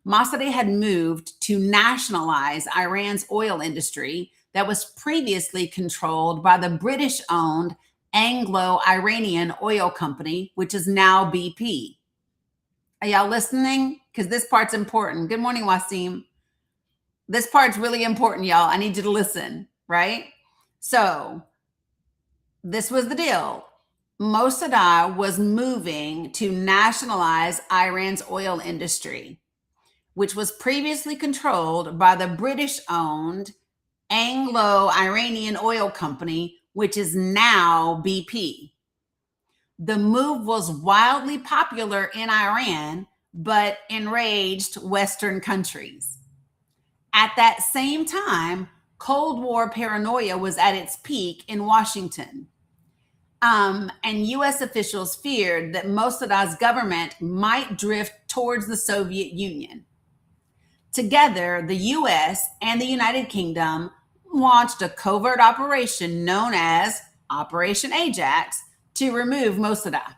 Mossadegh had moved to nationalize Iran's oil industry that was previously controlled by the British-owned Anglo-Iranian Oil Company, which is now BP. Are y'all listening? Because this part's important. Good morning, Wasim. This part's really important, y'all. I need you to listen, right? So this was the deal. Mossadegh was moving to nationalize Iran's oil industry, which was previously controlled by the British-owned Anglo-Iranian Oil Company, which is now BP. The move was wildly popular in Iran, but enraged Western countries. At that same time, Cold War paranoia was at its peak in Washington. And U.S. officials feared that Mossadegh's government might drift towards the Soviet Union. Together, the U.S. and the United Kingdom launched a covert operation known as Operation Ajax to remove Mossadegh.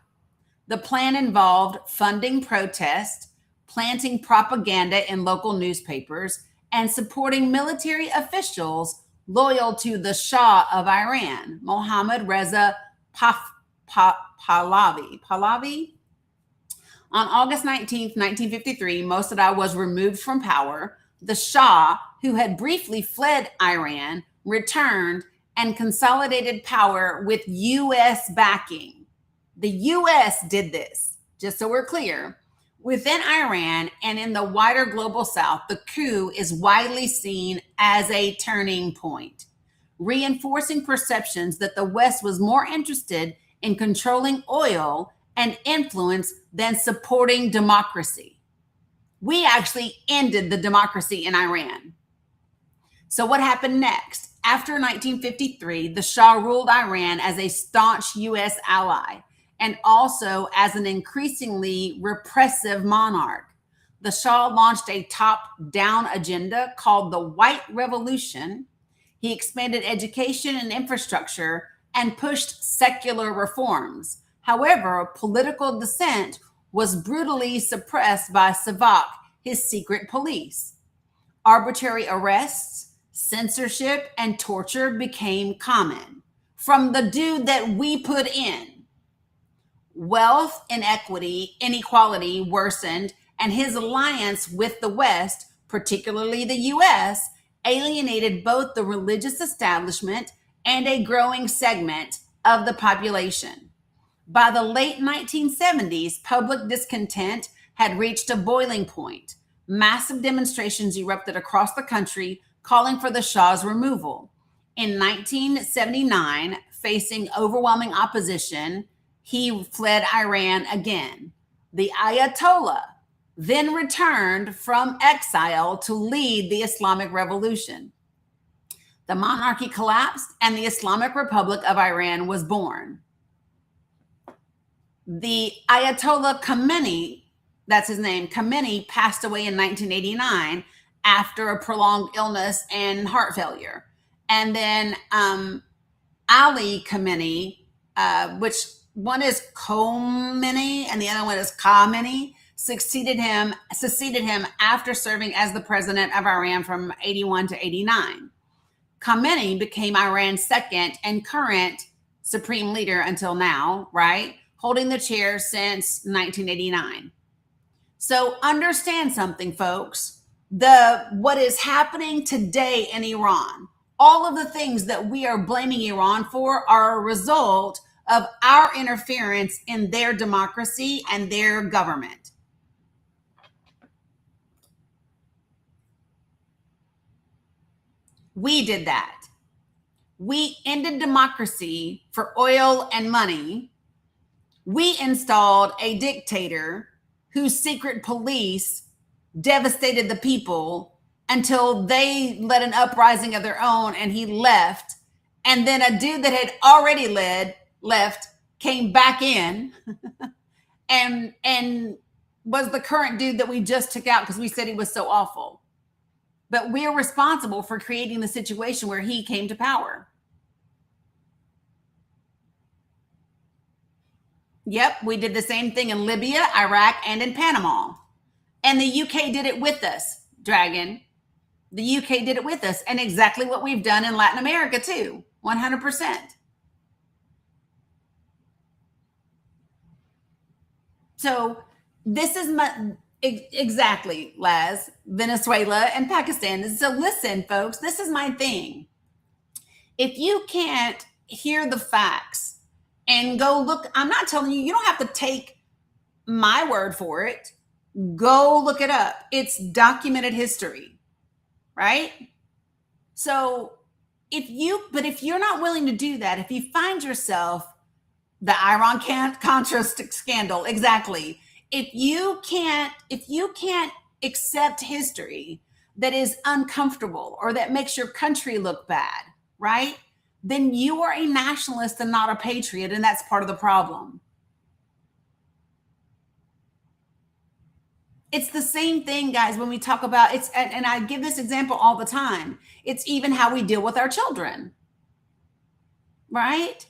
The plan involved funding protests, planting propaganda in local newspapers, and supporting military officials loyal to the Shah of Iran, Mohammad Reza Pahlavi. On August 19th, 1953, Mossadegh was removed from power. The Shah, who had briefly fled Iran, returned and consolidated power with U.S. backing. The U.S. did this, just so we're clear. Within Iran and in the wider global south, the coup is widely seen as a turning point, reinforcing perceptions that the West was more interested in controlling oil and influence than supporting democracy. We actually ended the democracy in Iran. So what happened next? After 1953, the Shah ruled Iran as a staunch U.S. ally and also as an increasingly repressive monarch. The Shah launched a top-down agenda called the White Revolution. He expanded education and infrastructure and pushed secular reforms. However, political dissent was brutally suppressed by Savak, his secret police. Arbitrary arrests, censorship, and torture became common from the dude that we put in. Wealth inequality worsened, and his alliance with the West, particularly the U.S., alienated both the religious establishment and a growing segment of the population. By the late 1970s, public discontent had reached a boiling point. Massive demonstrations erupted across the country calling for the Shah's removal. In 1979, facing overwhelming opposition, he fled Iran again. The Ayatollah then returned from exile to lead the Islamic Revolution. The monarchy collapsed and the Islamic Republic of Iran was born. The Ayatollah Khamenei, that's his name, Khamenei, passed away in 1989 after a prolonged illness and heart failure. And then Ali Khamenei, which one is Khomeini and the other one is Khamenei, succeeded him after serving as the president of Iran from 81 to 89. Khamenei became Iran's second and current supreme leader until now, right? Holding the chair since 1989. So understand something, folks. What is happening today in Iran, all of the things that we are blaming Iran for are a result of our interference in their democracy and their government. We did that. We ended democracy for oil and money. We installed a dictator whose secret police devastated the people until they led an uprising of their own and he left. And then a dude that had already left came back in and was the current dude that we just took out because we said he was so awful. But we're responsible for creating the situation where he came to power. Yep, we did the same thing in Libya, Iraq, and in Panama. And the UK did it with us, Dragon. The UK did it with us. And exactly what we've done in Latin America too, 100%. So this is exactly, Laz, Venezuela and Pakistan. So listen, folks, this is my thing. If you can't hear the facts and go look, I'm not telling you, you don't have to take my word for it. Go look it up. It's documented history, right? So if you're not willing to do that, if you find yourself the Iran-Contra scandal, exactly. If you can't accept history that is uncomfortable or that makes your country look bad, right? Then you are a nationalist and not a patriot, and that's part of the problem. It's the same thing, guys, when we talk about it's, and I give this example all the time. It's even how we deal with our children, right?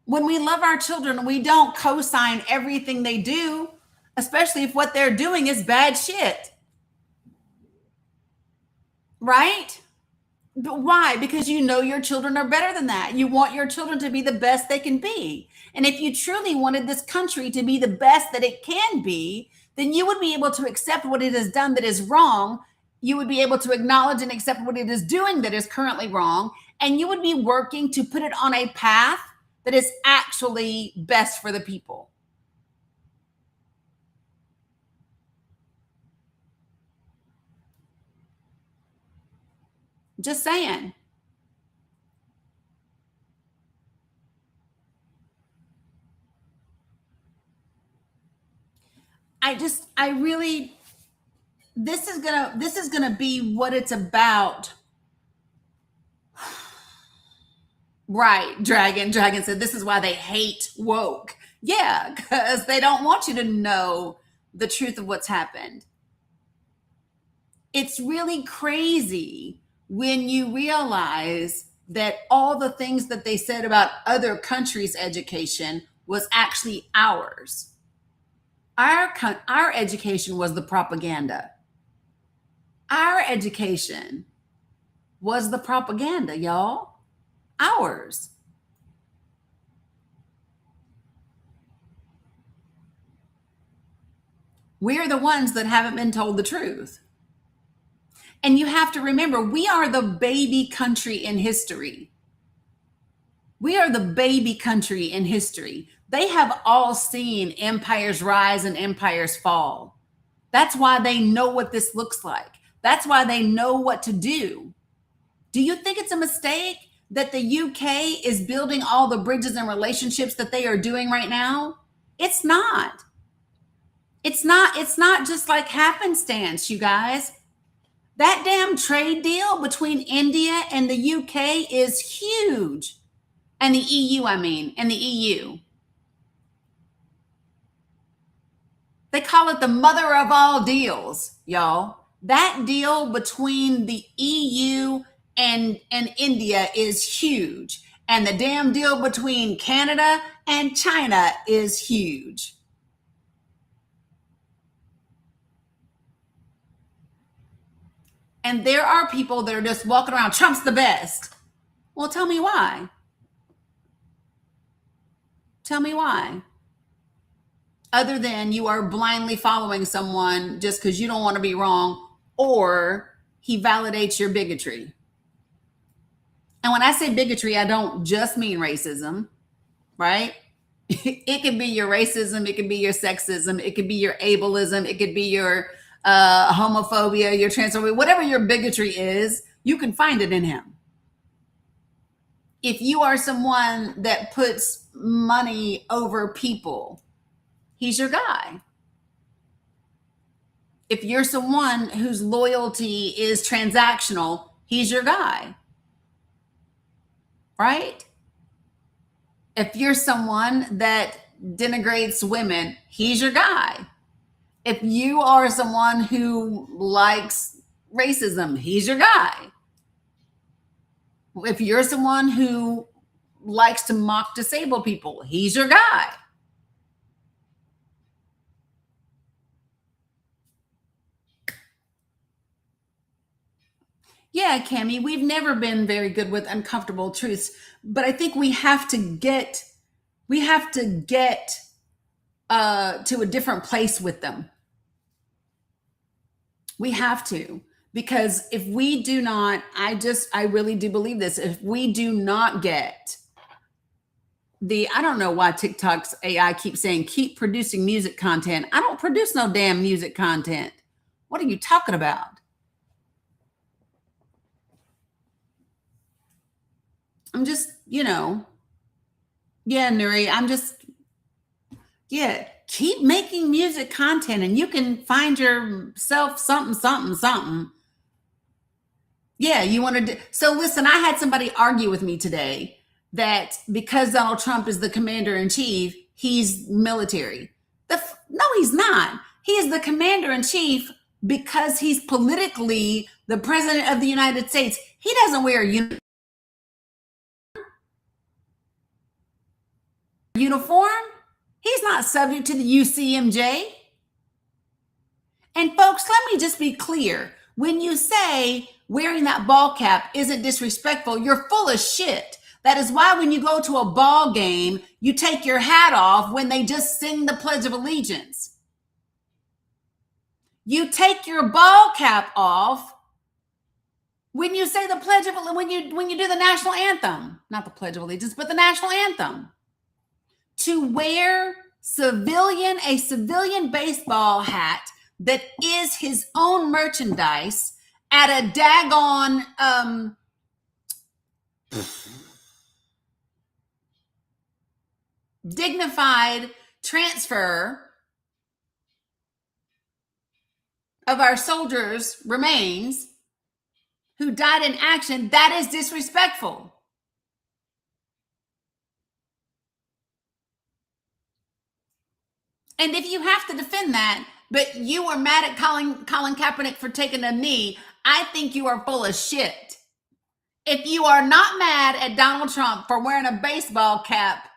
When we love our children, we don't co-sign everything they do, especially if what they're doing is bad shit. Right? But why? Because you know your children are better than that. You want your children to be the best they can be. And if you truly wanted this country to be the best that it can be, then you would be able to accept what it has done that is wrong. You would be able to acknowledge and accept what it is doing that is currently wrong. And you would be working to put it on a path that is actually best for the people. Just saying. This is gonna be what it's about. Right, Dragon said this is why they hate woke. Yeah, because they don't want you to know the truth of what's happened. It's really crazy when you realize that all the things that they said about other countries' education was actually ours. Our education was the propaganda. Our education was the propaganda, y'all. Ours. We're the ones that haven't been told the truth. And you have to remember, we are the baby country in history. We are the baby country in history. They have all seen empires rise and empires fall. That's why they know what this looks like. That's why they know what to do. Do you think it's a mistake that the UK is building all the bridges and relationships that they are doing right now? It's not. It's not just like happenstance, you guys. That damn trade deal between India and the UK is huge. And the EU, and the EU. They call it the mother of all deals, y'all. That deal between the EU and India is huge. And the damn deal between Canada and China is huge. And there are people that are just walking around, Trump's the best. Well, tell me why. Tell me why. Other than you are blindly following someone just because you don't want to be wrong, or he validates your bigotry. And when I say bigotry, I don't just mean racism. right? It could be your racism, it could be your sexism, it could be your ableism, it could be your homophobia, your transphobia, whatever your bigotry is, you can find it in him. If you are someone that puts money over people, he's your guy. If you're someone whose loyalty is transactional, he's your guy. Right? If you're someone that denigrates women, he's your guy. If you are someone who likes racism, he's your guy. If you're someone who likes to mock disabled people, he's your guy. Yeah, Cami, we've never been very good with uncomfortable truths, but I think we have to get to a different place with them. We have to, because if we do not, I really do believe this. If we do not get I don't know why TikTok's AI keeps saying, keep producing music content. I don't produce no damn music content. What are you talking about? I'm just, yeah, Nuri, keep making music content and you can find yourself something. Yeah, you want to do. So listen, I had somebody argue with me today that because Donald Trump is the commander in chief, he's military. No, he's not. He is the commander in chief because he's politically the president of the United States. He doesn't wear a uniform. He's not subject to the UCMJ. And folks, let me just be clear. When you say wearing that ball cap isn't disrespectful, you're full of shit. That is why when you go to a ball game, you take your hat off when they just sing the Pledge of Allegiance. You take your ball cap off when you say the Pledge of when you do the national anthem, not the Pledge of Allegiance, but the national anthem. To wear a civilian baseball hat that is his own merchandise at a daggone dignified transfer of our soldiers' remains who died in action, that is disrespectful. And if you have to defend that, but you were mad at Colin Kaepernick for taking a knee, I think you are full of shit. If you are not mad at Donald Trump for wearing a baseball cap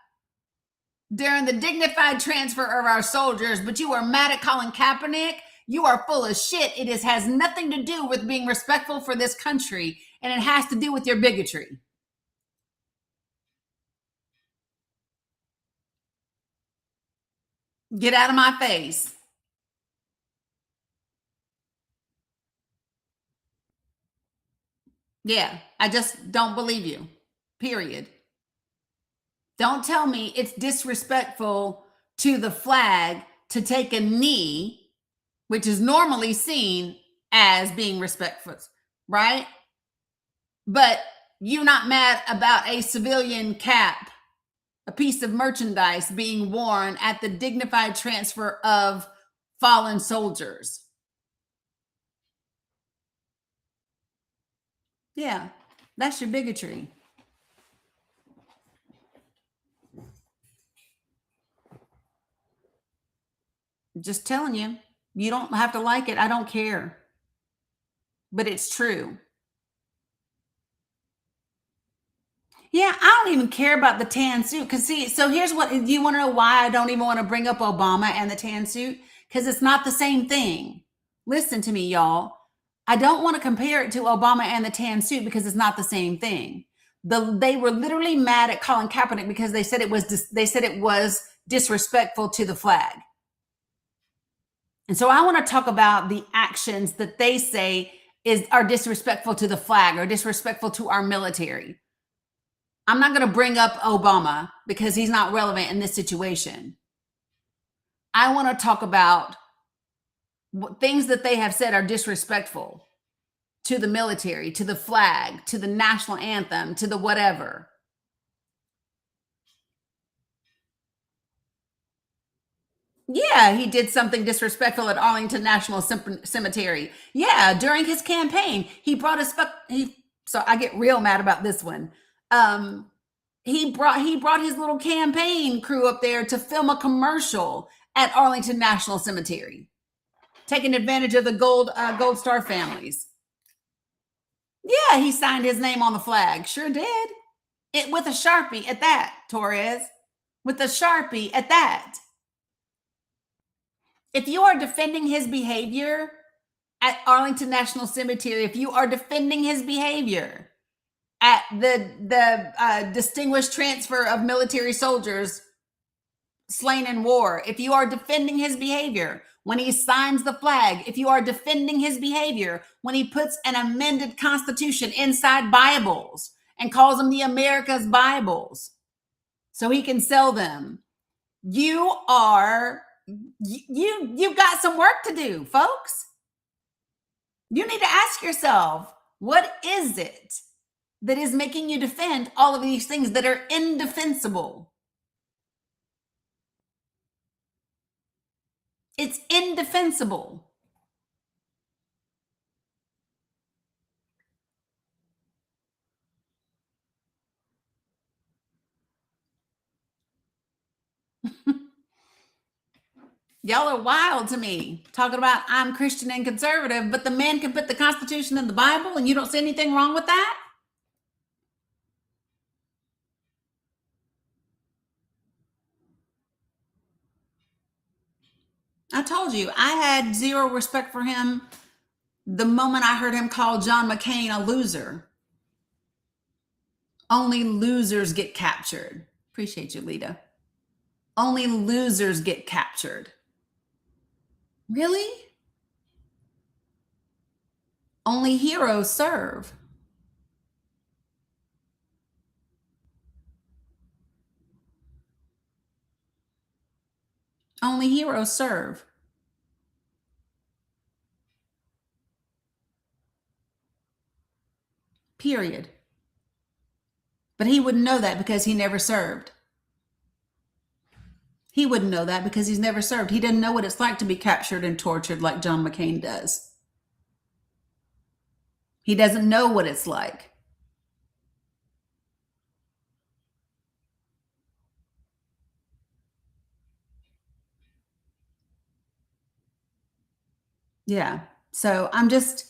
during the dignified transfer of our soldiers, but you are mad at Colin Kaepernick, you are full of shit. It has nothing to do with being respectful for this country, and it has to do with your bigotry. Get out of my face. Yeah, I just don't believe you. Period. Don't tell me it's disrespectful to the flag to take a knee, which is normally seen as being respectful, right? But you're not mad about a civilian cap, a piece of merchandise being worn at the dignified transfer of fallen soldiers. Yeah, that's your bigotry. Just telling you, you don't have to like it. I don't care. But it's true. Yeah, I don't even care about the tan suit. Because, see, so here's what you want to know why I don't even want to bring up Obama and the tan suit? Because it's not the same thing. Listen to me, y'all. I don't want to compare it to Obama and the tan suit because it's not the same thing. They were literally mad at Colin Kaepernick because they said it was disrespectful to the flag. And so I want to talk about the actions that they say are disrespectful to the flag or disrespectful to our military. I'm not going to bring up Obama because he's not relevant in this situation. I want to talk about things that they have said are disrespectful to the military, to the flag, to the national anthem, to the whatever. Yeah, he did something disrespectful at Arlington National Cemetery. Yeah, during his campaign, he brought his so I get real mad about this one. He brought his little campaign crew up there to film a commercial at Arlington National Cemetery, taking advantage of the Gold Star families. Yeah, he signed his name on the flag. Sure did. It with a Sharpie at that, Torres. With a Sharpie at that. If you are defending his behavior at Arlington National Cemetery, if you are defending his behavior at the distinguished transfer of military soldiers slain in war, if you are defending his behavior when he signs the flag, if you are defending his behavior when he puts an amended constitution inside Bibles and calls them the America's Bibles so he can sell them, you've got some work to do, folks. You need to ask yourself, what is it that is making you defend all of these things that are indefensible? It's indefensible. Y'all are wild to me, talking about I'm Christian and conservative, but the man can put the Constitution in the Bible and you don't see anything wrong with that? I told you, I had zero respect for him the moment I heard him call John McCain a loser. Only losers get captured. Appreciate you, Lita. Only losers get captured. Really? Only heroes serve. Only heroes serve. Period. But he wouldn't know that because he never served. He wouldn't know that because he's never served. He doesn't know what it's like to be captured and tortured like John McCain does. He doesn't know what it's like. Yeah. So I'm just,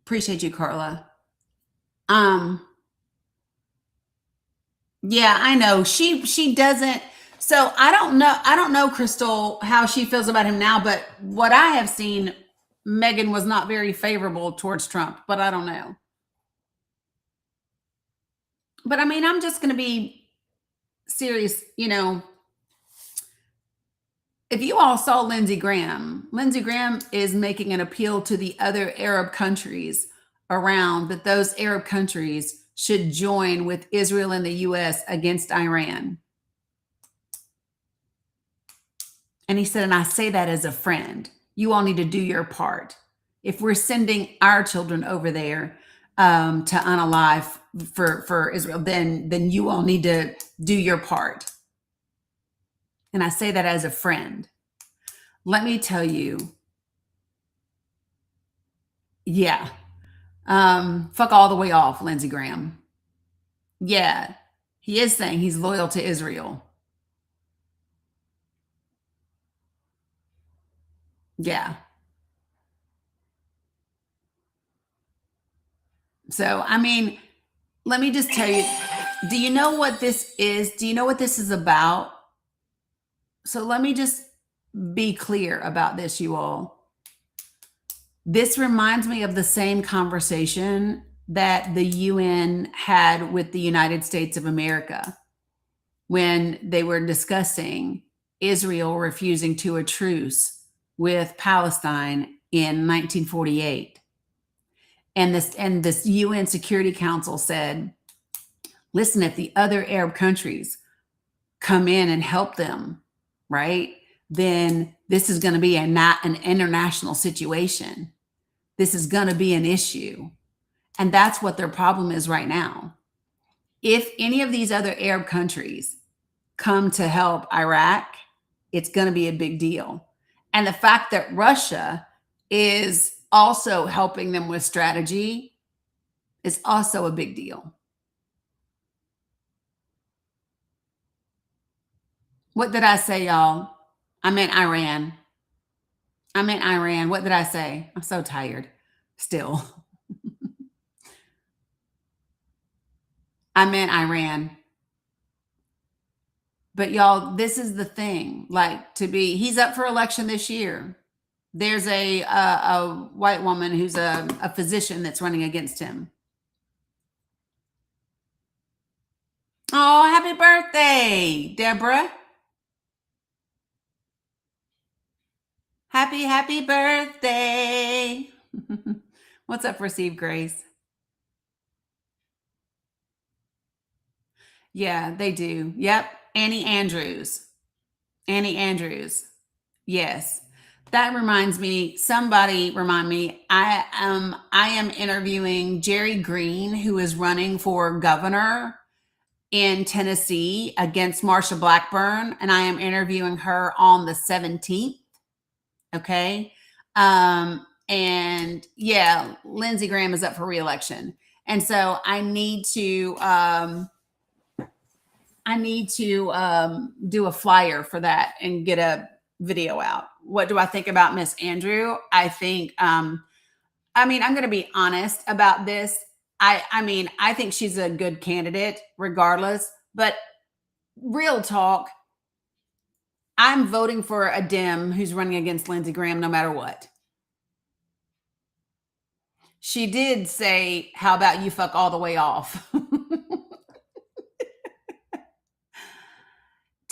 appreciate you, Carla. Yeah, I know. She doesn't. So I don't know, Crystal, how she feels about him now, but what I have seen, Megan was not very favorable towards Trump, but I don't know. But I mean, I'm just going to be serious, If you all saw Lindsey Graham is making an appeal to the other Arab countries around that those Arab countries should join with Israel and the US against Iran. And he said, and I say that as a friend, you all need to do your part. If we're sending our children over there to unalive for Israel, then you all need to do your part. And I say that as a friend. Let me tell you, yeah, fuck all the way off, Lindsey Graham. Yeah, he is saying he's loyal to Israel. Yeah. So, I mean, let me just tell you, do you know what this is? Do you know what this is about? So let me just be clear about this, you all. This reminds me of the same conversation that the UN had with the United States of America when they were discussing Israel refusing to a truce with Palestine in 1948. And this UN Security Council said, listen, if the other Arab countries come in and help them, right, then this is going to be not an international situation. This is going to be an issue. And that's what their problem is right now. If any of these other Arab countries come to help Iraq, it's going to be a big deal. And the fact that Russia is also helping them with strategy is also a big deal. What did I say, y'all? I meant Iran. I meant Iran. What did I say? I'm so tired still. I meant Iran. But y'all, this is the thing. Like, he's up for election this year. There's a white woman who's a physician that's running against him. Oh, happy birthday, Deborah. Happy birthday. What's up, Received Grace? Yeah, they do. Yep. Annie Andrews. Yes. That reminds me, somebody remind me, I am interviewing Jerry Green, who is running for governor in Tennessee against Marsha Blackburn, and I am interviewing her on the 17th. Okay. And yeah, Lindsey Graham is up for re-election. And so I need to do a flyer for that and get a video out. What do I think about Miss Andrew? I think, I'm going to be honest about this. I think she's a good candidate regardless, but real talk, I'm voting for a Dem who's running against Lindsey Graham no matter what. She did say, how about you fuck all the way off?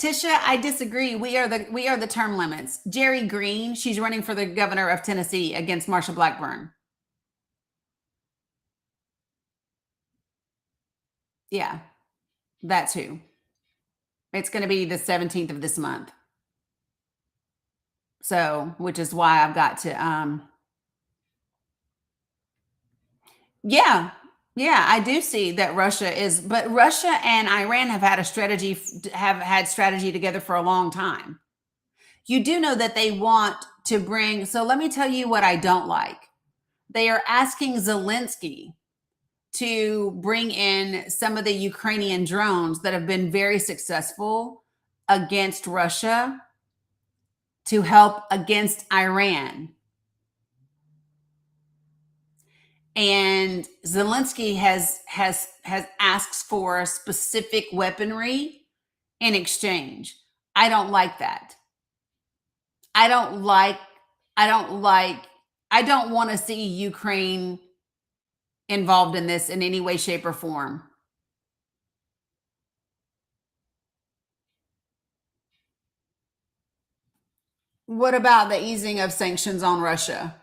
Tisha, I disagree. We are the term limits. Jerry Green, she's running for the governor of Tennessee against Marsha Blackburn. Yeah, that's who. It's going to be the 17th of this month. So, which is why I've got to, yeah, I do see that but Russia and Iran have had strategy together for a long time. You do know that they want to bring, so let me tell you what I don't like. They are asking Zelensky to bring in some of the Ukrainian drones that have been very successful against Russia to help against Iran. And Zelensky has asked for specific weaponry in exchange. I don't like that. I don't want to see Ukraine involved in this in any way, shape, or form. What about the easing of sanctions on Russia?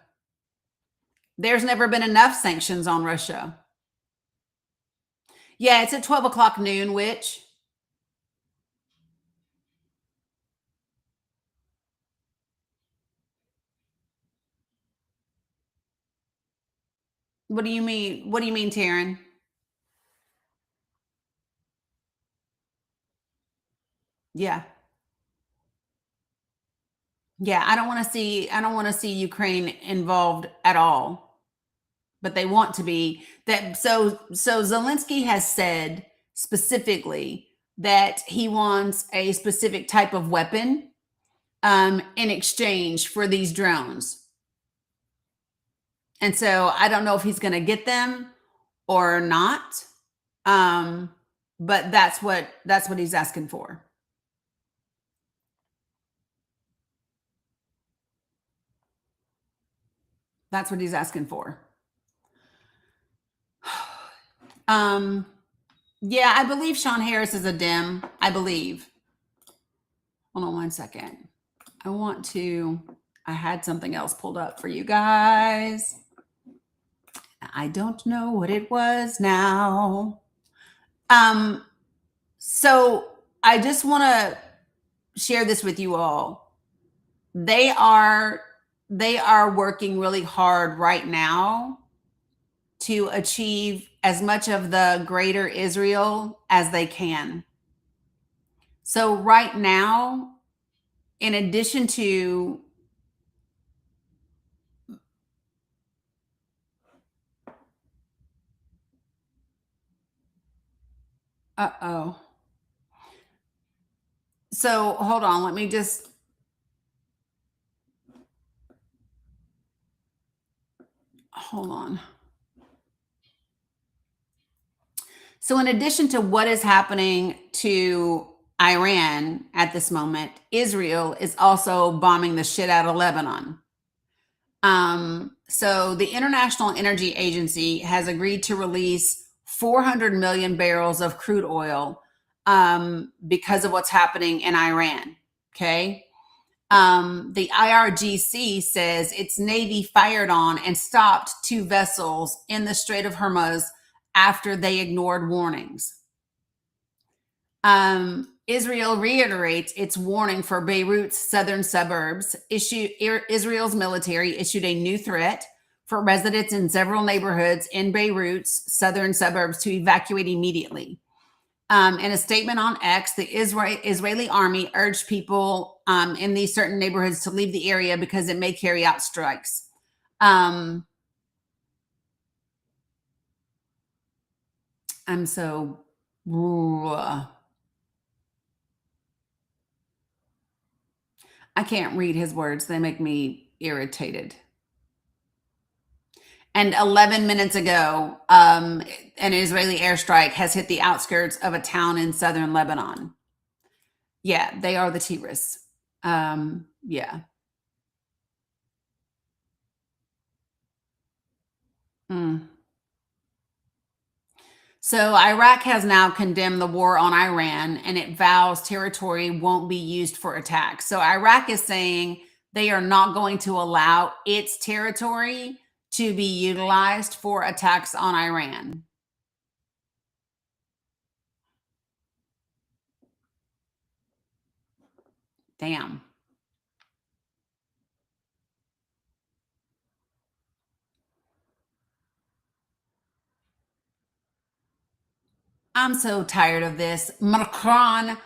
There's never been enough sanctions on Russia. Yeah, it's at 12 o'clock noon, which? What do you mean? What do you mean, Taryn? Yeah. Yeah, I don't want to see Ukraine involved at all. But they want to be that. So Zelensky has said specifically that he wants a specific type of weapon in exchange for these drones. And so I don't know if he's going to get them or not. But that's what he's asking for. That's what he's asking for. Yeah, I believe Sean Harris is a Dem. I believe. Hold on one second. I had something else pulled up for you guys. I don't know what it was now. So I just want to share this with you all. They are working really hard right now to achieve as much of the greater Israel as they can. So right now, in addition to uh-oh. So hold on, let me just hold on. So in addition to what is happening to Iran at this moment, Israel is also bombing the shit out of Lebanon. So the International Energy Agency has agreed to release 400 million barrels of crude oil because of what's happening in Iran. Okay. The IRGC says its Navy fired on and stopped 2 vessels in the Strait of Hormuz after they ignored warnings. Israel reiterates its warning for Beirut's southern suburbs. Israel's military issued a new threat for residents in several neighborhoods in Beirut's southern suburbs to evacuate immediately. In a statement on X, the Israeli army urged people in these certain neighborhoods to leave the area because it may carry out strikes. I'm so. I can't read his words. They make me irritated. And 11 minutes ago, an Israeli airstrike has hit the outskirts of a town in southern Lebanon. Yeah, they are the terrorists. Yeah. Mm. So Iraq has now condemned the war on Iran, and it vows territory won't be used for attacks. So Iraq is saying they are not going to allow its territory to be utilized for attacks on Iran. Damn. I'm so tired of this. Macron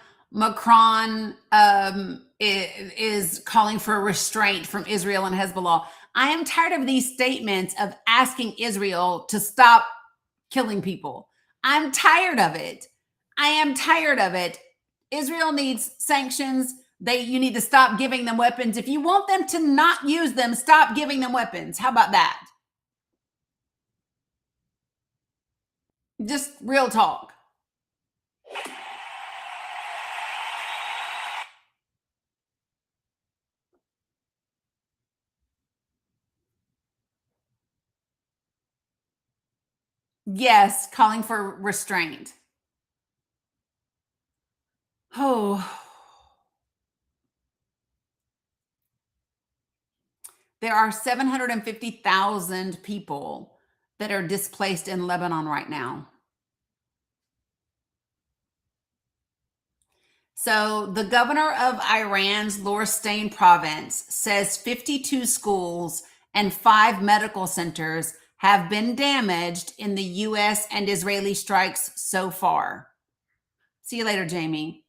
is calling for restraint from Israel and Hezbollah. I am tired of these statements of asking Israel to stop killing people. I'm tired of it. I am tired of it. Israel needs sanctions. You need to stop giving them weapons. If you want them to not use them, stop giving them weapons. How about that? Just real talk. Yes, calling for restraint. Oh, there are 750,000 people that are displaced in Lebanon right now. So the governor of Iran's Loristan province says 52 schools and 5 medical centers have been damaged in the U.S. and Israeli strikes so far. See you later, Jamie.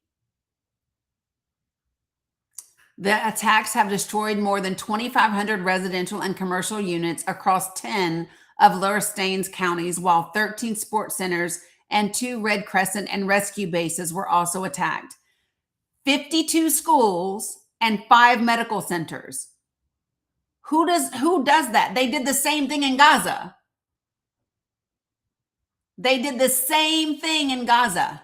The attacks have destroyed more than 2,500 residential and commercial units across 10 of Loristan's counties, while 13 sports centers and 2 Red Crescent and rescue bases were also attacked. 52 schools and 5 medical centers. Who does that? They did the same thing in Gaza. They did the same thing in Gaza.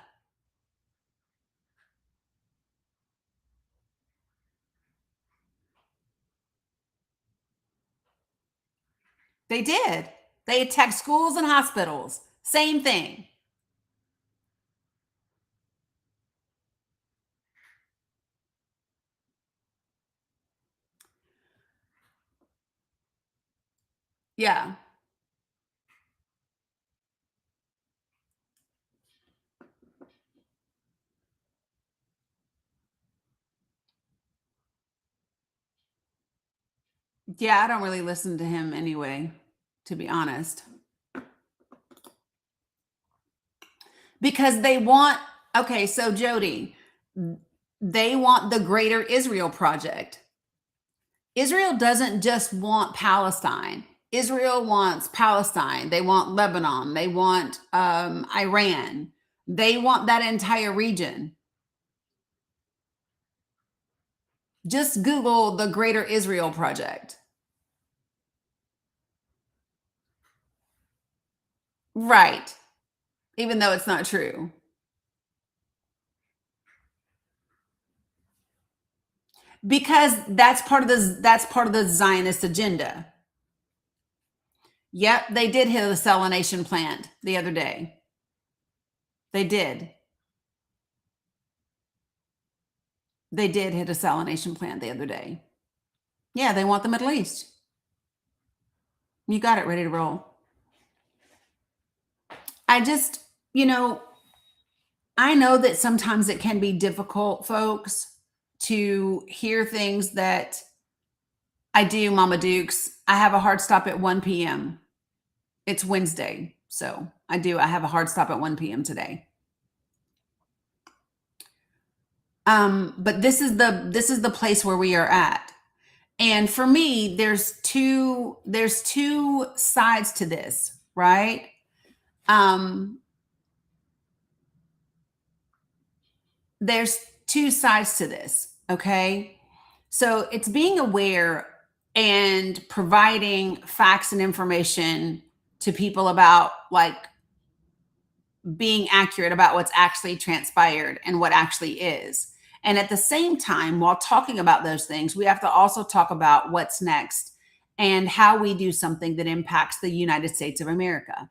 They did. They attacked schools and hospitals. Same thing. Yeah. Yeah, I don't really listen to him anyway, to be honest. Because they want, okay, so Jody, they want the Greater Israel Project. Israel doesn't just want Palestine. Israel wants Palestine. They want Lebanon. They want Iran. They want that entire region. Just Google the Greater Israel Project. Right. Even though it's not true. Because that's part of the Zionist agenda. Yep, they did hit a desalination plant the other day. They did. They did hit a desalination plant the other day. Yeah, they want the Middle East. You got it, ready to roll. I just, I know that sometimes it can be difficult, folks, to hear things that I do, Mama Dukes. I have a hard stop at 1 p.m. It's Wednesday, so I have a hard stop at 1 p.m. today. But this is the place where we are at. And for me, there's two sides to this, right? There's two sides to this, okay? So it's being aware and providing facts and information to people about like being accurate about what's actually transpired and what actually is. And at the same time, while talking about those things, we have to also talk about what's next and how we do something that impacts the United States of America.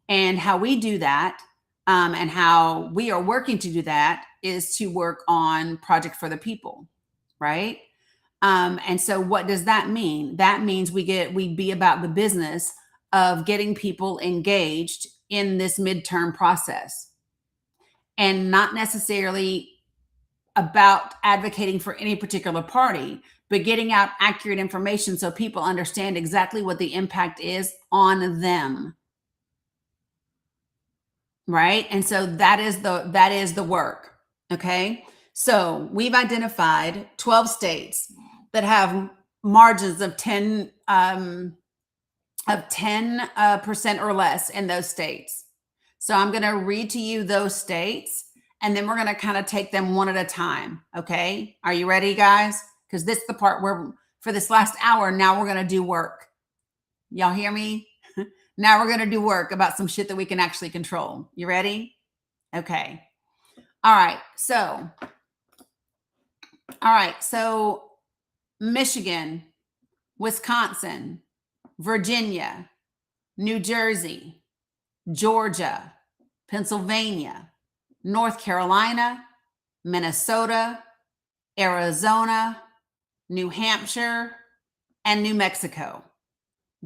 And how we do that, and how we are working to do that, is to work on Project for the People, right? And so what does that mean? That means we be about the business of getting people engaged in this midterm process, and not necessarily about advocating for any particular party, but getting out accurate information so people understand exactly what the impact is on them. Right? And so that is the work. Okay. So we've identified 12 states that have margins of 10% or less in those states. So I'm going to read to you those states, and then we're going to kind of take them one at a time. Okay. Are you ready, guys? Because this is the part where for this last hour, now we're going to do work. Y'all hear me? Now we're going to do work about some shit that we can actually control. You ready? Okay. All right. So Michigan, Wisconsin, Virginia, New Jersey, Georgia, Pennsylvania, North Carolina, Minnesota, Arizona, New Hampshire, and New Mexico.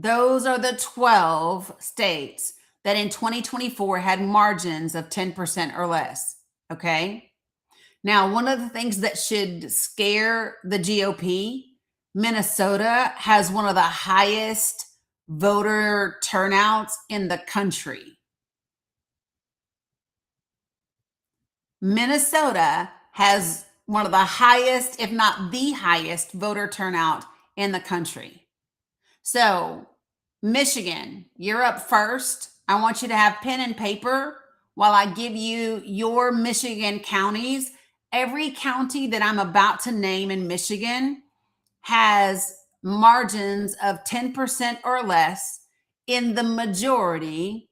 Those are the 12 states that in 2024 had margins of 10% or less. Okay. Now, one of the things that should scare the GOP, Minnesota has one of the highest voter turnouts in the country. Minnesota has one of the highest, if not the highest, voter turnout in the country. So, Michigan, you're up first. I want you to have pen and paper while I give you your Michigan counties. Every county that I'm about to name in Michigan has margins of 10% or less in the majority.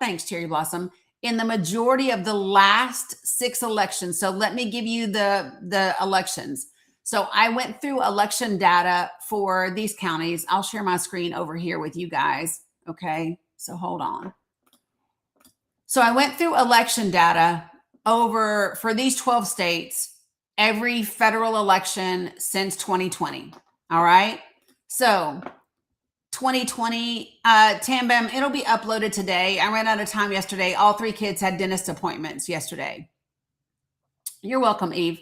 Thanks, Cherry Blossom. In the majority of the last 6 elections. So let me give you the elections. So I went through election data for these counties. I'll share my screen over here with you guys. Okay, so hold on. So I went through election data for these 12 states, every federal election since 2020. All right. So 2020, Tam Bam, it'll be uploaded today. I ran out of time yesterday. All 3 kids had dentist appointments yesterday. You're welcome, Eve.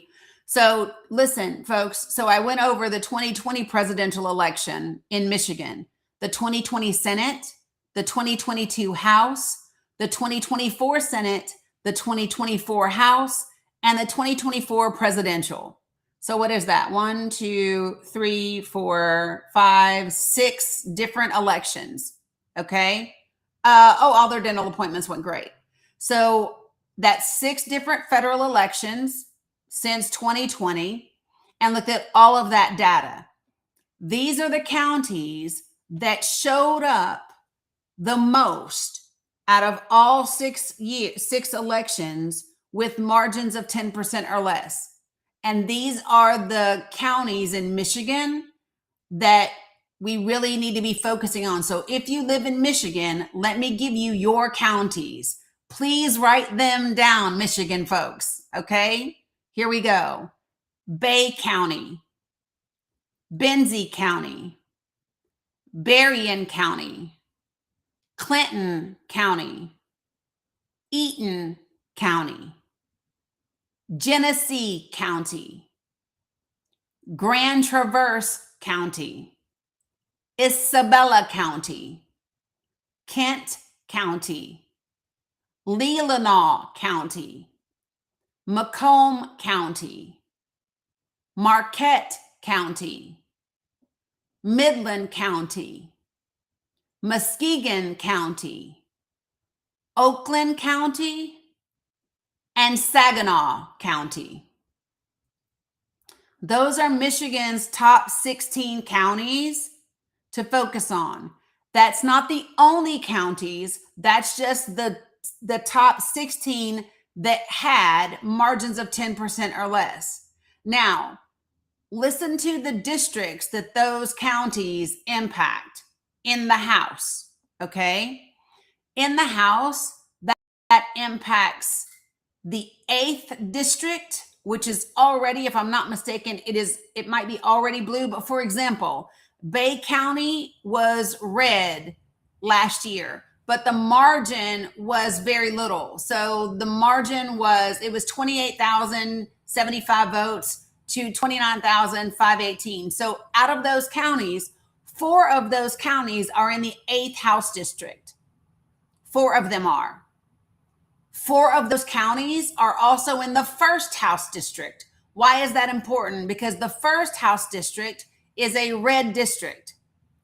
So listen, folks. So I went over the 2020 presidential election in Michigan, the 2020 Senate, the 2022 House, the 2024 Senate, the 2024 House, and the 2024 presidential. So what is that? 1, 2, 3, 4, 5, 6 different elections. Okay. All their dental appointments went great. So that's 6 different federal elections since 2020, and looked at all of that data. These are the counties that showed up the most out of all 6 elections with margins of 10% or less. And these are the counties in Michigan that we really need to be focusing on. So if you live in Michigan, let me give you your counties. Please write them down, Michigan folks. Okay, here we go. Bay County, Benzie County, Berrien County, Clinton County, Eaton County, Genesee County, Grand Traverse County, Isabella County, Kent County, Leelanau County, Macomb County, Marquette County, Midland County, Muskegon County, Oakland County, and Saginaw County. Those are Michigan's top 16 counties to focus on. That's not the only counties. That's just the top 16 that had margins of 10% or less. Now, listen to the districts that those counties impact in the House, okay? In the House, that impacts the 8th district, which is already, if I'm not mistaken, it might be already blue. But for example, Bay County was red last year, but the margin was very little. So the margin was 28,075 votes to 29,518. So out of those counties, 4 of those counties are in the 8th House district. 4 of them are. 4 of those counties are also in the 1st House district. Why is that important? Because the 1st House district is a red district.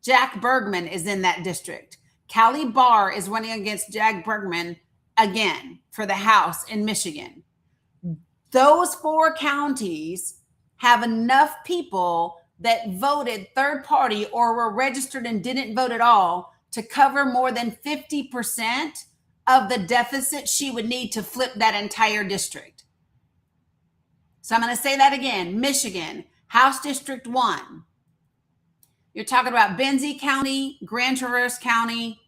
Jack Bergman is in that district. Callie Barr is running against Jack Bergman again for the House in Michigan. Those 4 counties have enough people that voted third party or were registered and didn't vote at all to cover more than 50% of the deficit she would need to flip that entire district. So I'm going to say that again. Michigan, House District 1. You're talking about Benzie County, Grand Traverse County,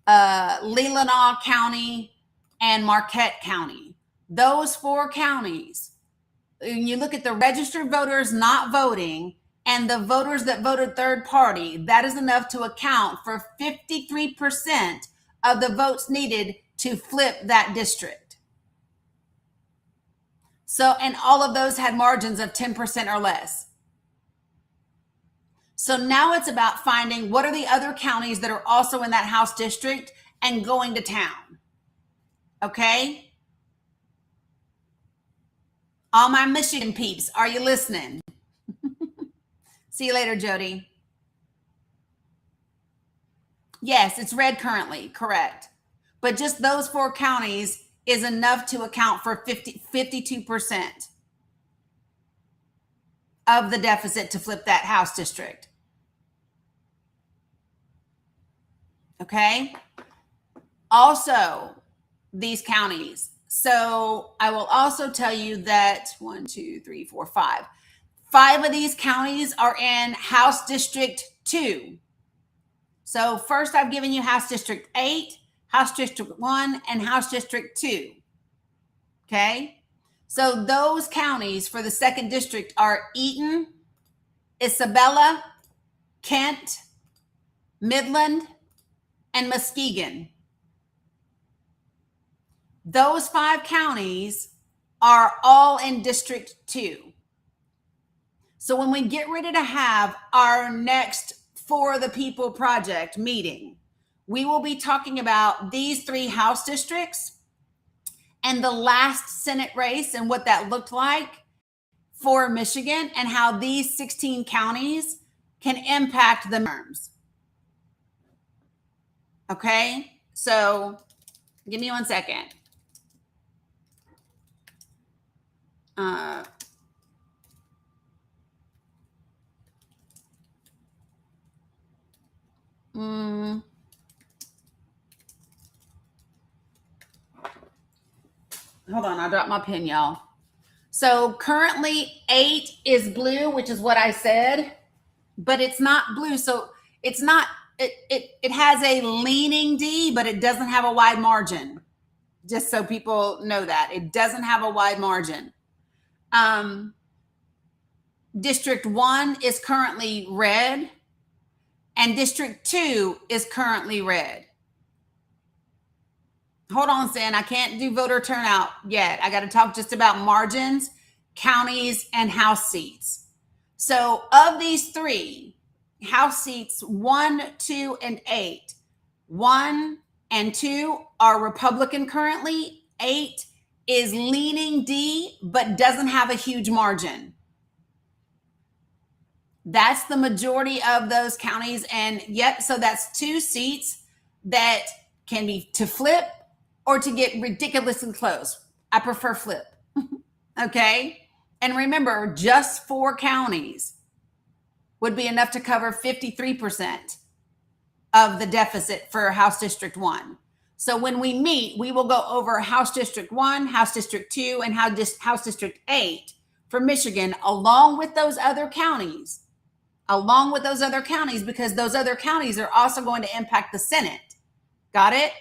Leelanau County, and Marquette County. Those 4 counties, when you look at the registered voters not voting and the voters that voted third party, that is enough to account for 53% of the votes needed to flip that district. So, and all of those had margins of 10% or less. So now it's about finding what are the other counties that are also in that House district and going to town. Okay? All my Michigan peeps, are you listening? See you later, Jody. Yes, it's red currently, correct. But just those 4 counties is enough to account for 52% of the deficit to flip that House district. Okay? Also, these counties. So I will also tell you that 1, 2, 3, 4, 5. 5 of these counties are in House District 2. So first I've given you House District 8, House District 1, and House District 2. Okay? So those counties for the 2nd district are Eaton, Isabella, Kent, Midland, and Muskegon. Those 5 counties are all in District 2. So when we get ready to have our next For the People project meeting, we will be talking about these 3 House districts and the last Senate race and what that looked like for Michigan and how these 16 counties can impact the terms. Okay, so give me 1 second. Hold on, I dropped my pen, y'all. So currently 8 is blue, which is what I said, but it's not blue. So it's not, it has a leaning D, but it doesn't have a wide margin. Just so people know that. It doesn't have a wide margin. District 1 is currently red, and District 2 is currently red. Hold on, San. I can't do voter turnout yet. I got to talk just about margins, counties, and House seats. So of these 3, House seats 1, 2, and 8, 1 and 2 are Republican currently. 8 is leaning D, but doesn't have a huge margin. That's the majority of those counties. And yep, so that's 2 seats that can be to flip or to get ridiculously close. I prefer flip. Okay. And remember, just 4 counties would be enough to cover 53% of the deficit for House District 1. So when we meet, we will go over House District 1, House District 2, and House District 8 for Michigan, along with those other counties, because those other counties are also going to impact the Senate. Got it?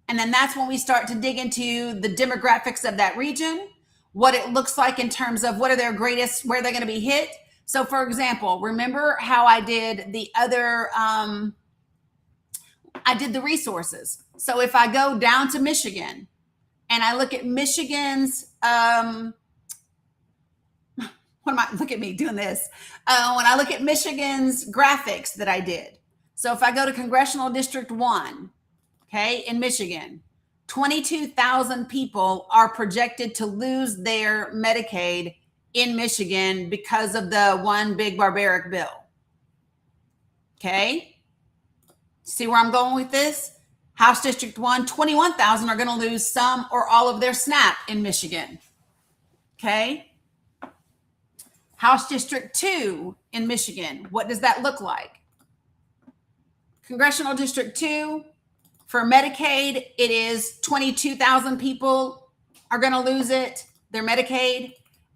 And then that's when we start to dig into the demographics of that region, what it looks like in terms of what are their greatest, where they're going to be hit. So for example, remember how I did the other, I did the resources. So if I go down to Michigan and I look at Michigan's, look at me doing this. When I look at Michigan's graphics that I did. So if I go to Congressional District 1, okay, in Michigan, 22,000 people are projected to lose their Medicaid in Michigan because of the one big barbaric bill. Okay. See where I'm going with this? House District 1, 21,000 are going to lose some or all of their SNAP in Michigan. Okay. House District 2 in Michigan, what does that look like? Congressional District 2, for Medicaid, it is 22,000 people are going to lose it, their Medicaid,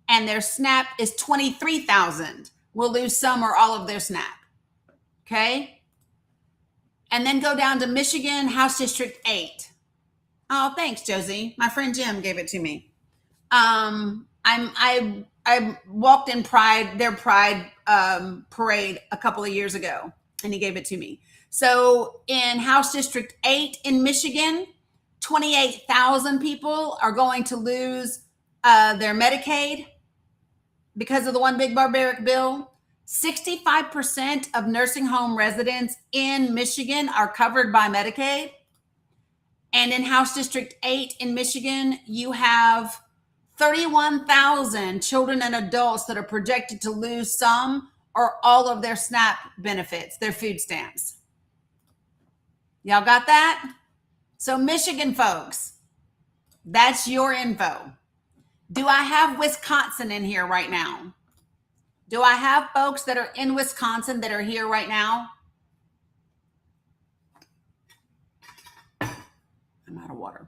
and their SNAP is 23,000 will lose some or all of their SNAP. Okay. And then go down to Michigan, House District 8. Oh, thanks, Josie. My friend Jim gave it to me. I walked in their Pride parade a couple of years ago, and he gave it to me. So in House District 8 in Michigan, 28,000 people are going to lose their Medicaid because of the one big barbaric bill. 65% of nursing home residents in Michigan are covered by Medicaid. And in House District 8 in Michigan, you have 31,000 children and adults that are projected to lose some or all of their SNAP benefits, their food stamps. Y'all got that? So Michigan folks, that's your info. Do I have Wisconsin in here right now? Do I have folks that are in Wisconsin that are here right now? I'm out of water.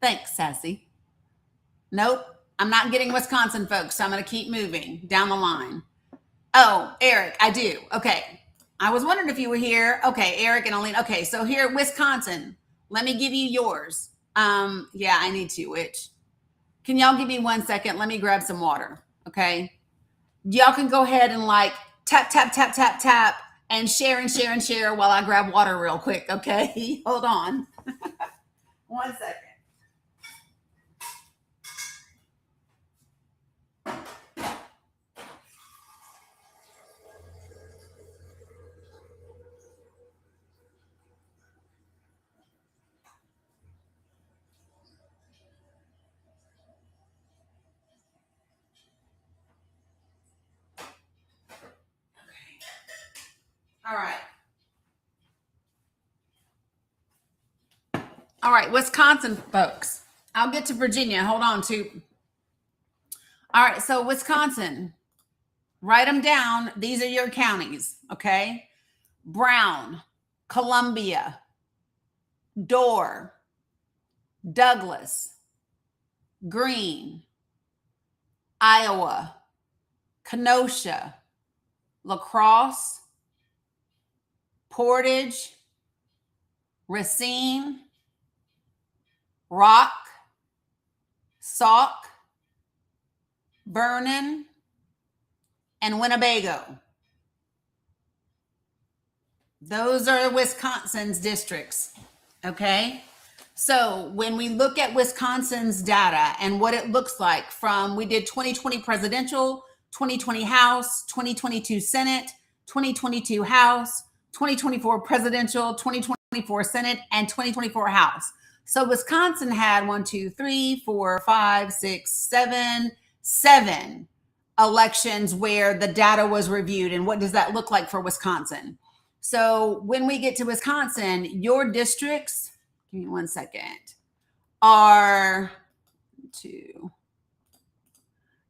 Thanks, Sassy. Nope, I'm not getting Wisconsin folks, so I'm going to keep moving down the line. Oh, Eric, I do. Okay. I was wondering if you were here. Okay, Eric and Aline. Okay, so here at Wisconsin, let me give you yours. Yeah, I need to, which, can y'all give me 1 second? Let me grab some water, okay? Y'all can go ahead and like tap, tap, tap, tap, tap, and share and share and share while I grab water real quick, okay? Hold on. 1 second. All right, Wisconsin, folks. I'll get to Virginia. Hold on to. All right, so Wisconsin. Write them down. These are your counties, okay? Brown, Columbia, Door, Douglas, Greene, Iowa, Kenosha, La Crosse, Portage, Racine, Rock, Sauk, Vernon, and Winnebago. Those are Wisconsin's districts, okay? So when we look at Wisconsin's data and what it looks like from, we did 2020 presidential, 2020 House, 2022 Senate, 2022 House, 2024 presidential, 2024 Senate, and 2024 House. So Wisconsin had 7 elections where the data was reviewed. And what does that look like for Wisconsin? So when we get to Wisconsin, your districts, give me 1 second, are two.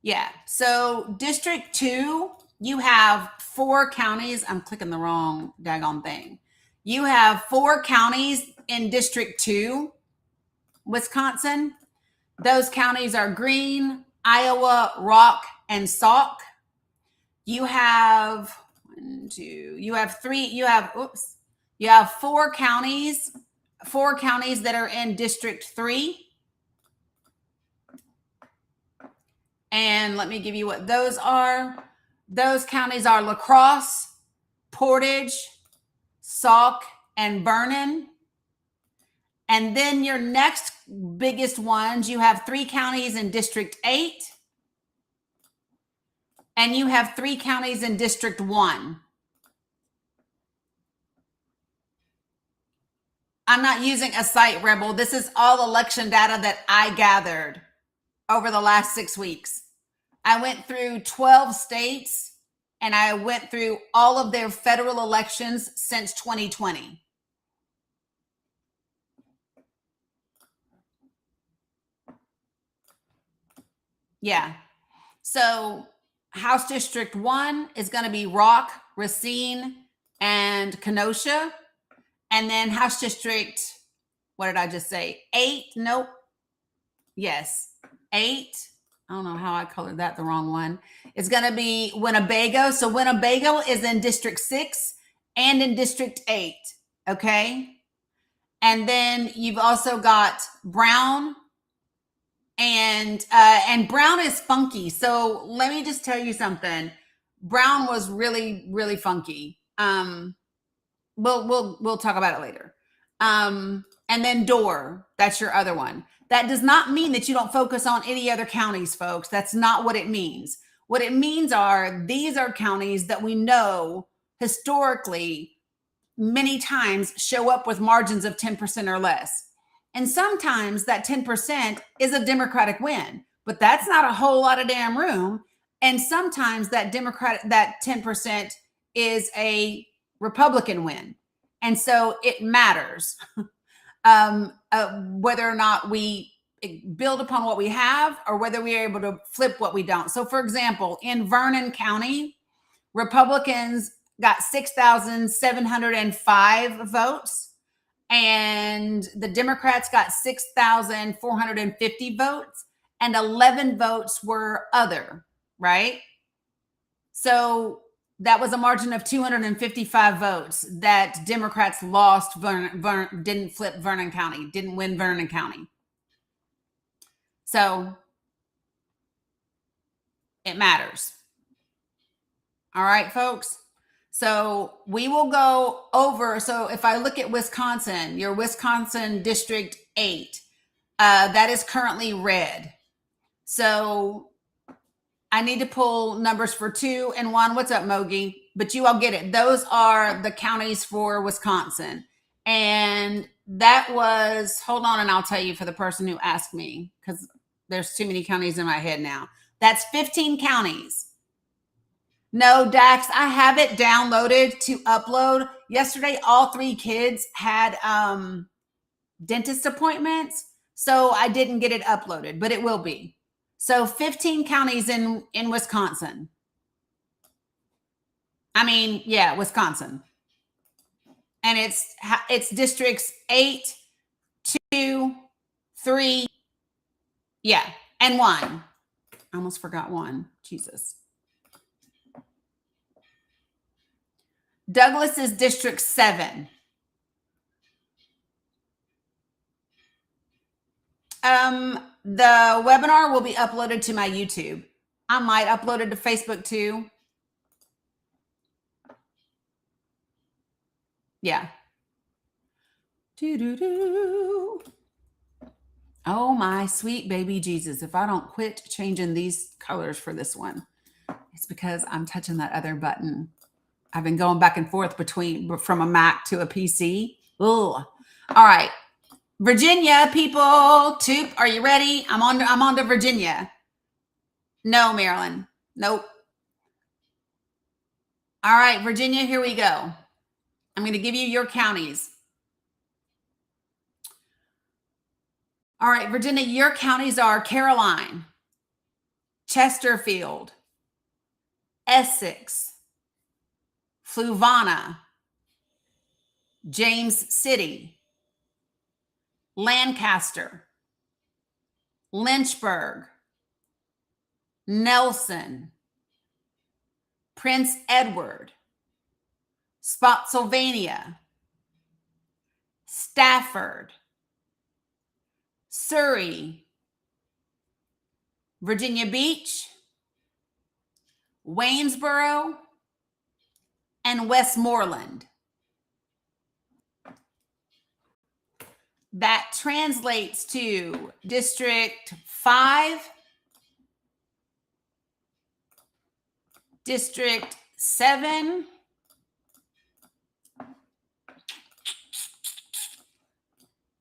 Yeah. So District 2, you have 4 counties. I'm clicking the wrong daggone thing. You have 4 counties in District 2, Wisconsin. Those counties are Greene, Iowa, Rock, and Sauk. You have 4 counties that are in District 3. And let me give you what those are. Those counties are La Crosse, Portage, Sauk, and Vernon. And then your next biggest ones, you have 3 counties in District 8. And you have 3 counties in District 1. I'm not using a site, Rebel. This is all election data that I gathered over the last 6 weeks. I went through 12 states and I went through all of their federal elections since 2020. Yeah. So House District 1 is going to be Rock, Racine, and Kenosha. And then House District, what did I just say? 8? Nope. Yes. 8. I don't know how I colored that the wrong one. It's going to be Winnebago. So Winnebago is in District 6 and in District 8. Okay. And then you've also got Brown. And Brown is funky. So let me just tell you something. Brown was really, really funky. We'll talk about it later. And then Door, that's your other one. That does not mean that you don't focus on any other counties, folks. That's not what it means. What it means are these are counties that we know historically many times show up with margins of 10% or less. And sometimes that 10% is a Democratic win, but that's not a whole lot of damn room. And sometimes that 10% is a Republican win. And so it matters whether or not we build upon what we have or whether we are able to flip what we don't. So for example, in Vernon County, Republicans got 6,705 votes. And the Democrats got 6,450 votes, and 11 votes were other, right? So that was a margin of 255 votes that Democrats lost, didn't flip Vernon County, didn't win Vernon County. So it matters. All right, folks. So we will go over. So if I look at Wisconsin, your Wisconsin District 8, that is currently red. So I need to pull numbers for 2 and 1. What's up, Mogi? But you all get it. Those are the counties for Wisconsin. And that was, hold on and I'll tell you for the person who asked me, because there's too many counties in my head now. That's 15 counties. No, Dax, I have it downloaded to upload. Yesterday, all 3 kids had dentist appointments. So I didn't get it uploaded, but it will be. So 15 counties in Wisconsin. I mean, yeah, Wisconsin. And it's districts 8, 2, 3, yeah, and 1. I almost forgot 1. Jesus. Douglas is district 7. The webinar will be uploaded to my YouTube. I might upload it to Facebook too. Yeah. Doo-doo-doo. Oh my sweet baby Jesus. If I don't quit changing these colors for this one, it's because I'm touching that other button. I've been going back and forth from a Mac to a PC. Ugh. All right. Virginia people, Toop, are you ready? I'm on to Virginia. No, Maryland. Nope. All right, Virginia, here we go. I'm going to give you your counties. All right, Virginia, your counties are Caroline, Chesterfield, Essex, Fluvanna, James City, Lancaster, Lynchburg, Nelson, Prince Edward, Spotsylvania, Stafford, Surrey, Virginia Beach, Waynesboro, and Westmoreland. That translates to District 5, District 7,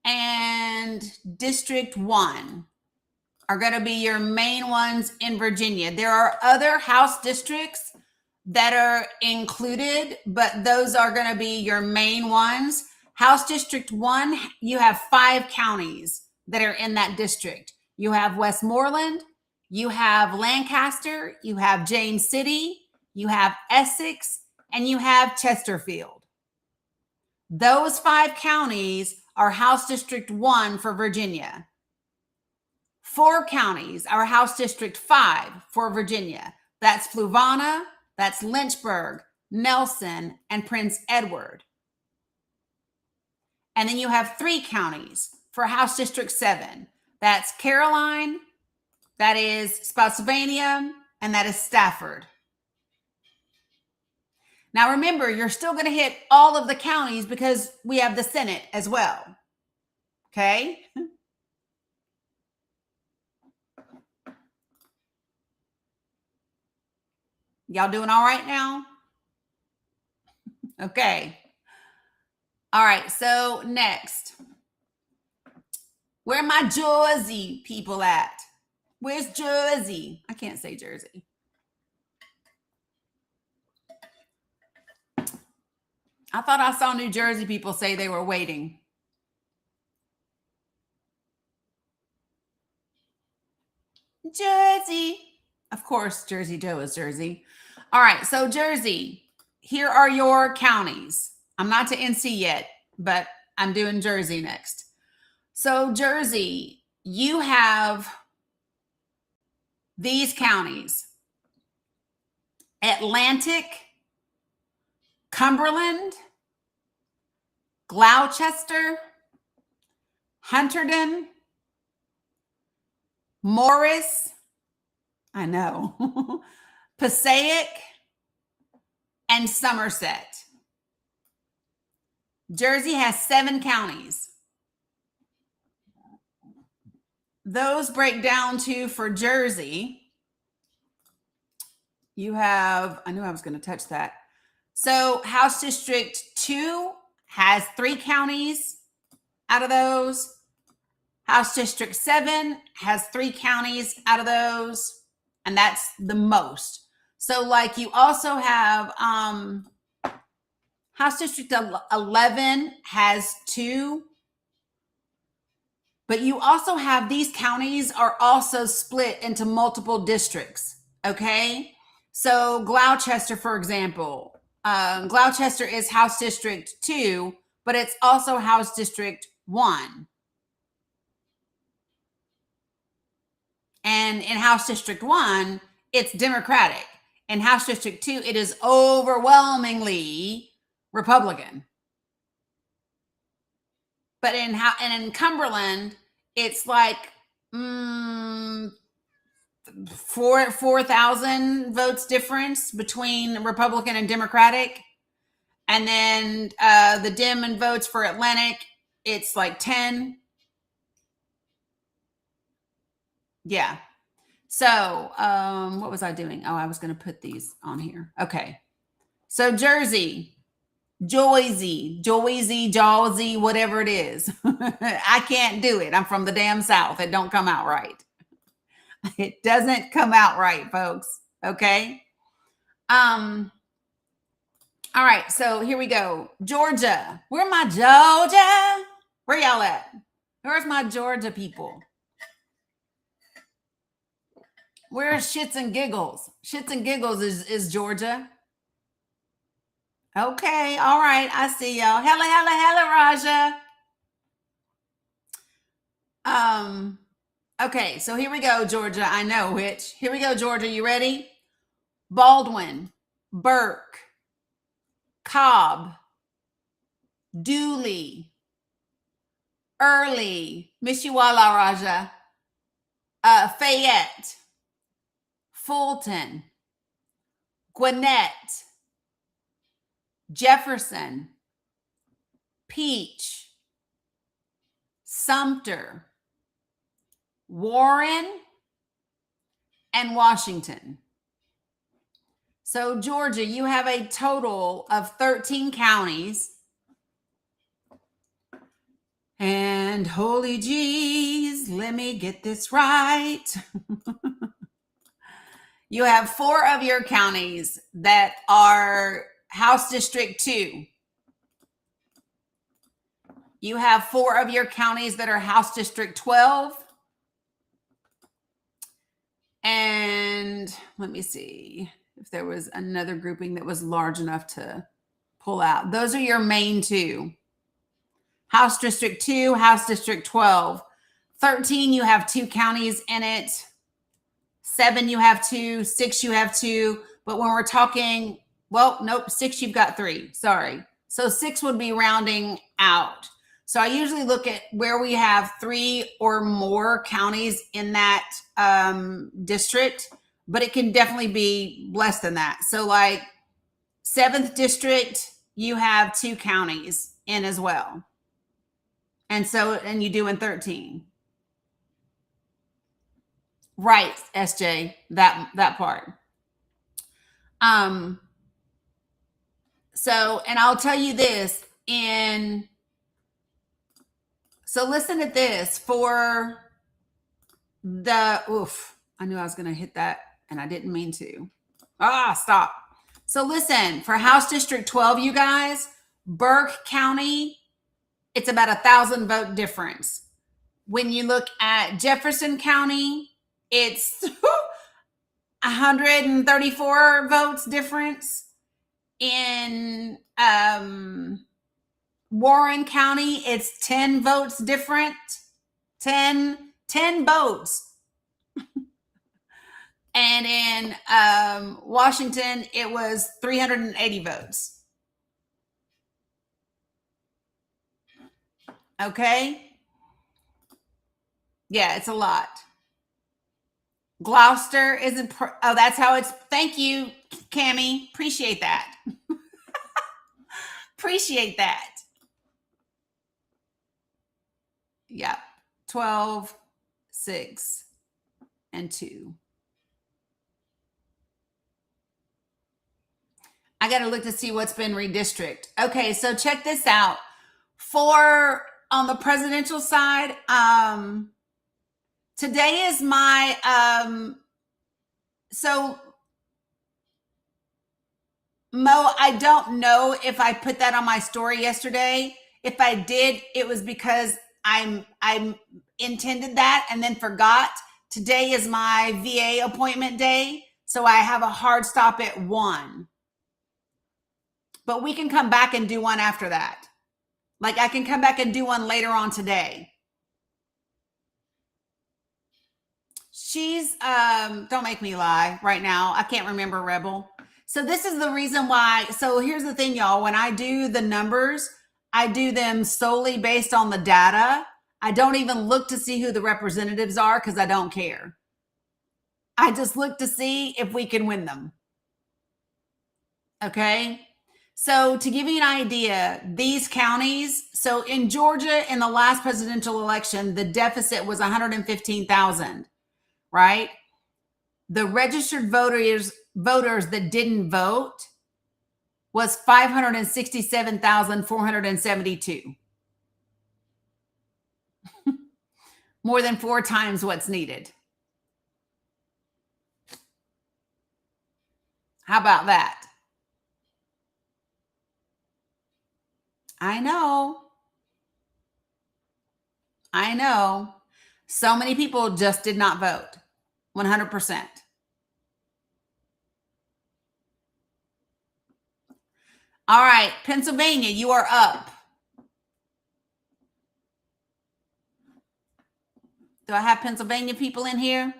and District 1 are going to be your main ones in Virginia. There are other House districts that are included, but those are going to be your main ones. House District 1, you have 5 counties that are in that district. You have Westmoreland, you have Lancaster, you have James City, you have Essex, and you have Chesterfield. Those 5 counties are House District 1 for Virginia. 4 counties are House District 5 for Virginia. That's Fluvanna, that's Lynchburg, Nelson, and Prince Edward. And then you have 3 counties for House District 7. That's Caroline, that is Spotsylvania, and that is Stafford. Now remember, you're still going to hit all of the counties because we have the Senate as well. Okay? Y'all doing all right now? Okay. All right, so next. Where are my Jersey people at? Where's Jersey? I can't say Jersey. I thought I saw New Jersey people say they were waiting. Jersey. Of course, Jersey Joe is Jersey. All right, so Jersey, here are your counties. I'm not to NC yet, but I'm doing Jersey next. So Jersey, you have these counties: Atlantic, Cumberland, Gloucester, Hunterdon, Morris, I know, Passaic, and Somerset. Jersey has 7 counties. Those break down to, for Jersey, you have, I knew I was going to touch that. So House District 2 has 3 counties out of those. House District 7 has 3 counties out of those, and that's the most. So like you also have House District 11 has 2 But you also have, these counties are also split into multiple districts. Okay. So Gloucester, for example, Gloucester is House District 2, but it's also House District 1. And in House District 1, it's Democratic. In House District 2, it is overwhelmingly Republican. But in Cumberland, it's like 4,000 votes difference between Republican and Democratic. And then the Dem and votes for Atlantic, it's like 10. Yeah. So what was I doing? Oh, I was going to put these on here. Okay. So Jersey, Jersey, whatever it is. I can't do it. I'm from the damn South. It don't come out right. It doesn't come out right, folks. Okay. All right. So here we go. Georgia. Where my Georgia? Where y'all at? Where's my Georgia people? Where's Shits and Giggles? Shits and Giggles is Georgia. Okay. All right. I see y'all. Hella, Raja. Okay. So here we go, Georgia. I know which. Here we go, Georgia. You ready? Baldwin, Burke, Cobb, Dooley, Early, Mishawala Raja, Fayette, Fulton, Gwinnett, Jefferson, Peach, Sumter, Warren, and Washington. So Georgia, you have a total of 13 counties. And holy geez, let me get this right. You have 4 of your counties that are House District 2. You have 4 of your counties that are House District 12. And let me see if there was another grouping that was large enough to pull out. Those are your main 2. House District 2, House District 12. 13, you have 2 counties in it. 7, you have 2. 6, you have 2. But when we're talking, well, nope, 6, you've got 3. Sorry. So 6 would be rounding out. So I usually look at where we have 3 or more counties in that district, but it can definitely be less than that. So like 7th district, you have 2 counties in as well. And so, and you do in 13. Right, SJ, that part. So, and I'll tell you this so listen to this for I knew I was going to hit that and I didn't mean to. Stop. So listen, for House District 12, you guys, Burke County, it's about 1,000 vote difference. When you look at Jefferson County, it's 134 votes difference. In Warren County, it's 10 votes different. 10 votes. And in Washington, it was 380 votes. Okay. Yeah, it's a lot. Gloucester isn't. That's how it's. Thank you, Cammie. Appreciate that. Appreciate that. Yeah. 12, 6, and 2. I got to look to see what's been redistricted. Okay, so check this out. For on the presidential side, today is my so Mo, I don't know if I put that on my story yesterday. If I did, it was because I'm intended that and then forgot. Today is my VA appointment day, so I have a hard stop at 1. But we can come back and do one after that. Like I can come back and do one later on today. She's, don't make me lie right now. I can't remember, Rebel. So this is the reason why. So here's the thing, y'all. When I do the numbers, I do them solely based on the data. I don't even look to see who the representatives are because I don't care. I just look to see if we can win them. Okay. So to give you an idea, these counties, so in Georgia in the last presidential election, the deficit was 115,000, right? The registered voters that didn't vote was 567,472. More than 4 times what's needed. How about that? I know. So many people just did not vote. 100%. All right, Pennsylvania, you are up. Do I have Pennsylvania people in here?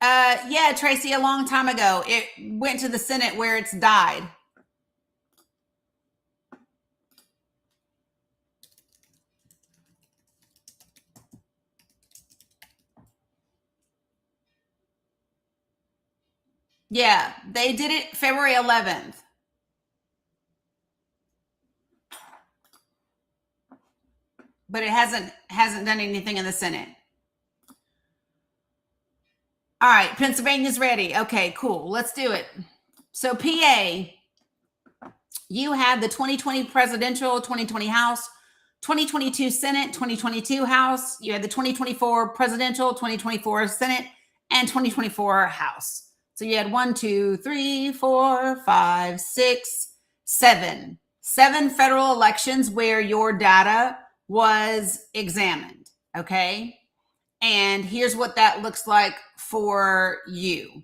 Yeah, Tracy, a long time ago. It went to the Senate where it's died. Yeah, they did it February 11th. But it hasn't done anything in the Senate. All right, Pennsylvania's ready. Okay, cool. Let's do it. So PA, you had the 2020 presidential, 2020 House, 2022 Senate, 2022 House. You had the 2024 presidential, 2024 Senate, and 2024 House. So you had 1, 2, 3, 4, 5, 6, 7. 7 federal elections where your data was examined. Okay. And here's what that looks like for you.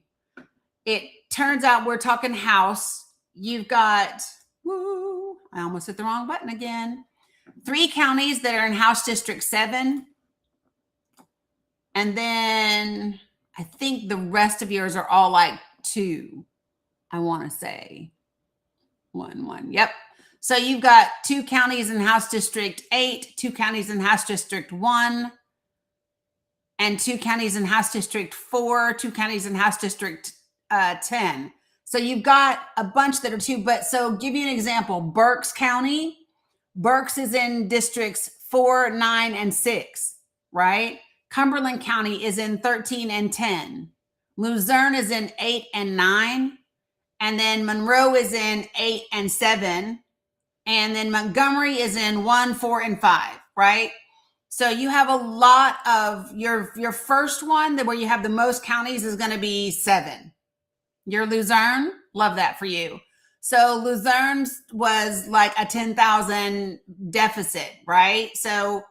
It turns out we're talking House. You've got, I almost hit the wrong button again. 3 counties that are in House District 7. And then I think the rest of yours are all like 2, I want to say. 1. Yep. So you've got 2 counties in House District 8, 2 counties in House District 1, and 2 counties in House District 4, 2 counties in House District 10. So you've got a bunch that are 2, but so give you an example. Berks County, Berks is in districts 4, 9, and 6, right? Cumberland County is in 13 and 10. Luzerne is in 8 and 9. And then Monroe is in 8 and 7. And then Montgomery is in 1, 4, and 5, right? So you have a lot of your first one that where you have the most counties is going to be 7. Your Luzerne, love that for you. So Luzerne was like a 10,000 deficit, right? So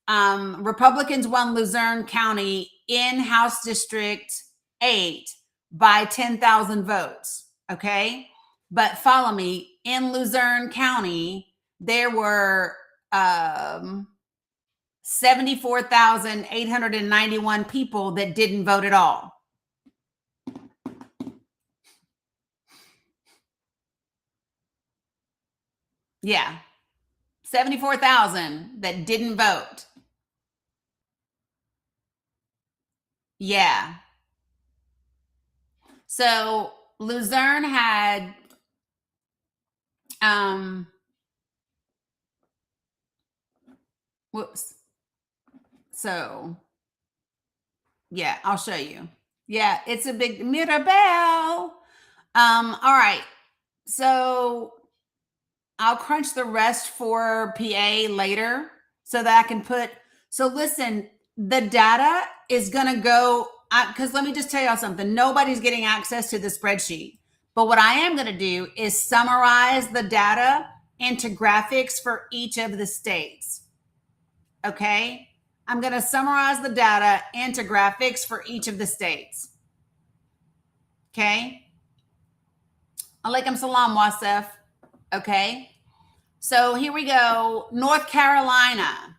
Republicans won Luzerne County in House District 8 by 10,000 votes, okay? But follow me, in Luzerne County, there were 74,891 people that didn't vote at all. Yeah, 74,000 that didn't vote. Yeah. So Luzerne had whoops. So yeah, I'll show you. Yeah, it's a big Mirabelle. All right. So I'll crunch the rest for PA later so that I can put, so listen, the data is going to go, because let me just tell y'all something. Nobody's getting access to the spreadsheet. But what I am going to do is summarize the data into graphics for each of the states. Okay. I'm going to summarize the data into graphics for each of the states. Okay. Alaikum salam, Wasef. Okay. So here we go. North Carolina.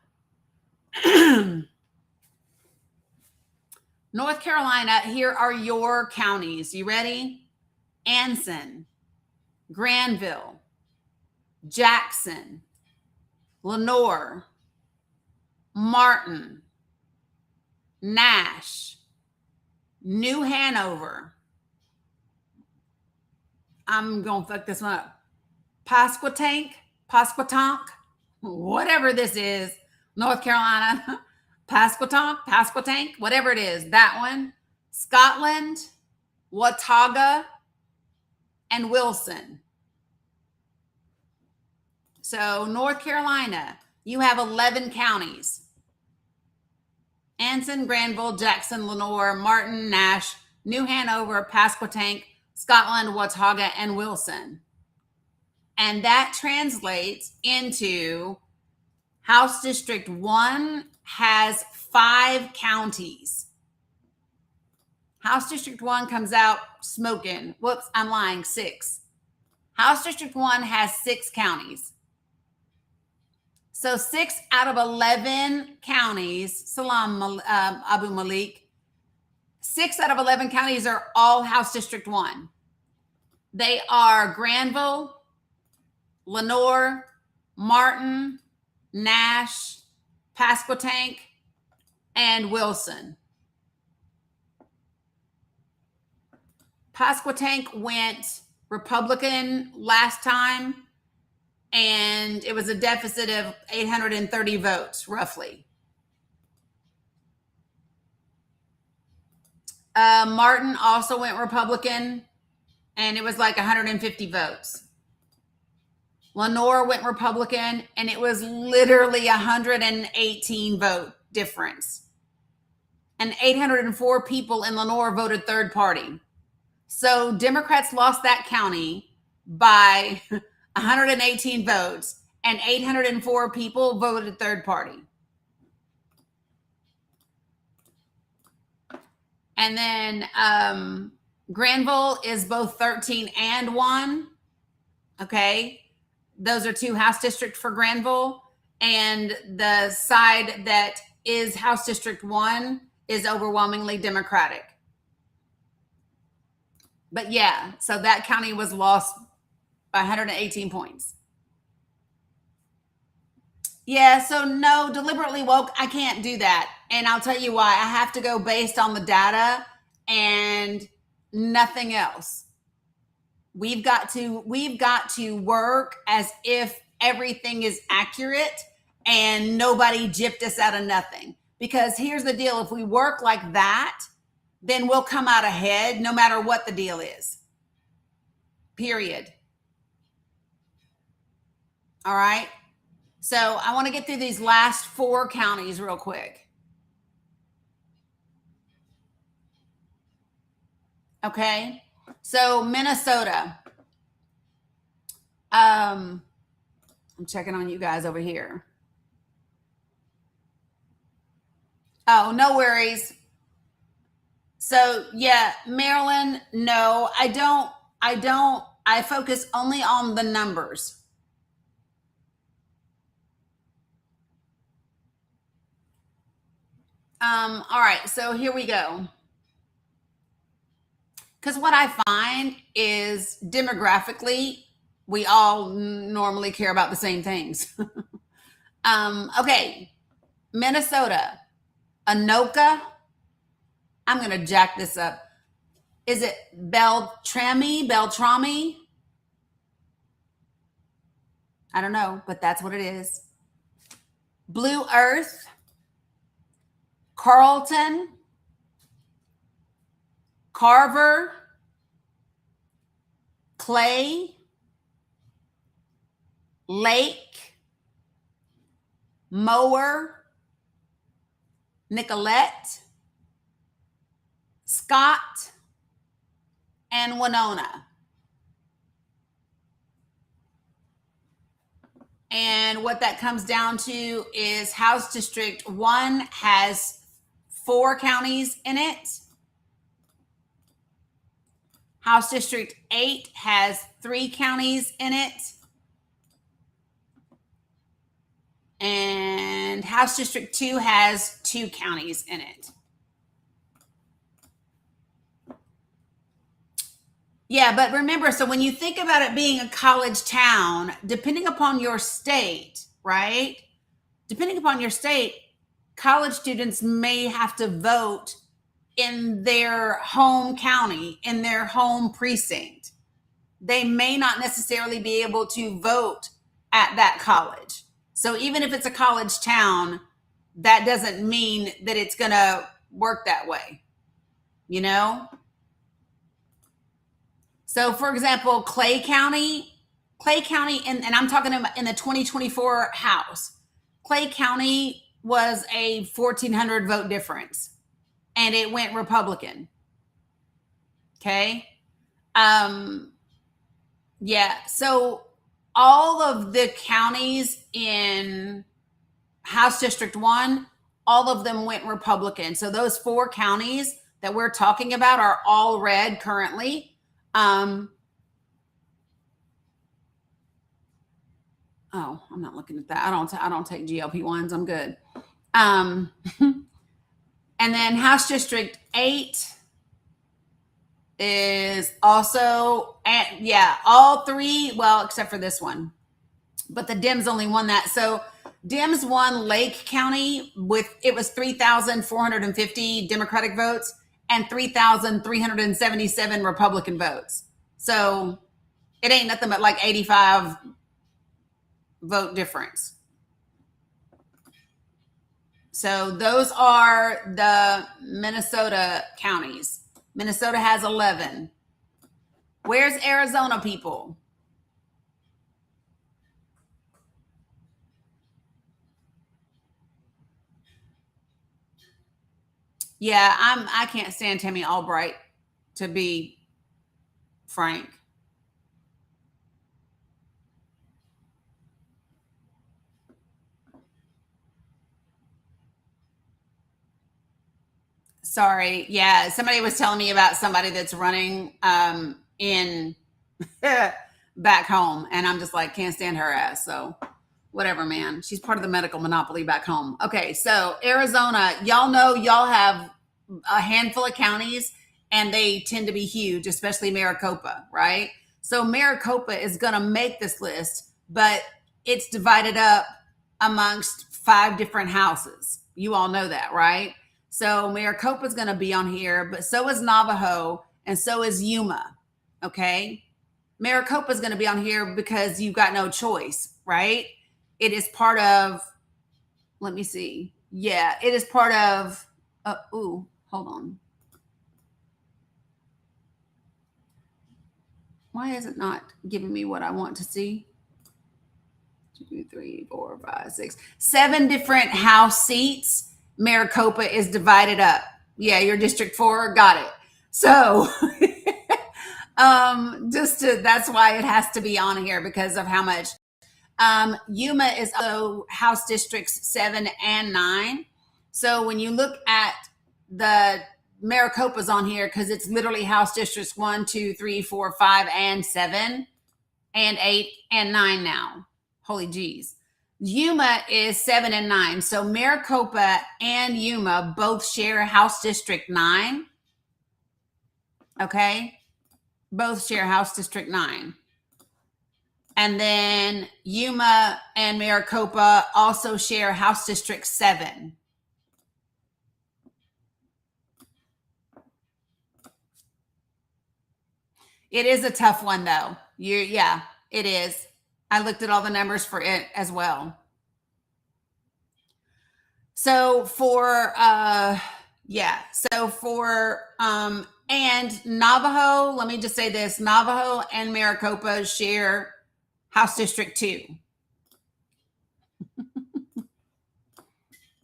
North Carolina, here are your counties. You ready? Anson, Granville, Jackson, Lenoir, Martin, Nash, New Hanover. I'm going to fuck this one up. Pasquotank, whatever this is, North Carolina, Pasquotank, whatever it is, that one. Scotland, Watauga, and Wilson. So North Carolina, you have 11 counties. Anson, Granville, Jackson, Lenoir, Martin, Nash, New Hanover, Pasquotank, Scotland, Watauga, and Wilson. And that translates into House District 1 has 5 counties. House District 1 comes out smoking. Whoops, I'm lying, 6. House District 1 has 6 counties. So 6 out of 11 counties, Salam Abu Malik, 6 out of 11 counties are all House District 1. They are Granville, Lenoir, Martin, Nash, Pasquotank, and Wilson. Pasquotank went Republican last time, and it was a deficit of 830 votes, roughly. Martin also went Republican, and it was like 150 votes. Lenoir went Republican, and it was literally 118 vote difference. And 804 people in Lenoir voted third party. So Democrats lost that county by 118 votes, and 804 people voted third party. And then Granville is both 13 and 1. Okay. Those are 2 House districts for Granville. And the side that is House District 1 is overwhelmingly Democratic. But yeah, so that county was lost by 118 points. Yeah, so no, deliberately woke, I can't do that. And I'll tell you why. I have to go based on the data and nothing else. We've got to work as if everything is accurate and nobody gypped us out of nothing. Because here's the deal. If we work like that, then we'll come out ahead no matter what the deal is. Period. All right. So I want to get through these last 4 counties real quick. Okay. So Minnesota. I'm checking on you guys over here. Oh, no worries. So yeah, Maryland, no, I don't. I focus only on the numbers. All right, so here we go. Because what I find is demographically, we all normally care about the same things. Okay, Minnesota, Anoka. I'm going to jack this up. Is it Beltrami? I don't know, but that's what it is. Blue Earth, Carlton, Carver, Clay, Lake, Mower, Nicolette, Scott, and Winona. And what that comes down to is House District 1 has 4 counties in it. House District 8 has 3 counties in it. And House District 2 has 2 counties in it. Yeah, but remember, so when you think about it being a college town, depending upon your state, right? Depending upon your state, college students may have to vote in their home county, in their home precinct. They may not necessarily be able to vote at that college. So even if it's a college town, that doesn't mean that it's going to work that way, you know? So for example, Clay County, and I'm talking about in the 2024 House, Clay County was a 1,400 vote difference and it went Republican. Okay. Yeah. So all of the counties in House District 1, all of them went Republican. So those 4 counties that we're talking about are all red currently. Oh, I'm not looking at that. I don't take GLP-1s. I'm good. And then House District 8 is also all 3, well, except for this one. But the Dems only won that. So Dems won Lake County it was 3,450 Democratic votes and 3,377 Republican votes. So it ain't nothing but like 85 vote difference. So those are the Minnesota counties. Minnesota has 11. Where's Arizona, people? Yeah, I can't stand Tammy Albright, to be frank. Sorry. Yeah, somebody was telling me about somebody that's running in back home, and I'm just like, can't stand her ass. So whatever, man. She's part of the medical monopoly back home. Okay, so Arizona, y'all know y'all have a handful of counties, and they tend to be huge, especially Maricopa, right? So Maricopa is going to make this list, but it's divided up amongst 5 different houses. You all know that, right? So Maricopa is going to be on here, but so is Navajo, and so is Yuma, okay? Maricopa is going to be on here because you've got no choice, right? It is part of, let me see. Yeah, it is part of, hold on. Why is it not giving me what I want to see? 2, 3, 4, 5, 6, 7 different House seats. Maricopa is divided up. Yeah, your District 4, got it. So that's why it has to be on here, because of how much. Yuma is also House Districts 7 and 9. So when you look at the Maricopa's on here, because it's literally House Districts 1, 2, 3, 4, 5, and 7, and 8, and 9 now. Holy geez. Yuma is 7 and 9. So Maricopa and Yuma both share House District 9. Okay? Both share House District 9. And then Yuma and Maricopa also share House District 7. It is a tough one, though. Yeah, it is. I looked at all the numbers for it as well. So for and Navajo, let me just say this, Navajo and Maricopa share House District 2.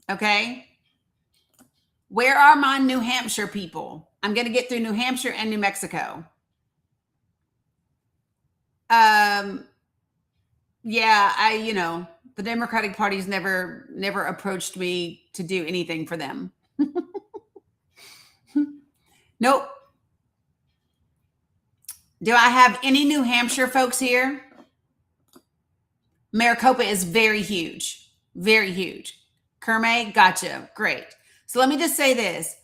Okay. Where are my New Hampshire people? I'm going to get through New Hampshire and New Mexico. Yeah, the Democratic Party's never approached me to do anything for them. Nope. Do I have any New Hampshire folks here? Maricopa is very huge. Very huge. Kermay, gotcha. Great. So let me just say this.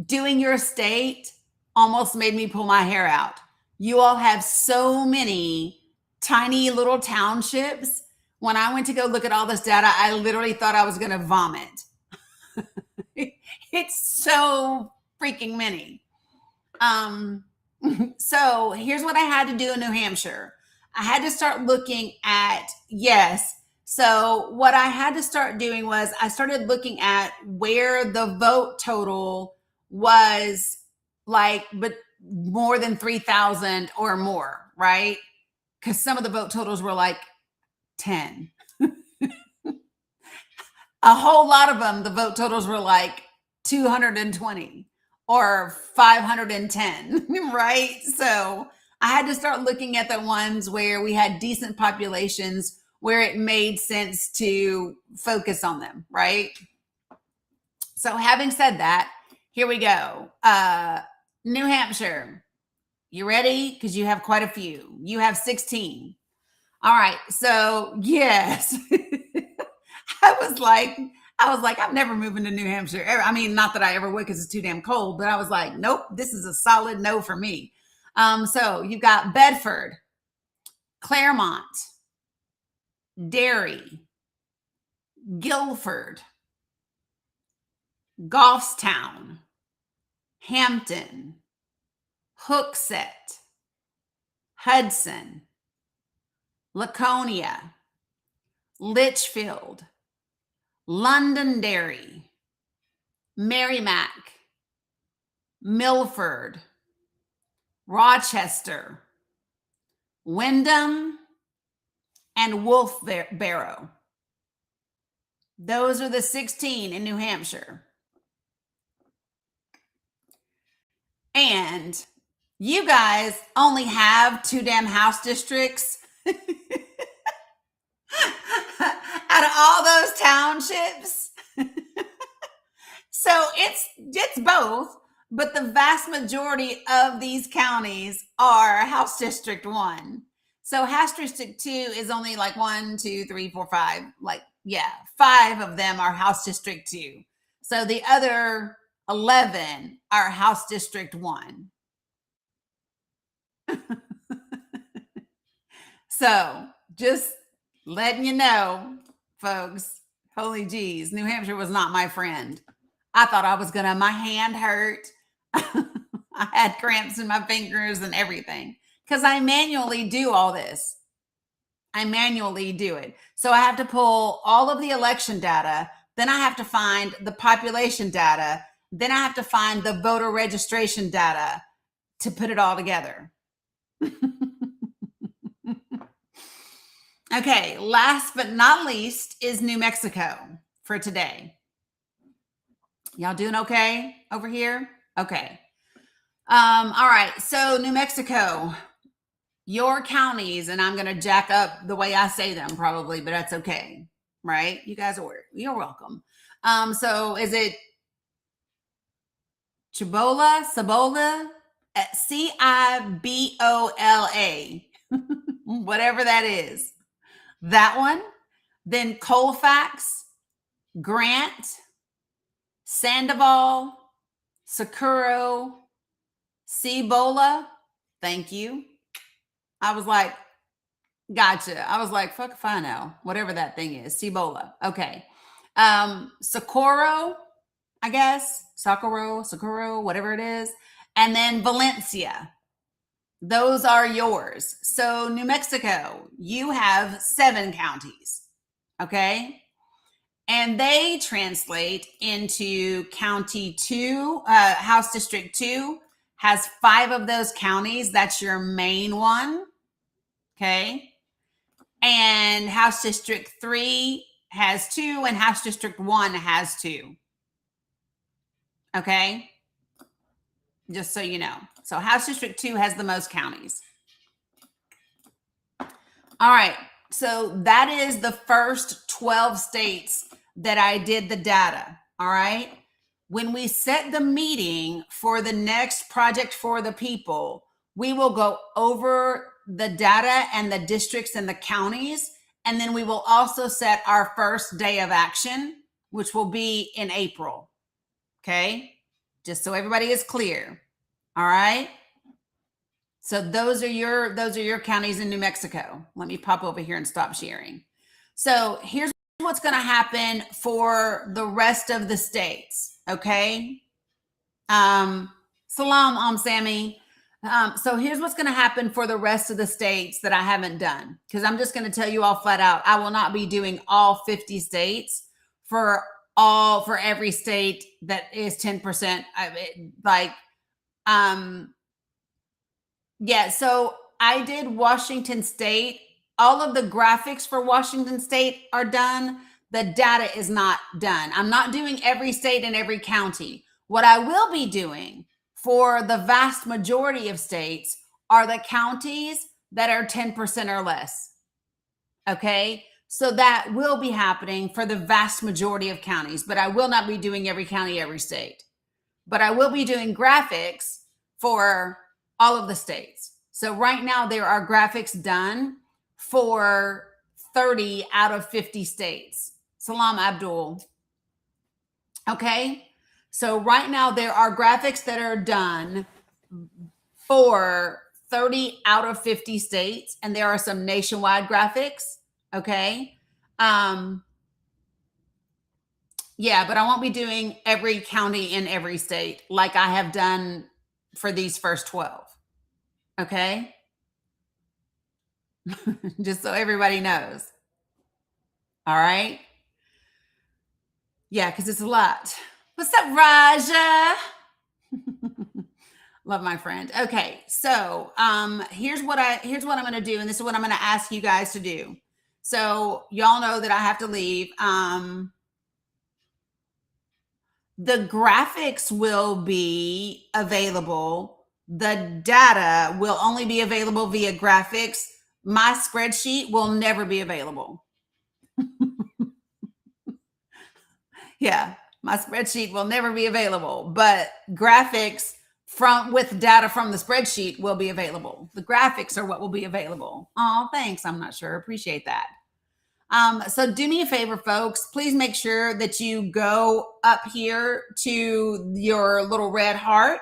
Doing your state almost made me pull my hair out. You all have so many tiny little townships. When I went to go look at all this data, I literally thought I was going to vomit. It's so freaking many. So here's what I had to do in New Hampshire. I had to start looking at, yes. So what I had to start doing was I started looking at where the vote total was like, but more than 3,000 or more, right? Because some of the vote totals were like 10. A whole lot of them, the vote totals were like 220 or 510, right? So I had to start looking at the ones where we had decent populations where it made sense to focus on them, right? So having said that, here we go. New Hampshire, you ready? Because you have quite a few. You have 16. All right. So yes. I was like, I'm never moving to New Hampshire. I mean, not that I ever would because it's too damn cold, but I was like, nope, this is a solid no for me. So you've got Bedford, Claremont, Derry, Guilford, Goffstown, Hampton, Hooksett, Hudson, Laconia, Litchfield, Londonderry, Merrimack, Milford, Rochester, Wyndham, and Wolfbarrow. Those are the 16 in New Hampshire. And you guys only have 2 damn house districts out of all those townships. So it's both, but the vast majority of these counties are House District 1. So House District 2 is only like 1, 2, 3, 4, 5. Like, yeah, 5 of them are House District 2. So the other 11 are House District 1. So just letting you know, folks, holy geez, New Hampshire was not my friend. I thought I was my hand hurt. I had cramps in my fingers and everything because I manually do all this. I manually do it. So I have to pull all of the election data. Then I have to find the population data. Then I have to find the voter registration data to put it all together. Okay, last but not least is New Mexico for today. Y'all doing okay over here? Okay. All right. So New Mexico, your counties, and I'm going to jack up the way I say them probably, but that's okay. Right? You guys you're welcome. So is it Cibola, Cibola, whatever that is. That one. Then Colfax, Grant, Sandoval, Socorro, Cibola. Thank you. I was like, gotcha. I was like, fuck if I know. Whatever that thing is. Cibola. Okay. Socorro, I guess. Socorro, whatever it is. And then Valencia. Those are yours. So New Mexico, you have 7 counties. Okay. And they translate into County 2, House District 2 has 5 of those counties. That's your main one. Okay. And House District 3 has 2 and House District 1 has 2. Okay. Just so you know. So House District 2 has the most counties. All right. So that is the first 12 states that I did the data. All right. When we set the meeting for the next Project for the People, we will go over the data and the districts and the counties. And then we will also set our first day of action, which will be in April. Okay. Just so everybody is clear. All right. So those are your counties in New Mexico. Let me pop over here and stop sharing. So here's what's going to happen for the rest of the states. Okay. Salam, Sammy. So here's what's going to happen for the rest of the states that I haven't done, because I'm just going to tell you all flat out, I will not be doing all 50 states for every state that is 10%. Yeah, so I did Washington State. All of the graphics for Washington State are done. The data is not done. I'm not doing every state and every county. What I will be doing for the vast majority of states are the counties that are 10% or less. Okay, so that will be happening for the vast majority of counties, but I will not be doing every county, every state. But I will be doing graphics for all of the states. So right now there are graphics done for 30 out of 50 states. Salam Abdul. Okay. So right now there are graphics that are done for 30 out of 50 states, and there are some nationwide graphics. Okay. Yeah, but I won't be doing every county in every state like I have done for these first 12. Okay. Just so everybody knows. All right. Yeah, because it's a lot. What's up, Raja? Love my friend. Okay, so here's what I'm going to do, and this is what I'm going to ask you guys to do. So y'all know that I have to leave. The graphics will be available. The data will only be available via graphics. My spreadsheet will never be available. Yeah, my spreadsheet will never be available, but graphics with data from the spreadsheet will be available. The graphics are what will be available. Oh, thanks. I'm not sure. Appreciate that. So do me a favor, folks. Please make sure that you go up here to your little red heart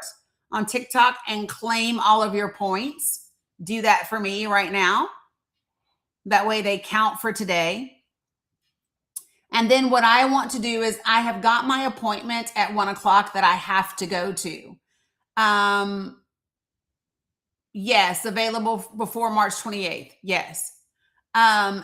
on TikTok and claim all of your points. Do that for me right now. That way they count for today. And then what I want to do is I have got my appointment at 1:00 that I have to go to. Yes, available before March 28th. Yes. And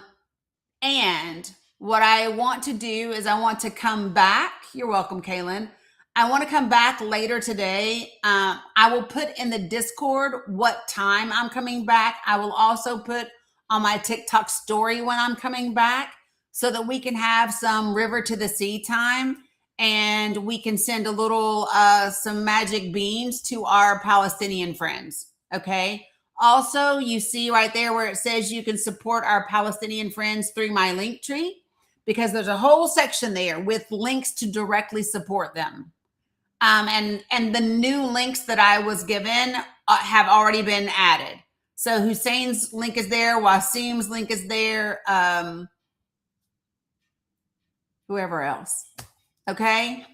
what I want to do is I want to come back. You're welcome, Kaylin. I want to come back later today. I will put in the Discord what time I'm coming back. I will also put on my TikTok story when I'm coming back so that we can have some river to the sea time, and we can send a little, some magic beans to our Palestinian friends. Okay. Also, you see right there where it says you can support our Palestinian friends through my link tree, because there's a whole section there with links to directly support them. And the new links that I was given have already been added. So Hussein's link is there. Wasim's link is there. Whoever else. Okay.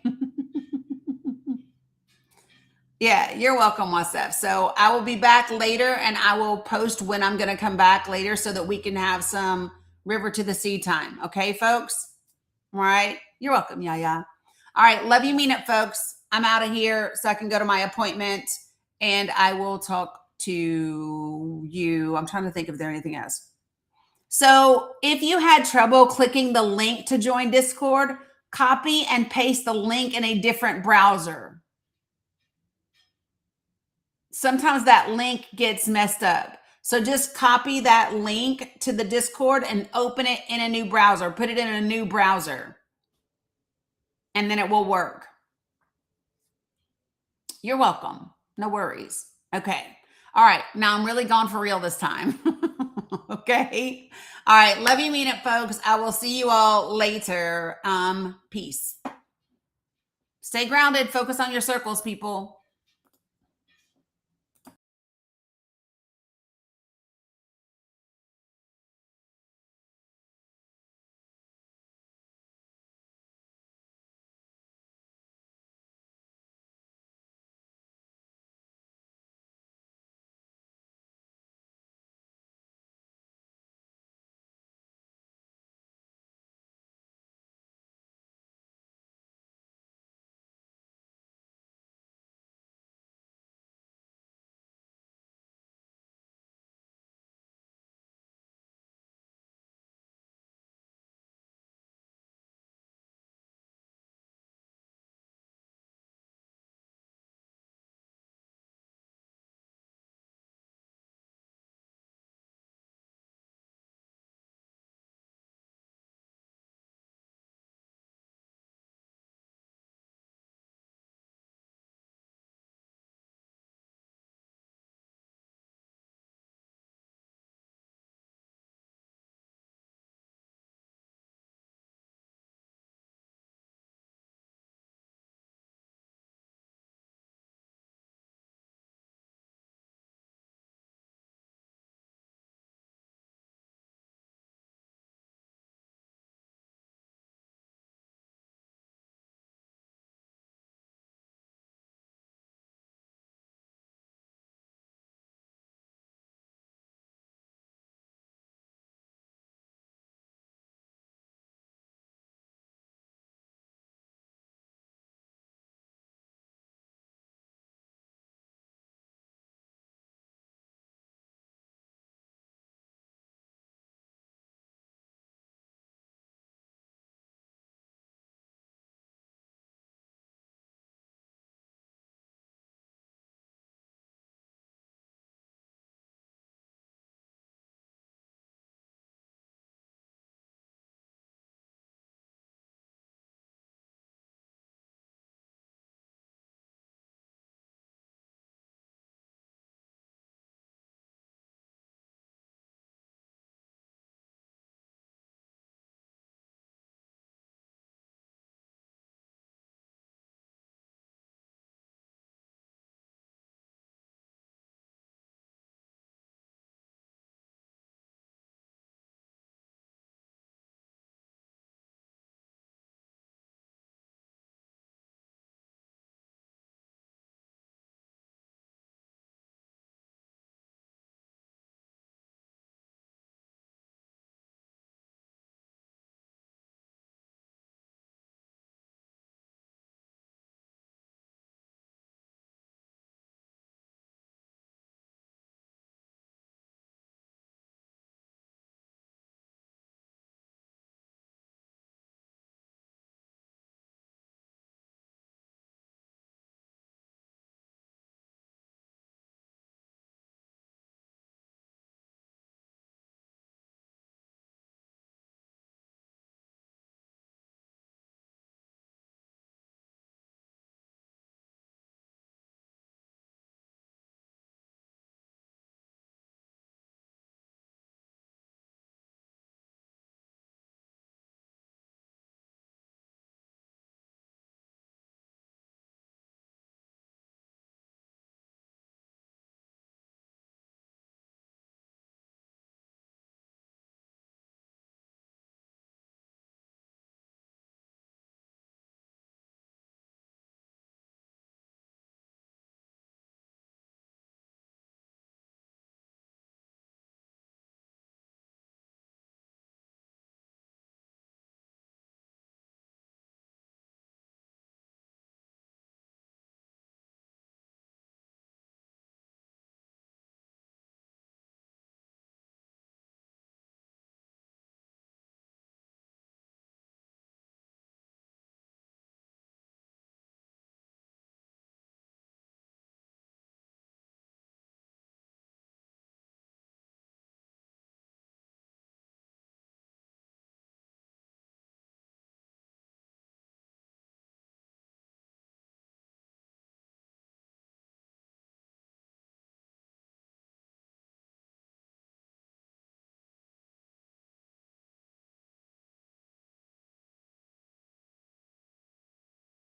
Yeah, you're welcome, Wasef. So I will be back later, and I will post when I'm going to come back later so that we can have some river to the sea time. Okay, folks? All right. You're welcome, Yaya. All right. Love you, mean it, folks. I'm out of here so I can go to my appointment, and I will talk to you. I'm trying to think if there's anything else. So if you had trouble clicking the link to join Discord, copy and paste the link in a different browser. Sometimes that link gets messed up. So just copy that link to the Discord and open it in a new browser. Put it in a new browser, and then it will work. You're welcome. No worries. Okay. All right. Now I'm really gone for real this time. Okay. All right. Love you, mean it, folks. I will see you all later. Peace. Stay grounded. Focus on your circles, people.